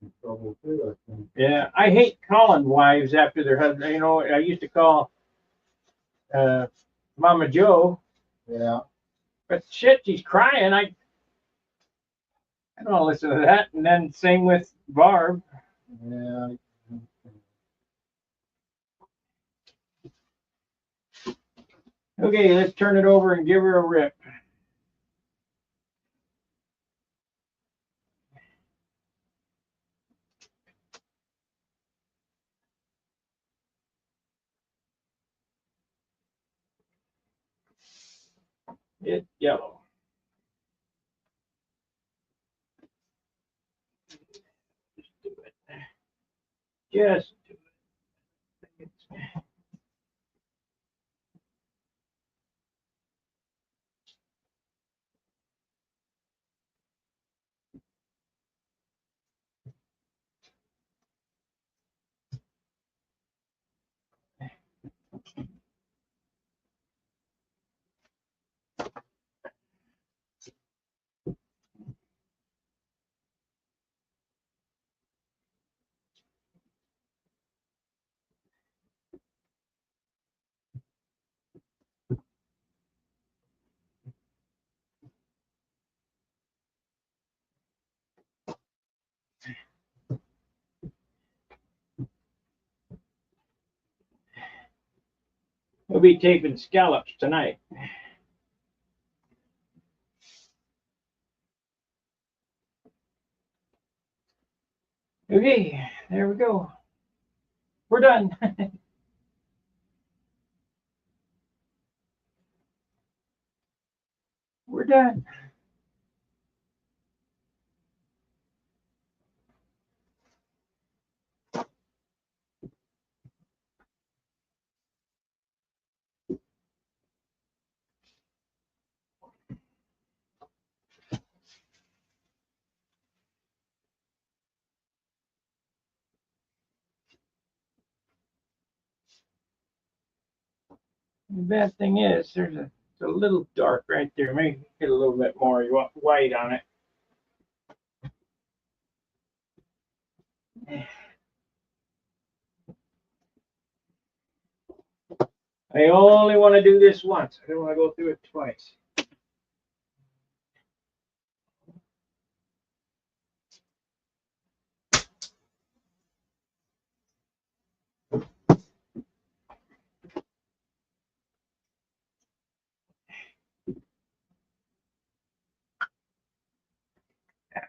in trouble too, I think. Yeah, I hate calling wives after their husband. You know, I used to call Mama Joe, Yeah. but shit, she's crying. I don't want to listen to that. And then same with Barb. Yeah. Okay, let's turn it over and give her a rip. It's yellow. Just do it. Just do it. We'll be taping scallops tonight. Okay, there we go. We're done. We're done. The bad thing is, it's a little dark right there. Maybe get a little bit more white on it. I only want to do this once. I don't want to go through it twice.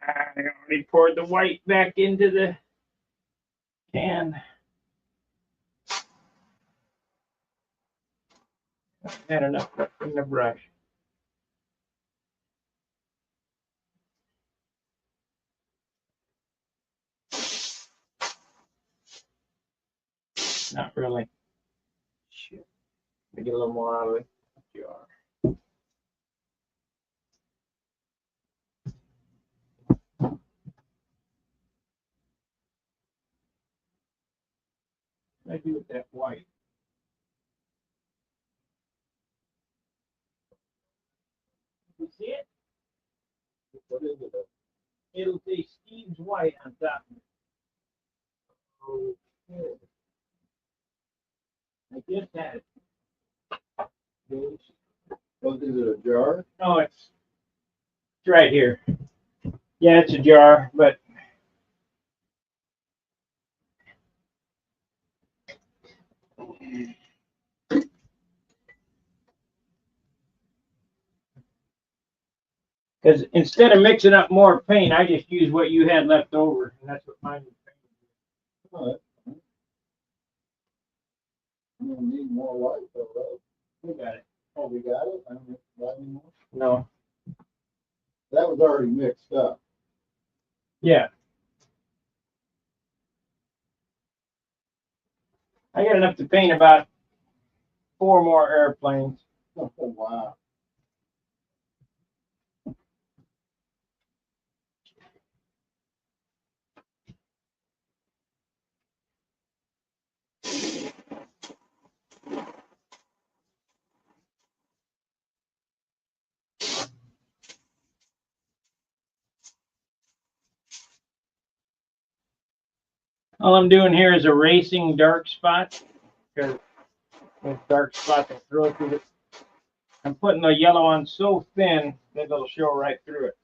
I already poured the white back into the can. Had enough in the brush. Not really. Shit. Let me get a little more out of the jar. What I do with that white? You see it? What is it? It'll say Steve's White on top. Okay. I just had it. What is it, a jar? Oh, it's right here. Yeah, it's a jar, but because instead of mixing up more paint, I just use what you had left over, and that's what mine was. All right. I'm gonna need more white though, right? We got it. Oh, we got it? I don't have to buy any more? No. That was already mixed up. Yeah. I got enough to paint about 4 more airplanes. Oh, wow. All I'm doing here is erasing dark spots, because those dark spots will throw through it. I'm putting the yellow on so thin that it'll show right through it.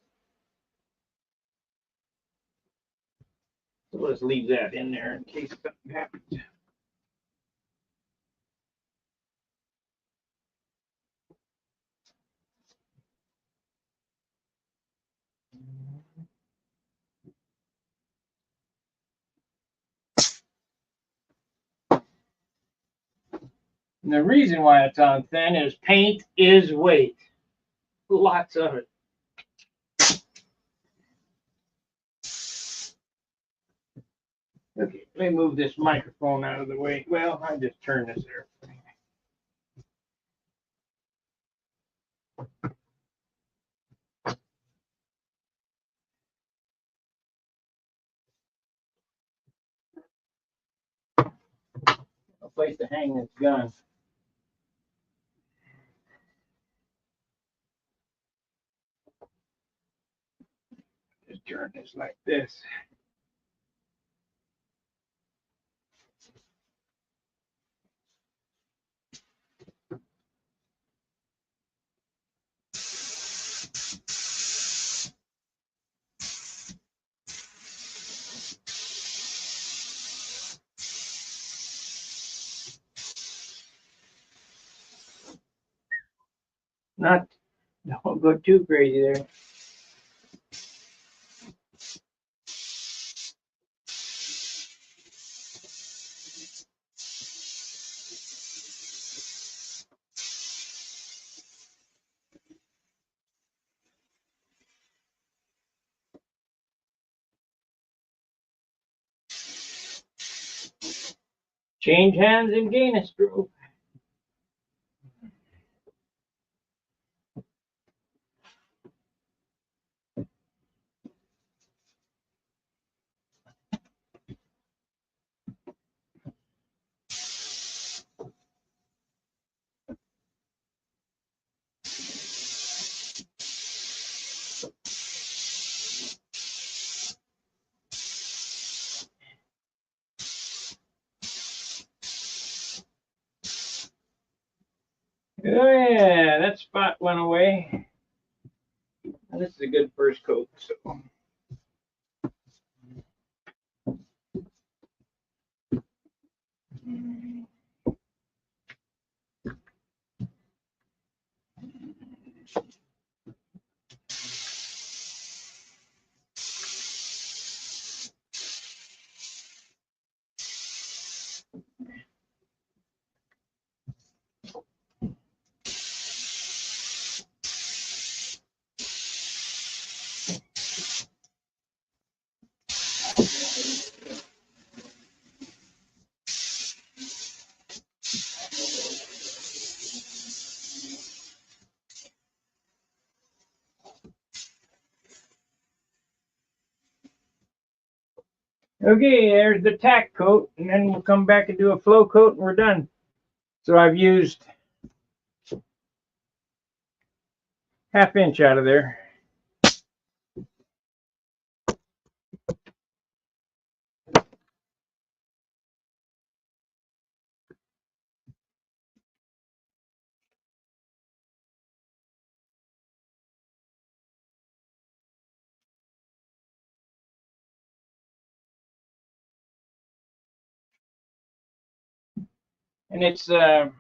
So let's leave that in there in case something happens. And the reason why it's on thin is paint is weight. Lots of it. Okay, let me move this microphone out of the way. Well, I just turned this there. A place to hang this gun. Just turn this like this. Not, don't go too crazy there. Change hands and gain a stroke. Oh yeah, that spot went away. Now, this is a good first coat. So. Okay, there's the tack coat, and then we'll come back and do a flow coat, and we're done. So I've used 1/2 inch out of there. And it's still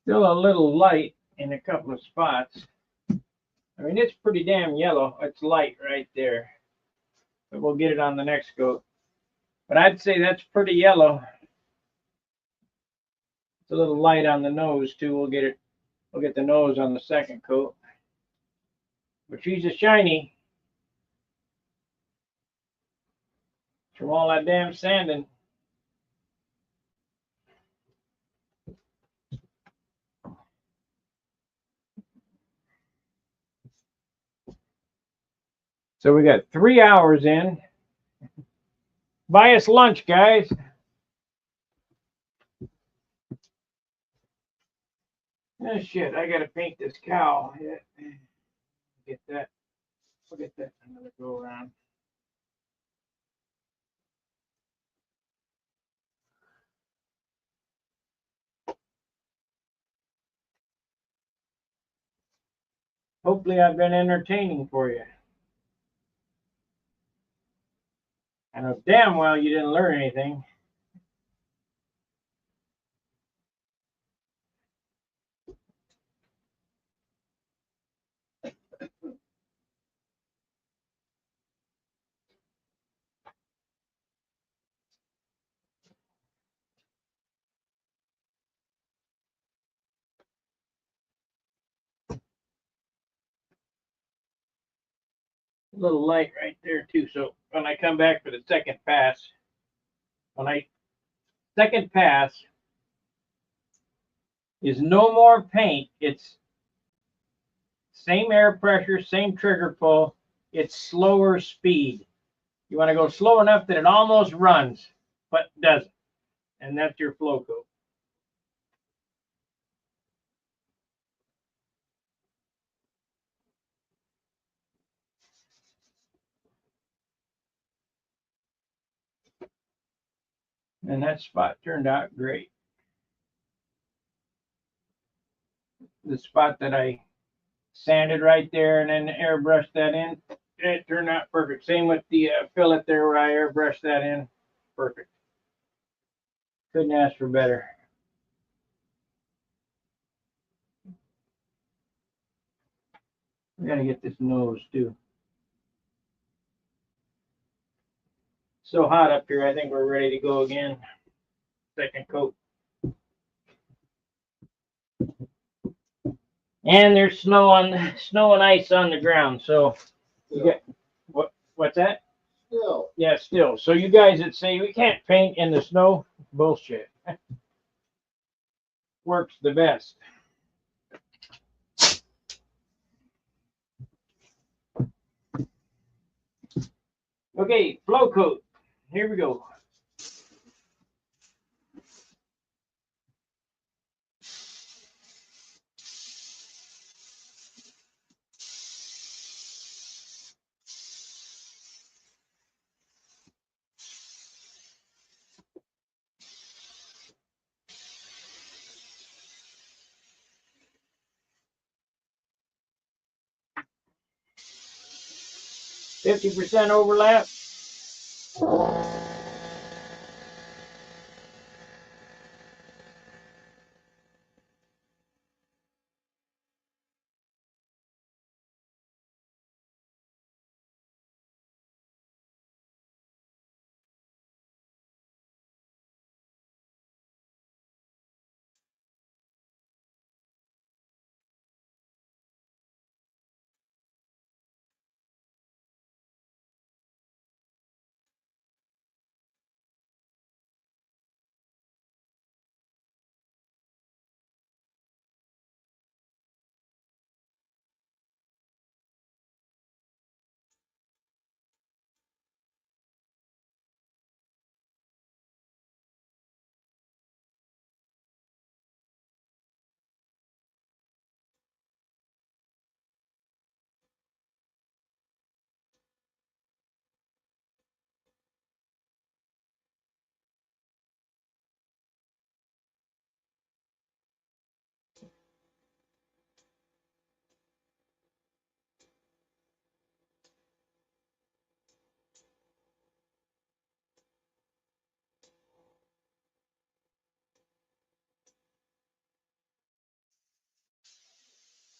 a little light in a couple of spots. I mean, it's pretty damn yellow. It's light right there. But we'll get it on the next coat. But I'd say that's pretty yellow. It's a little light on the nose too. We'll get the nose on the second coat. But she's a shiny from all that damn sanding. So we got 3 hours in. Buy us lunch, guys. Oh shit, I gotta paint this cow. Yeah. Get that. We'll get that another go around. Hopefully I've been entertaining for you. I know damn well you didn't learn anything. A little light right there too. So when I come back for the second pass, second pass is no more paint. It's same air pressure, same trigger pull. It's slower speed. You want to go slow enough that it almost runs, but doesn't. And that's your flow coat. And that spot turned out great. The spot that I sanded right there and then airbrushed that in, it turned out perfect. Same with the fillet there where I airbrushed that in. Perfect. Couldn't ask for better. We gotta get this nose too. So hot up here, I think we're ready to go again. Second coat. And there's snow and ice on the ground. So you got what's that? Still. Yeah, still. So you guys that say we can't paint in the snow, bullshit. Works the best. Okay, flow coat. Here we go. 50% overlap.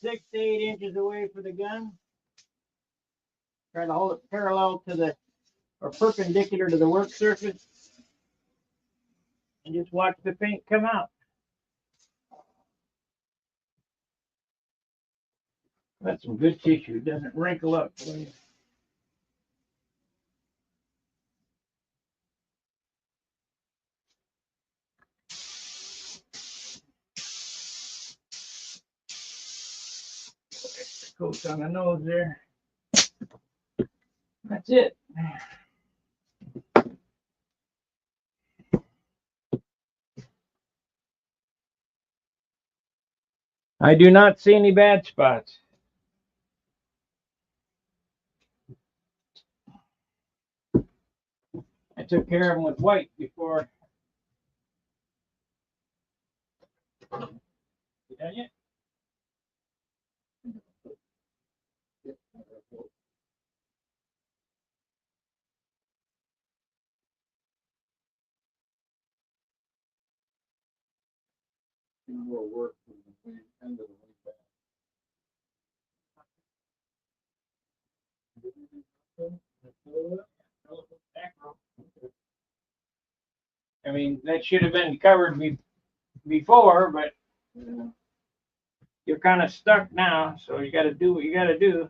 Six to 8 inches away for the gun. Try to hold it parallel to the, or perpendicular to the work surface. And just watch the paint come out. That's some good tissue. It doesn't wrinkle up. Coat on the nose there. That's it. I do not see any bad spots. I took care of them with white before. You done yet? We'll work from the end of the week back. I mean, that should have been covered before, but you're kind of stuck now, so you got to do what you got to do.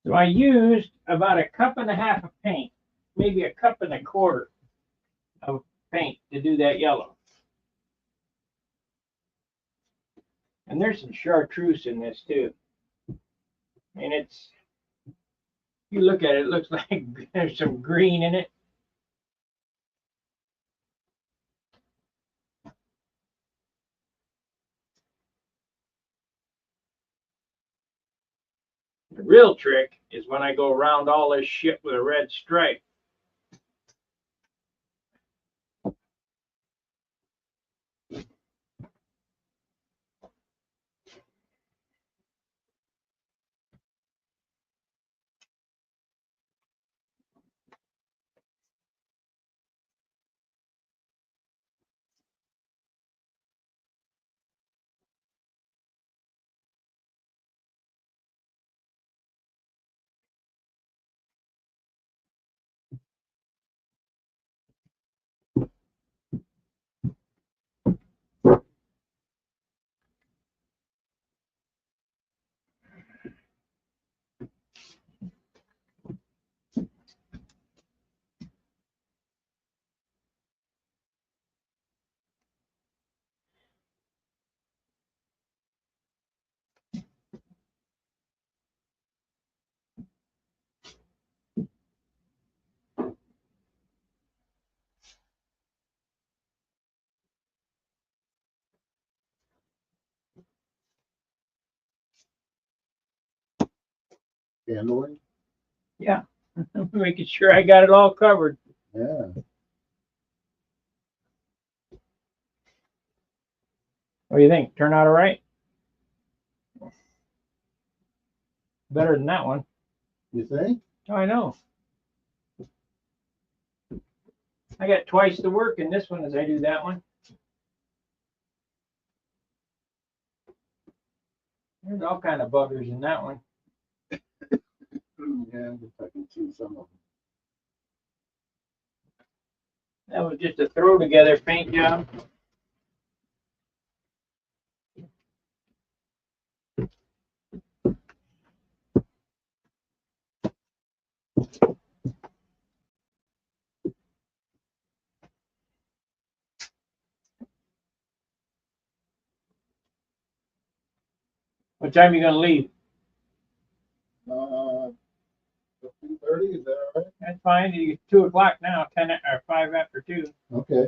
So I used about 1.5 cups of paint, maybe 1.25 cups of paint to do that yellow. And there's some chartreuse in this too. And it's, you look at it, it looks like there's some green in it. The real trick is when I go around all this shit with a red stripe. handling. Yeah. Making sure I got it all covered. Yeah. What do you think? Turn out all right? Better than that one. You think? Oh, I know. I got twice the work in this one as I do that one. There's all kind of buggers in that one. Yeah, I can see some of That was just a throw together paint job. What time are you gonna leave? them. 2:30, is that all right? That's fine. It's 2 o'clock now. 10 or 5 after 2. Okay.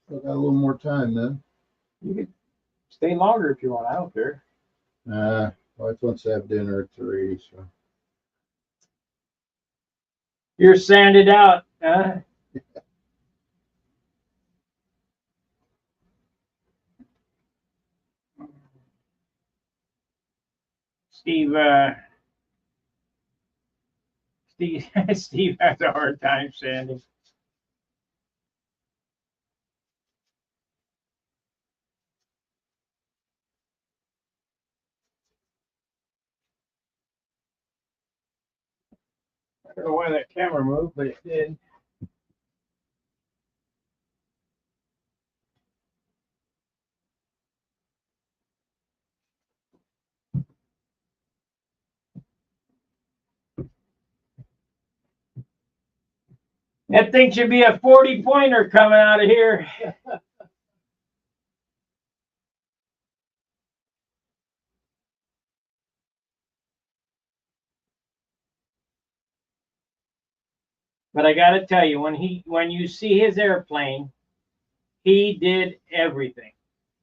Still got a little more time then. You can stay longer if you want. I don't care. Wife wants to have dinner at 3, so. You're sanded out, huh? Steve, Steve has a hard time sanding. I don't know why that camera moved, but it did. That thing should be a 40-pointer coming out of here. But I got to tell you, when you see his airplane, he did everything.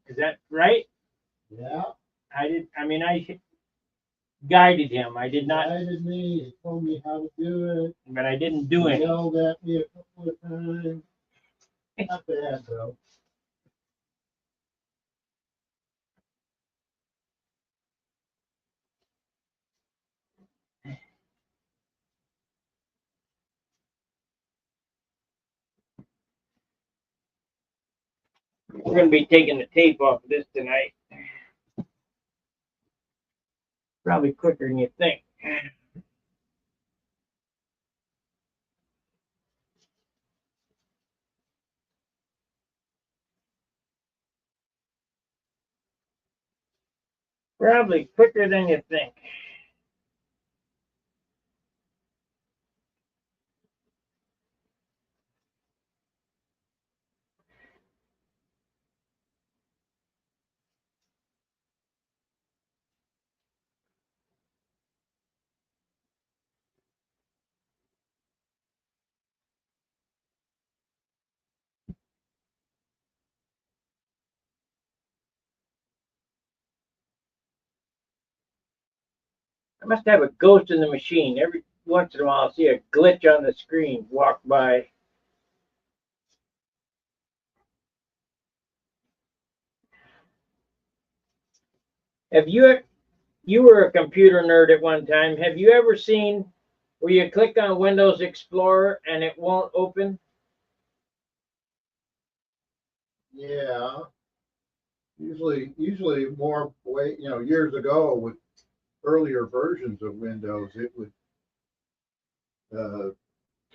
Is that right? Yeah. I guided him. I did not, Guided me, he told me how to do it. but I didn't do He anything. yelled at me a couple of times. Not bad though. We're going to be taking the tape off of this tonight. Probably quicker than you think. Probably quicker than you think. I must have a ghost in the machine. Every once in a while, I'll see a glitch on the screen walk by. Have you were a computer nerd at one time. Have you ever seen where you click on Windows Explorer and it won't open? Yeah. Usually more way, years ago with earlier versions of Windows, it would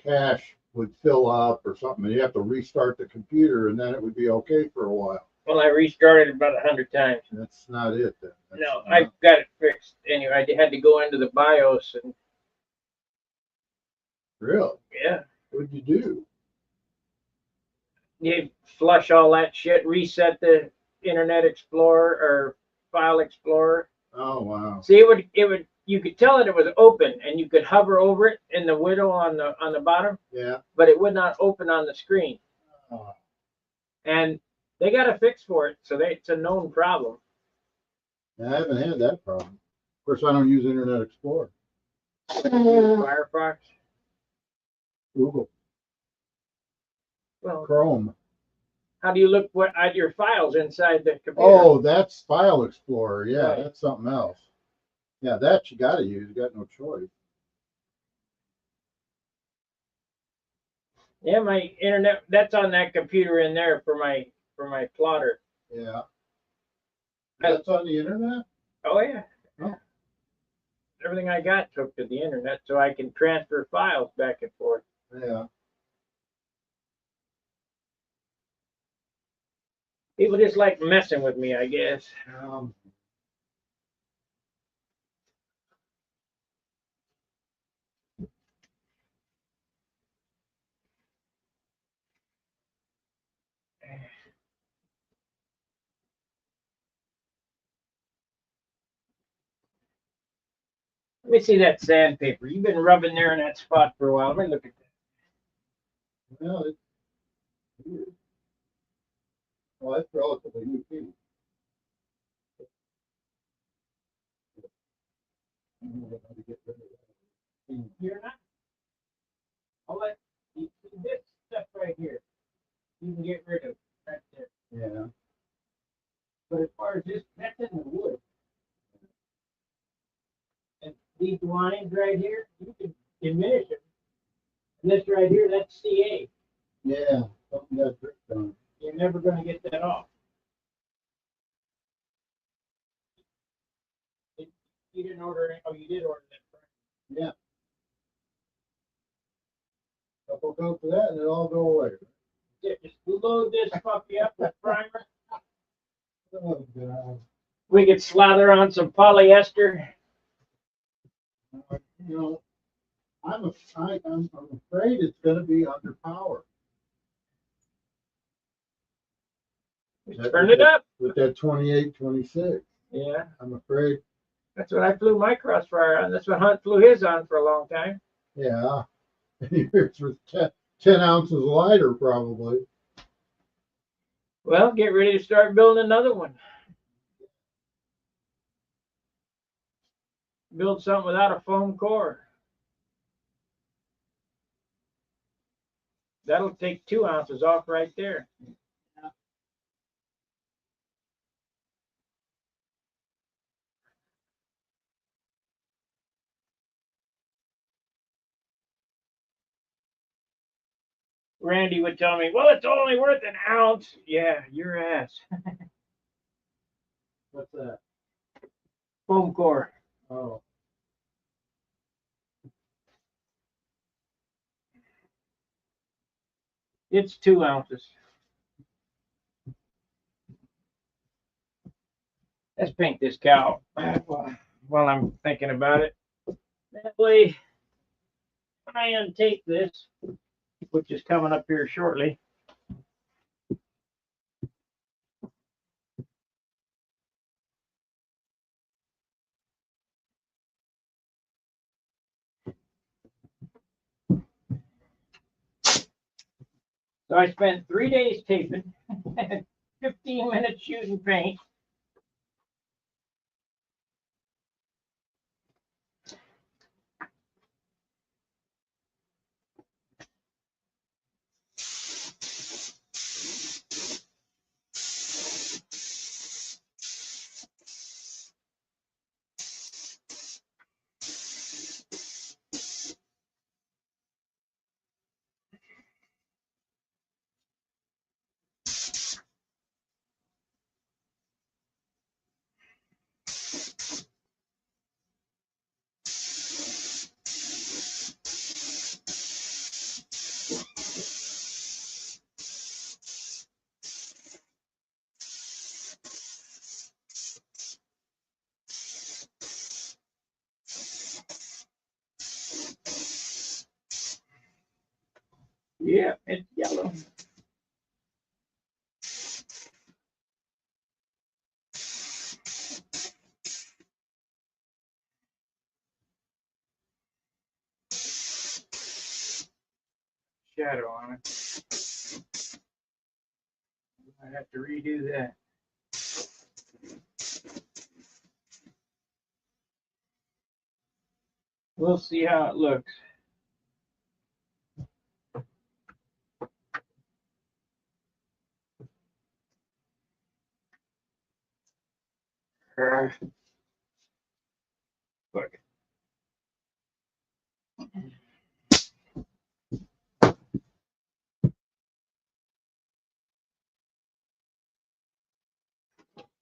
cache would fill up or something, and you have to restart the computer, and then it would be okay for a while. Well, I restarted about 100 times. That's not it then. No, I've got it fixed. Anyway, I had to go into the BIOS and Really? yeah, What'd you do? you flush all that shit, reset the Internet Explorer or File Explorer. Oh wow. See, you could tell that it was open, and you could hover over it in the window on the bottom, Yeah. but it would not open on the screen. Oh. And they got a fix for it, so it's a known problem. I haven't had that problem. Of course, I don't use Internet Explorer. Firefox. Google, Well, Chrome. how do you look at your files inside the computer? Oh, that's File Explorer. Yeah, Right. that's something else. Yeah, that you gotta use. You got no choice. Yeah, my internet. That's on that computer in there for my plotter. Yeah. That's on the internet? Oh yeah. Oh. Everything I got took to the internet, so I can transfer files back and forth. Yeah. People just like messing with me, I guess. Um, Let me see that sandpaper. You've been rubbing there in that spot for a while. Let me look at that. well, it's weird. Well, that's relatively new too. I don't know how to get rid of that. You're not. I'll let you see this stuff right here. You can get rid of right there. Yeah. But as far as this, that's in the wood. And these lines right here, you can diminish them. And this right here, that's CA. Yeah. Something got dripped on. You're never going to get that off. You didn't order it. Oh, you did order that. Yeah. Couple coats of that and it'll all go away. Yeah, just load this puppy up with primer. Oh, God. We could slather on some polyester. You know, I'm afraid it's gonna be under power. Turn it up. With that 28, 26. Yeah, I'm afraid. that's what I flew my crossfire on. That's what Hunt flew his on for a long time. Yeah. Yours was 10 ounces lighter, probably. Well, get ready to start building another one. Build something without a foam core. That'll take 2 ounces off right there. Randy would tell me, well, it's only worth an ounce. Yeah, your ass. What's that? Foam core. Oh. It's 2 ounces. Let's paint this cow while I'm thinking about it. That way, when I untape this, which is coming up here shortly, so I spent 3 days taping, 15 minutes shooting paint. Yeah, it's yellow. Shadow on it. I have to redo that. We'll see how it looks. Look.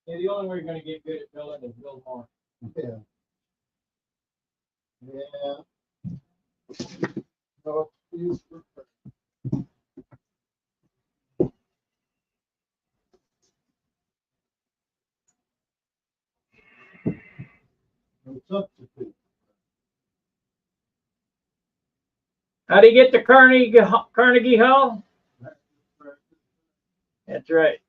Yeah, the only way you're going to get good at building is build more. Yeah. Yeah. No excuse for no substitute. How do you get to Carnegie Hall? That's right.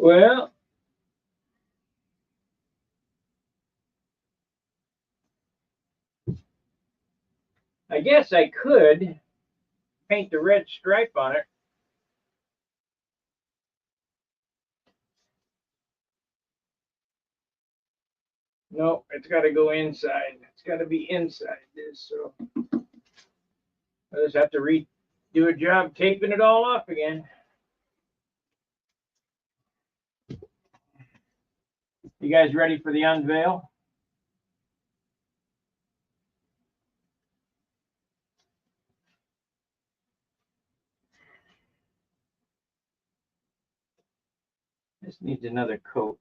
Well, I guess I could paint the red stripe on it. No, it's got to go inside. It's got to be inside this. So I just have to redo a job taping it all off again. You guys ready for the unveil? This needs another coat.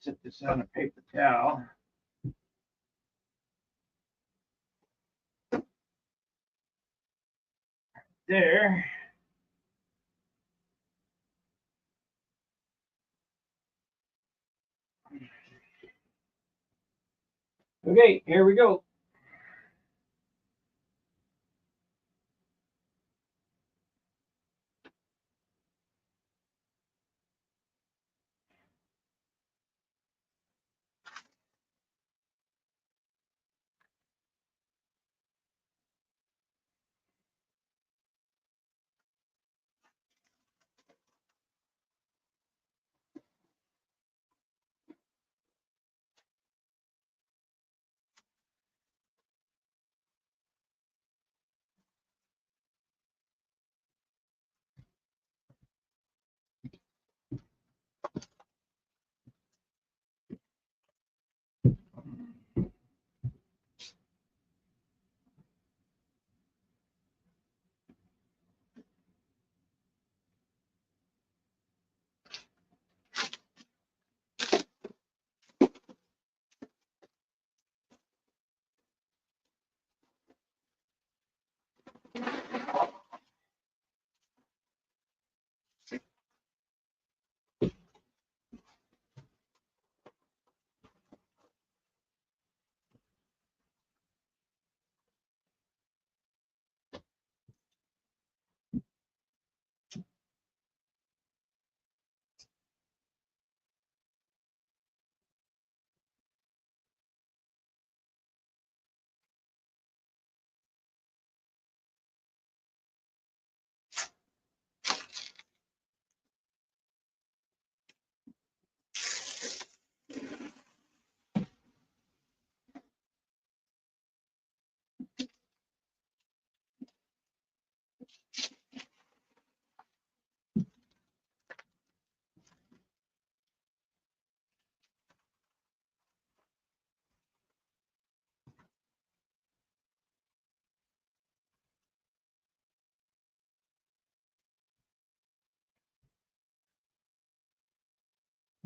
Set this on a paper towel. There. Okay, here we go.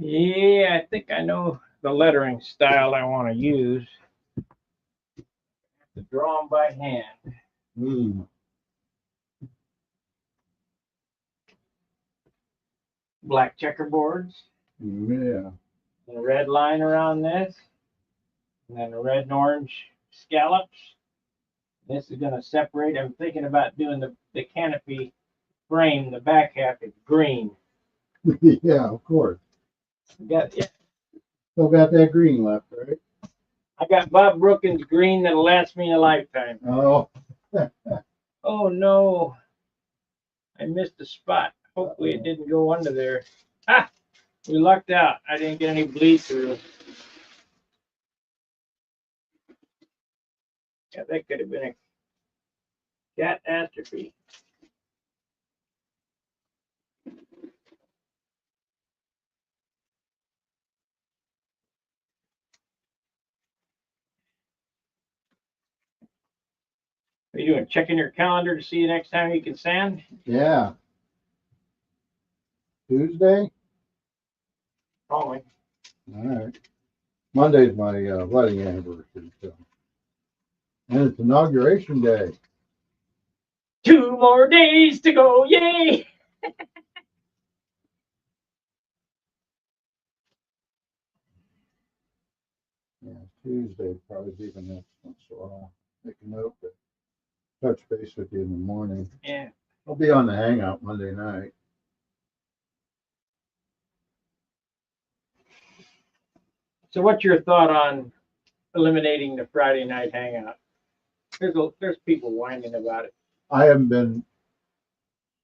Yeah, I think I know the lettering style I want to use. To draw them by hand. Black checkerboards. Yeah. And a red line around this. And then a red and orange scallops. This is going to separate. I'm thinking about doing the canopy frame. The back half is green. Yeah, of course. Yeah. Still got that green left, right? I got Bob Brookins green that'll last me a lifetime. Oh. Oh no, I missed the spot. Hopefully it didn't go under there. Ah, we lucked out. I didn't get any bleed through. Yeah, that could have been a catastrophe. Are you doing? Checking your calendar to see the next time you can sand? Yeah. Tuesday? Calling. All right. Monday's my wedding anniversary, so. And it's inauguration day. 2 more days to go. Yay! Yeah, Tuesday probably be the next one, so I'll make a note to touch base with you in the morning. Yeah. I'll be on the hangout Monday night. So, what's your thought on eliminating the Friday night hangout? There's people whining about it. I haven't been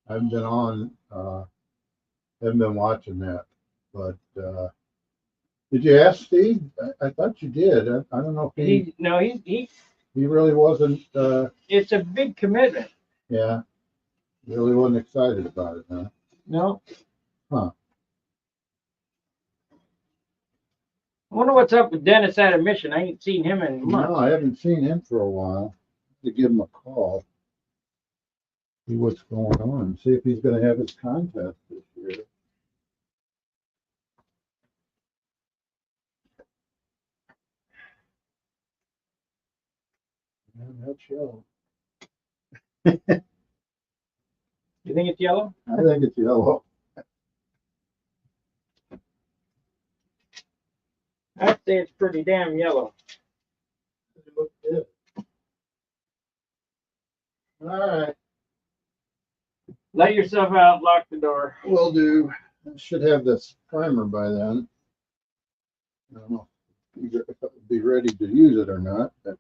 on, haven't been watching that, but, did you ask Steve? I thought you did. I don't know if he really wasn't, It's a big commitment. yeah, really wasn't excited about it, huh? No. Huh. I wonder what's up with Dennis out of Mission. I ain't seen him in months. No, I haven't seen him for a while. To give him a call, see what's going on, see if he's gonna have his contest this year. Yeah, that's yellow. You think it's yellow? I think it's yellow. I'd say it's pretty damn yellow. It looks good. All right, Let yourself out, lock the door. will do. I should have this primer by then. I don't know if I'll be ready to use it or not, but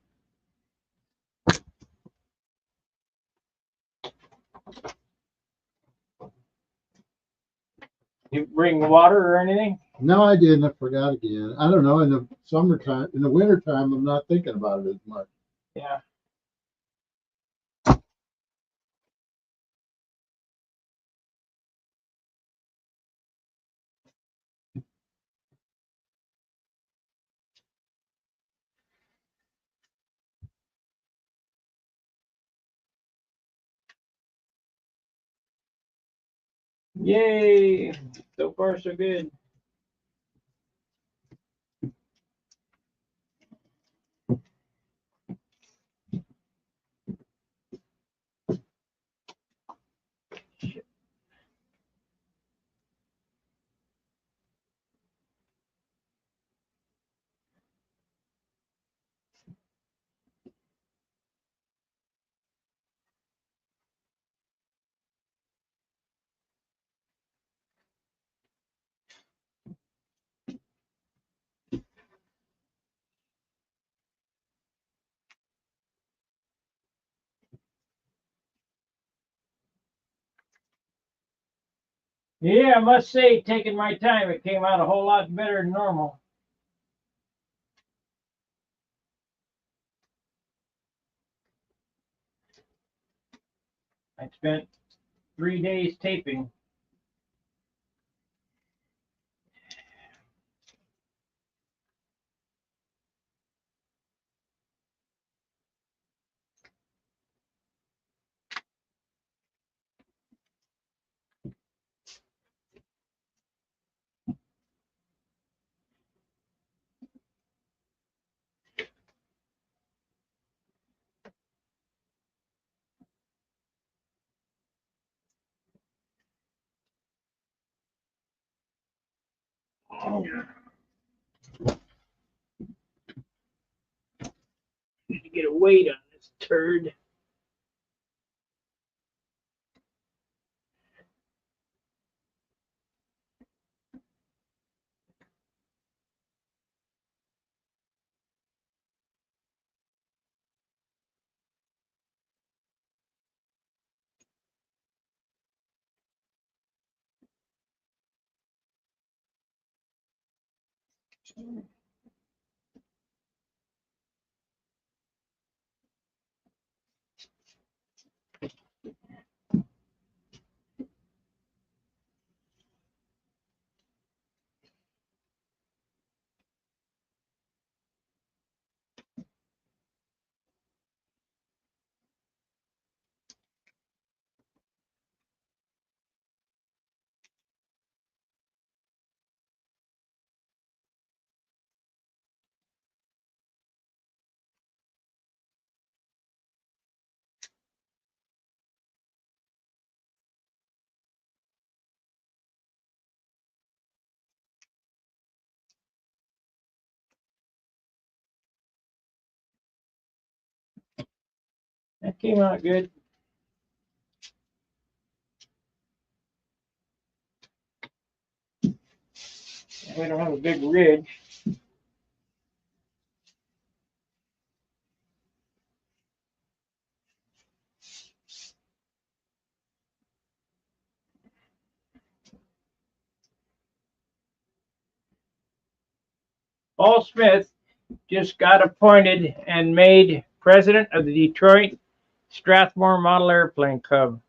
You bring water or anything? no, I didn't. I forgot again. I don't know. In the summertime, in the wintertime, I'm not thinking about it as much. Yeah. Yay. So far, so good. Yeah, I must say, taking my time, it came out a whole lot better than normal. I spent 3 days taping. Need to get a weight on this turd. That came out good. We don't have a big ridge. Paul Smith just got appointed and made president of the Detroit Strathmore Model Airplane Club.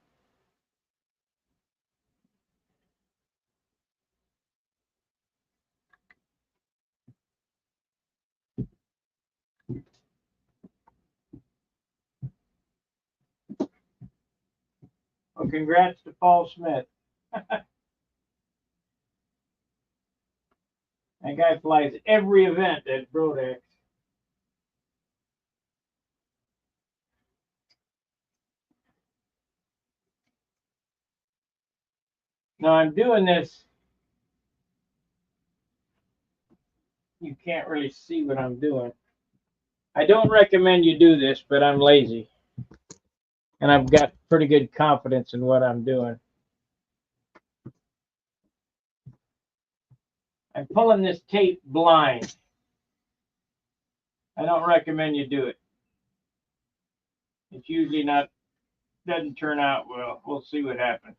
Well, congrats to Paul Smith. That guy flies every event at Brodex. Now I'm doing this. You can't really see what I'm doing. I don't recommend you do this, but I'm lazy. And I've got pretty good confidence in what I'm doing. I'm pulling this tape blind. I don't recommend you do it. It's usually doesn't turn out well. We'll see what happens.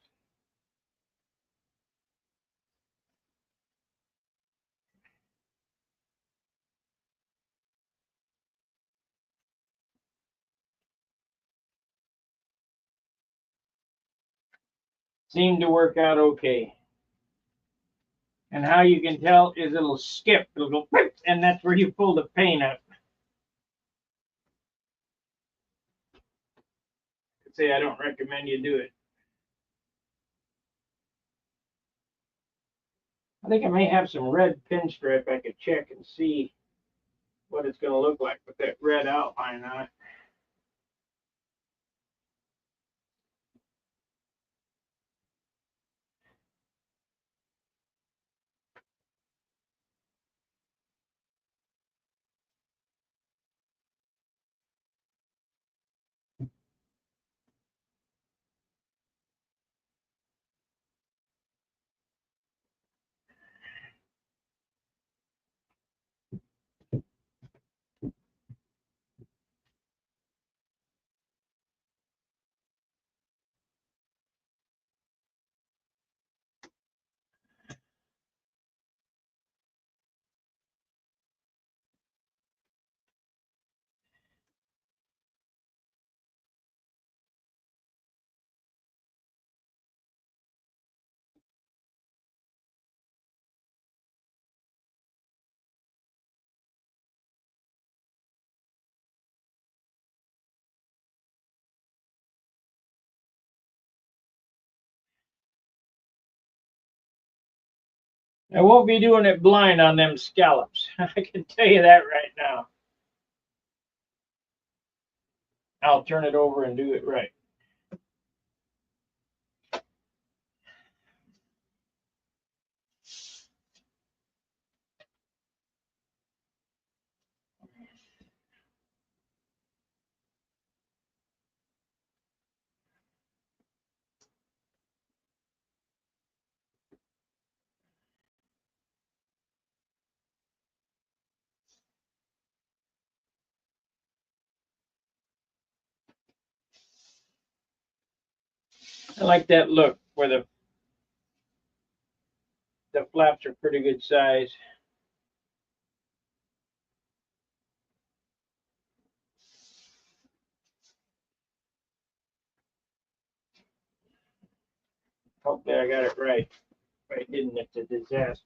Seemed to work out okay. And how you can tell is it'll skip. It'll go, and that's where you pull the paint up. Say I don't recommend you do it. I think I may have some red pinstripe I could check and see what it's going to look like with that red outline on it. I won't be doing it blind on them scallops. I can tell you that right now. I'll turn it over and do it right. I like that look where the flaps are pretty good size. Hopefully I got it right. If I didn't, it's a disaster.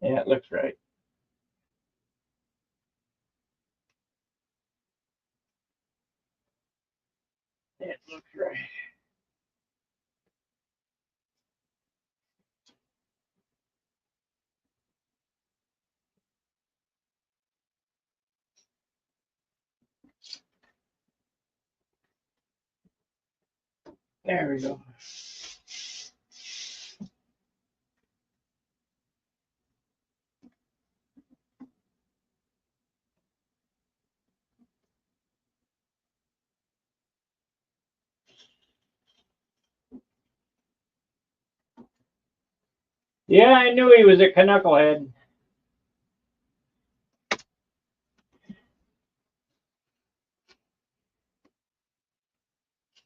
Yeah, it looks right. It looks right. There we go. Yeah, I knew he was a knucklehead.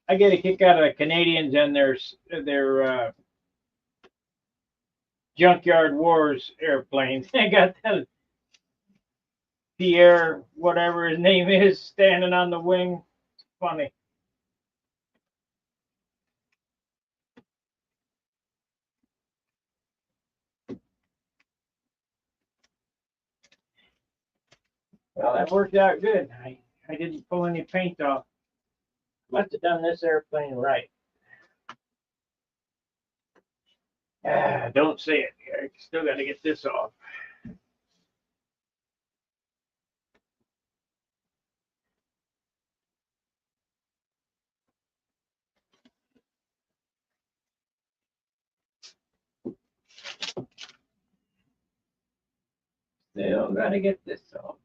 I get a kick out of the Canadians and their Junkyard Wars airplane. They got that Pierre, whatever his name is, standing on the wing. It's funny. Well, that worked out good. I didn't pull any paint off. Must have done this airplane right. Don't say it. I still got to get this off. Still got to get this off.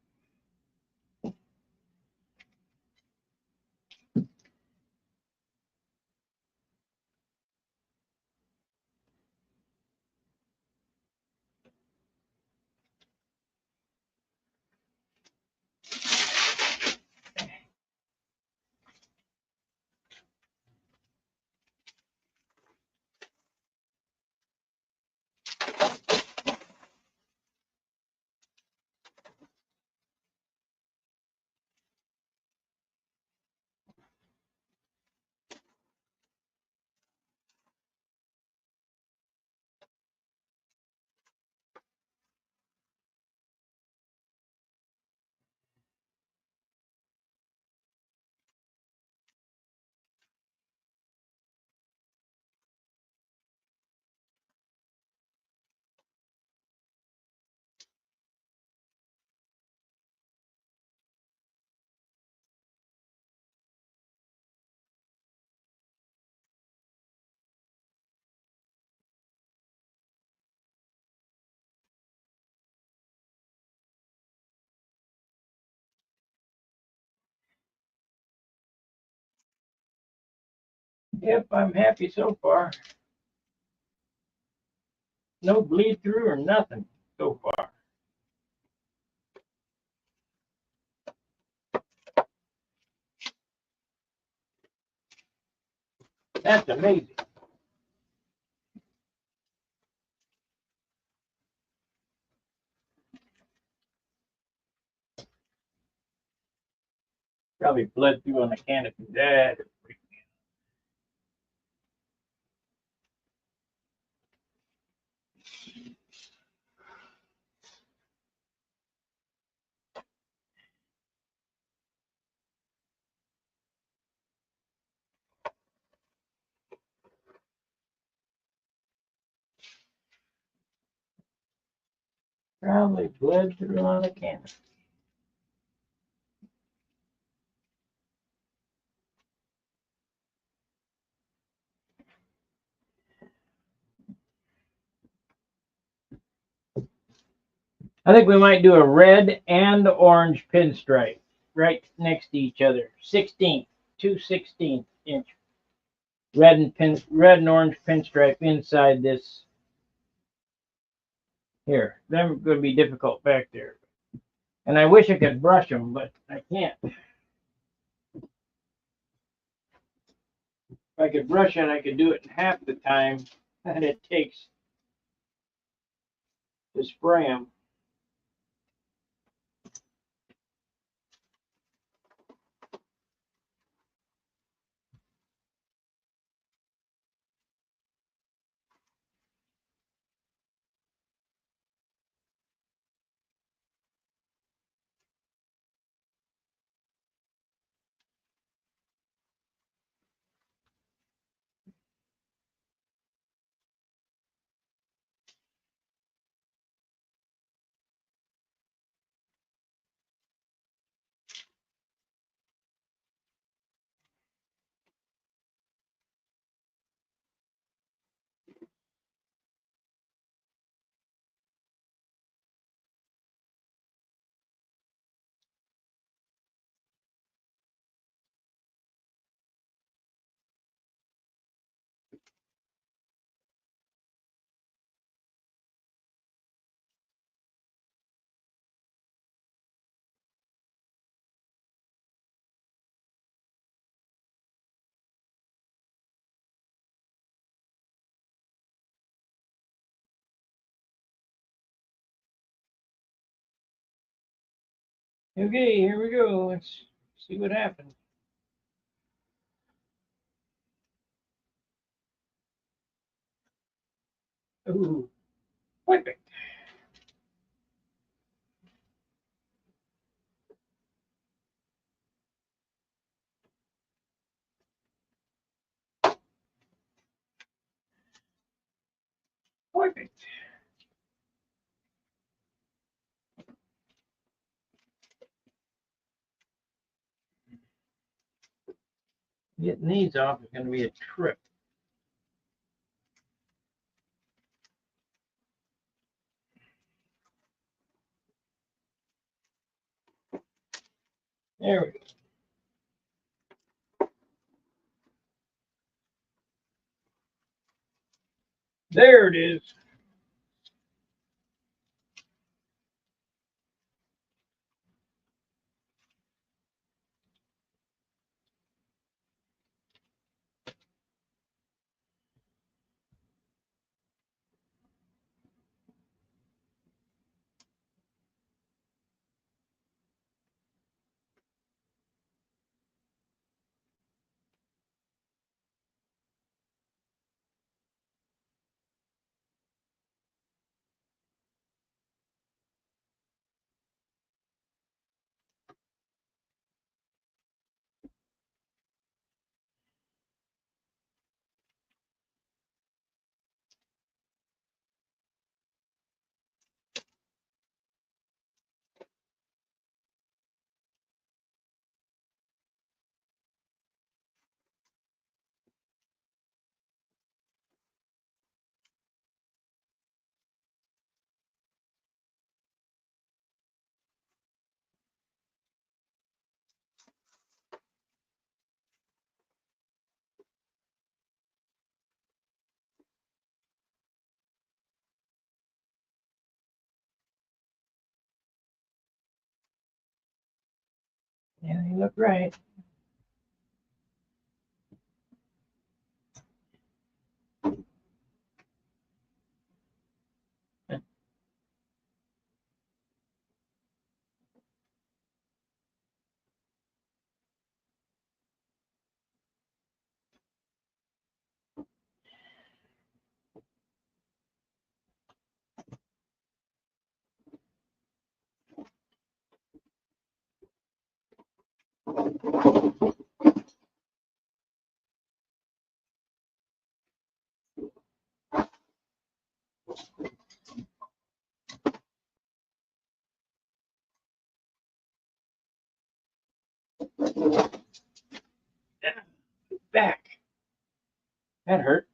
Yep, I'm happy so far. No bleed through or nothing so far. That's amazing. Probably bled through on the canopy. That probably bled through on the canopy. I think we might do a red and orange pinstripe right next to each other. 16th, 2/16 inch red and orange pinstripe inside this. Here, they're going to be difficult back there. And I wish I could brush them, but I can't. If I could brush it, I could do it in half the time. that it takes to spray them. Okay, here we go. Let's see what happens. Ooh, perfect. Perfect. Getting these off is going to be a trip. There we go. There it is. Yeah, they look right. Back. That hurt.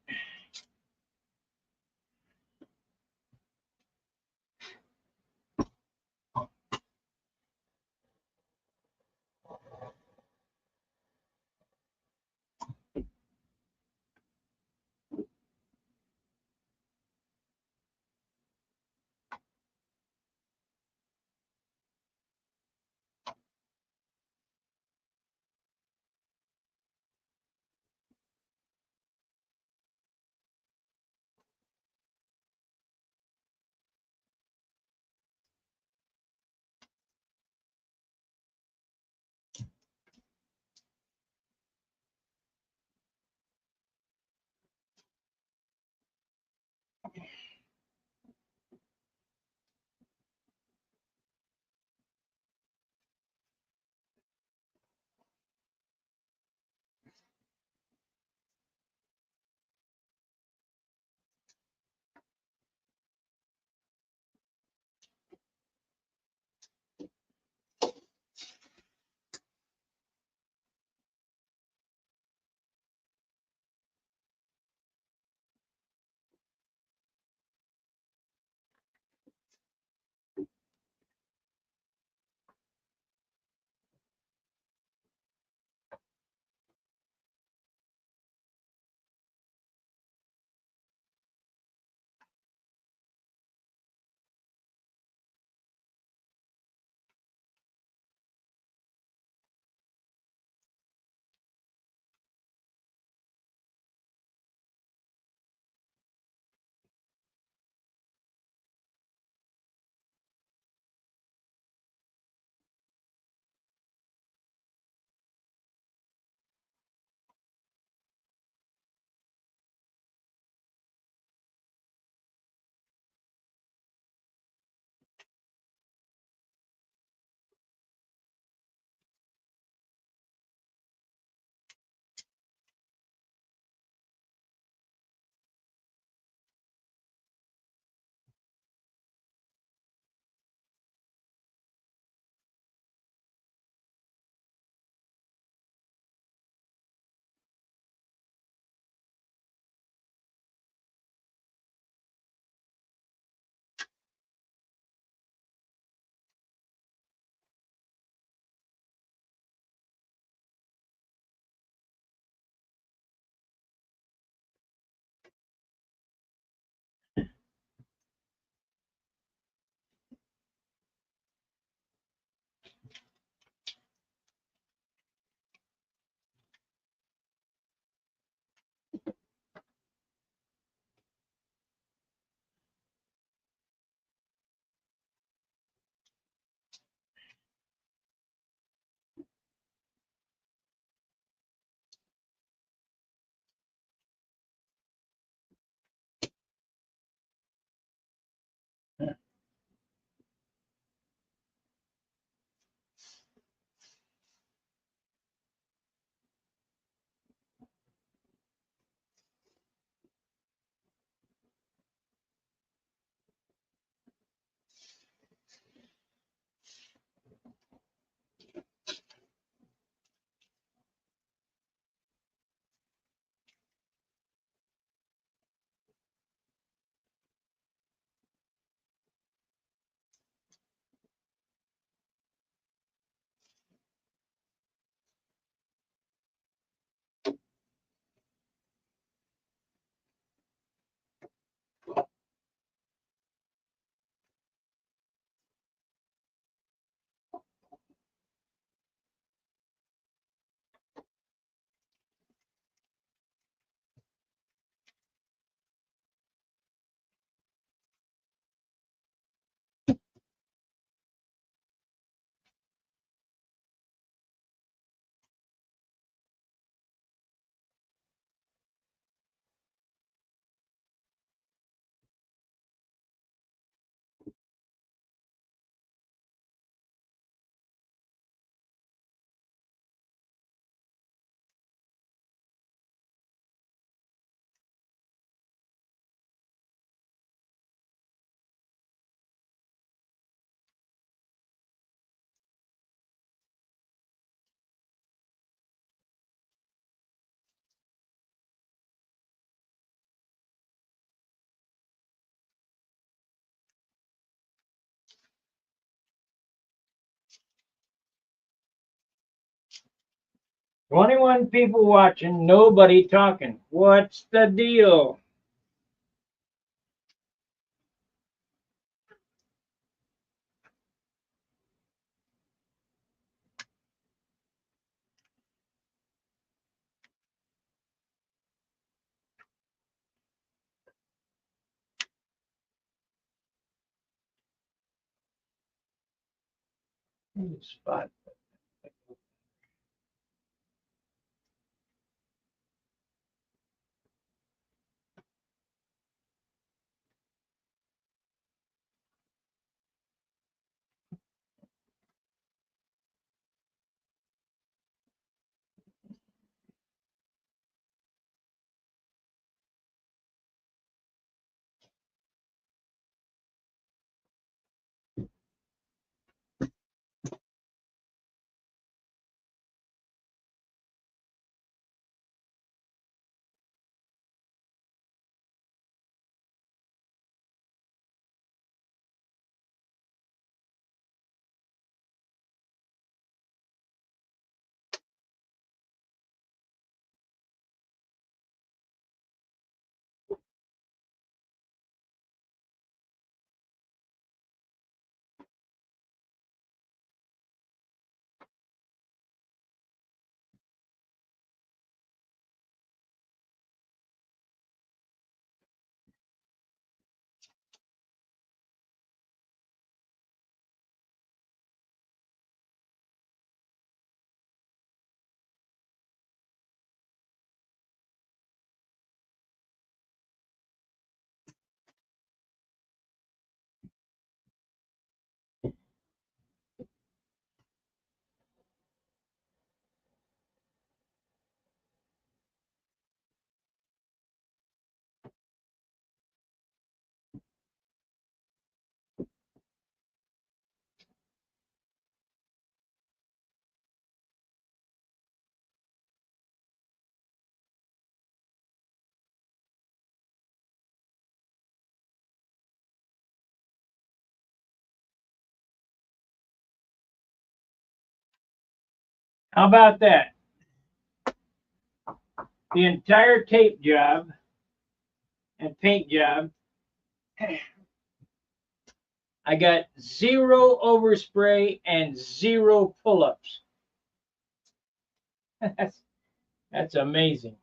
21 people watching, nobody talking. What's the deal? Spot. How about that? The entire tape job and paint job, I got 0 overspray and 0 pull-ups. That's amazing.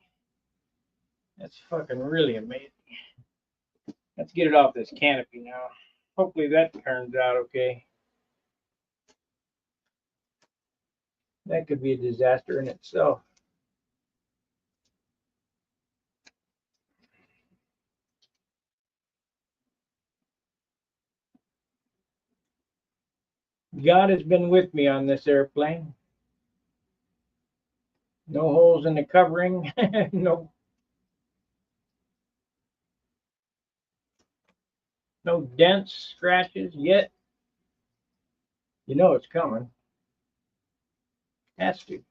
That's fucking really amazing. Let's get it off this canopy now. Hopefully that turns out okay. That could be a disaster in itself. God has been with me on this airplane. No holes in the covering. No dents, scratches yet. You know it's coming. Has to.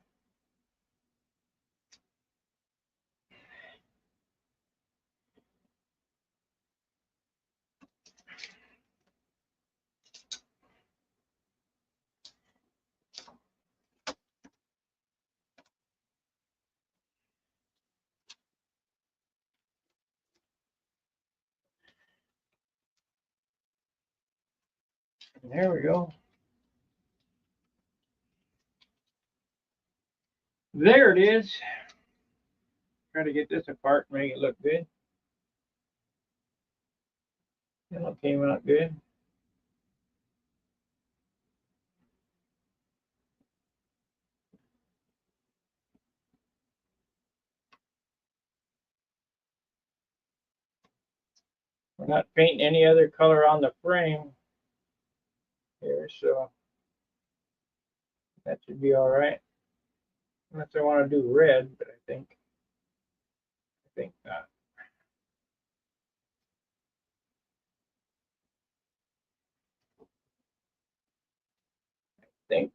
There we go. There it is. Try to get this apart and make it look good. It all came out good. We're not painting any other color on the frame here, so that should be all right. Unless I want to do red, but I think not. I think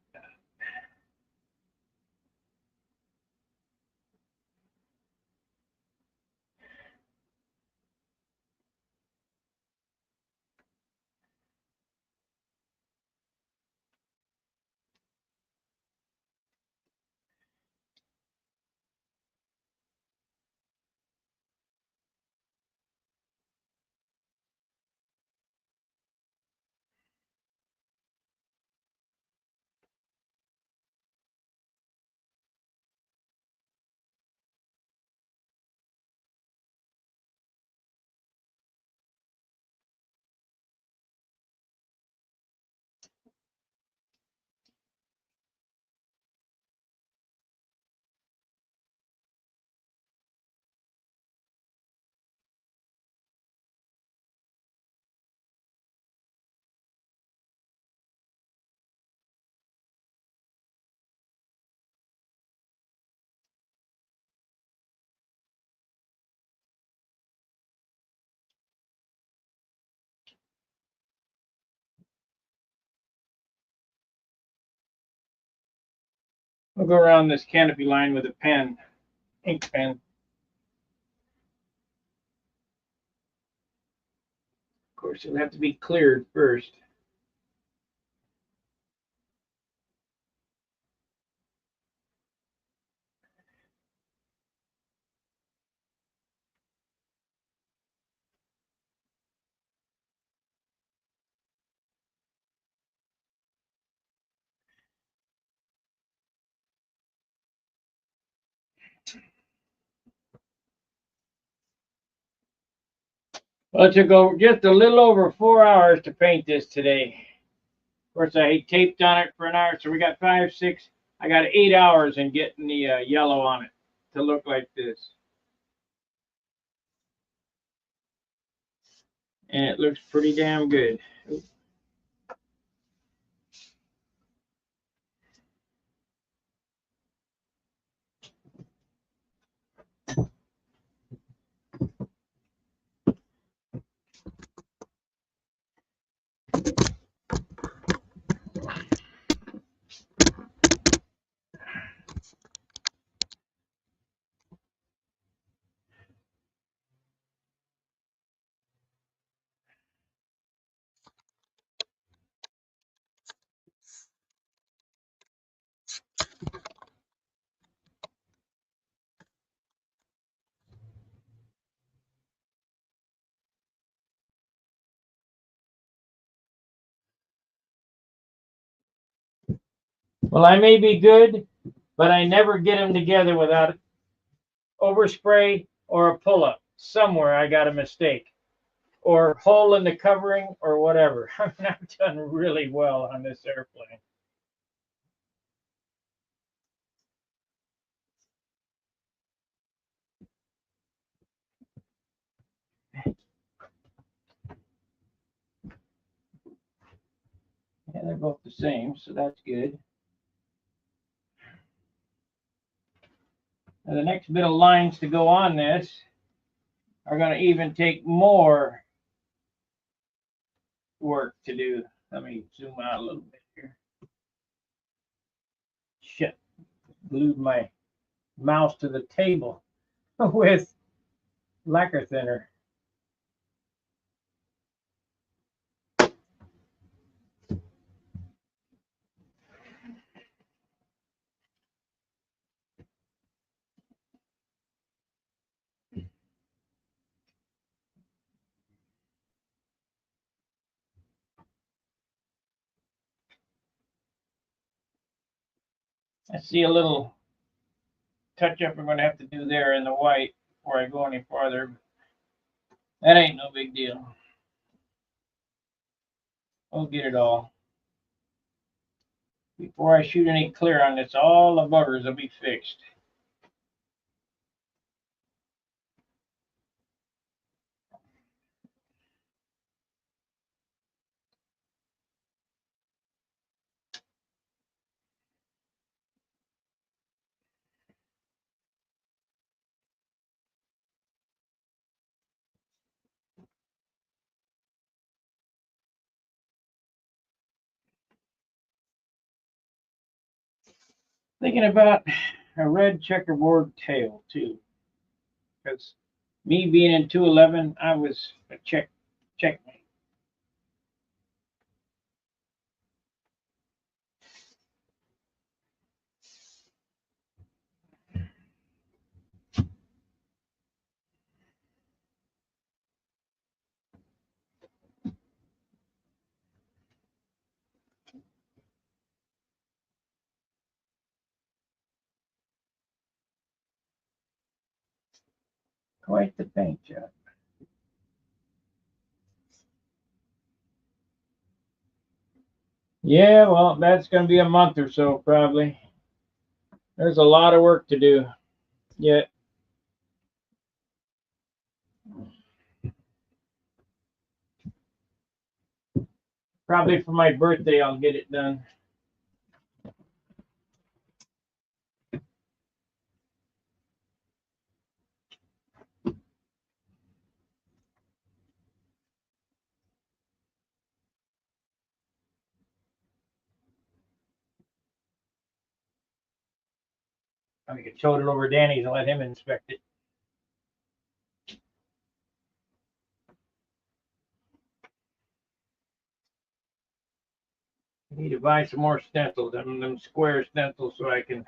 We'll go around this canopy line with a pen, ink pen. Of course, it'll have to be cleared first. Well, it took just a little over 4 hours to paint this today. Of course, I taped on it for an hour, so we got 5, 6. I got 8 hours in getting the yellow on it to look like this. And it looks pretty damn good. Well, I may be good, but I never get them together without overspray or a pull-up. Somewhere I got a mistake. Or hole in the covering or whatever. I mean, I've done really well on this airplane. Yeah, they're both the same, so that's good. Now the next bit of lines to go on this are going to even take more work to do. Let me zoom out a little bit here. Shit, glued my mouse to the table with lacquer thinner. I see a little touch up I'm going to have to do there in the white before I go any farther. That ain't no big deal. I'll get it all. Before I shoot any clear on this, all the buggers will be fixed. Thinking about a red checkerboard tail too, because me being in 211, I was a checkmate. Quite the paint job. Yeah, well, that's going to be a month or so probably. There's a lot of work to do yet. Probably for my birthday, I'll get it done. I could tote it over Danny's and let him inspect it. I need to buy some more stencils, them square stencils, so I can.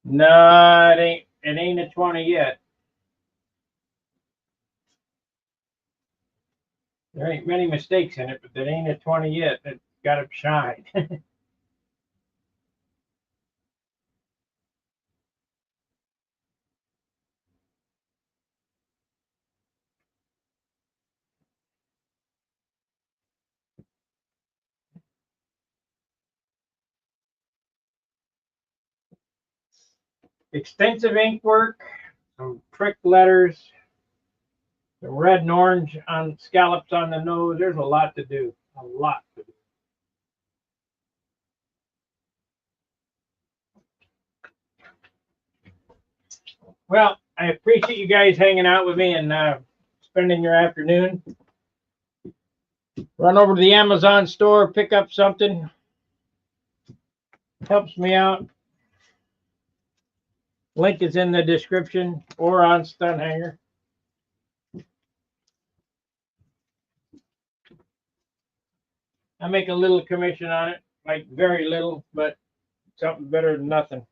No, it ain't a 20 yet. There ain't many mistakes in it, but that ain't a 20 yet. It got to shine. Extensive ink work, some trick letters, some red and orange on scallops on the nose. There's a lot to do. A lot to do. Well, I appreciate you guys hanging out with me and spending your afternoon. Run over to the Amazon store, pick up something. Helps me out. Link is in the description or on Stunhanger. I make a little commission on it, like very little, but something better than nothing.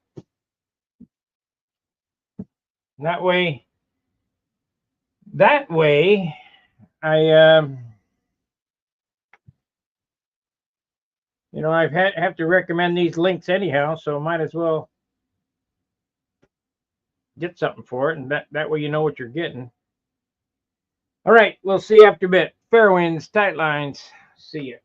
And that way, I I have to recommend these links anyhow, so might as well get something for it, and that way you know what you're getting. All right, we'll see you after a bit. Fair winds, tight lines. See ya.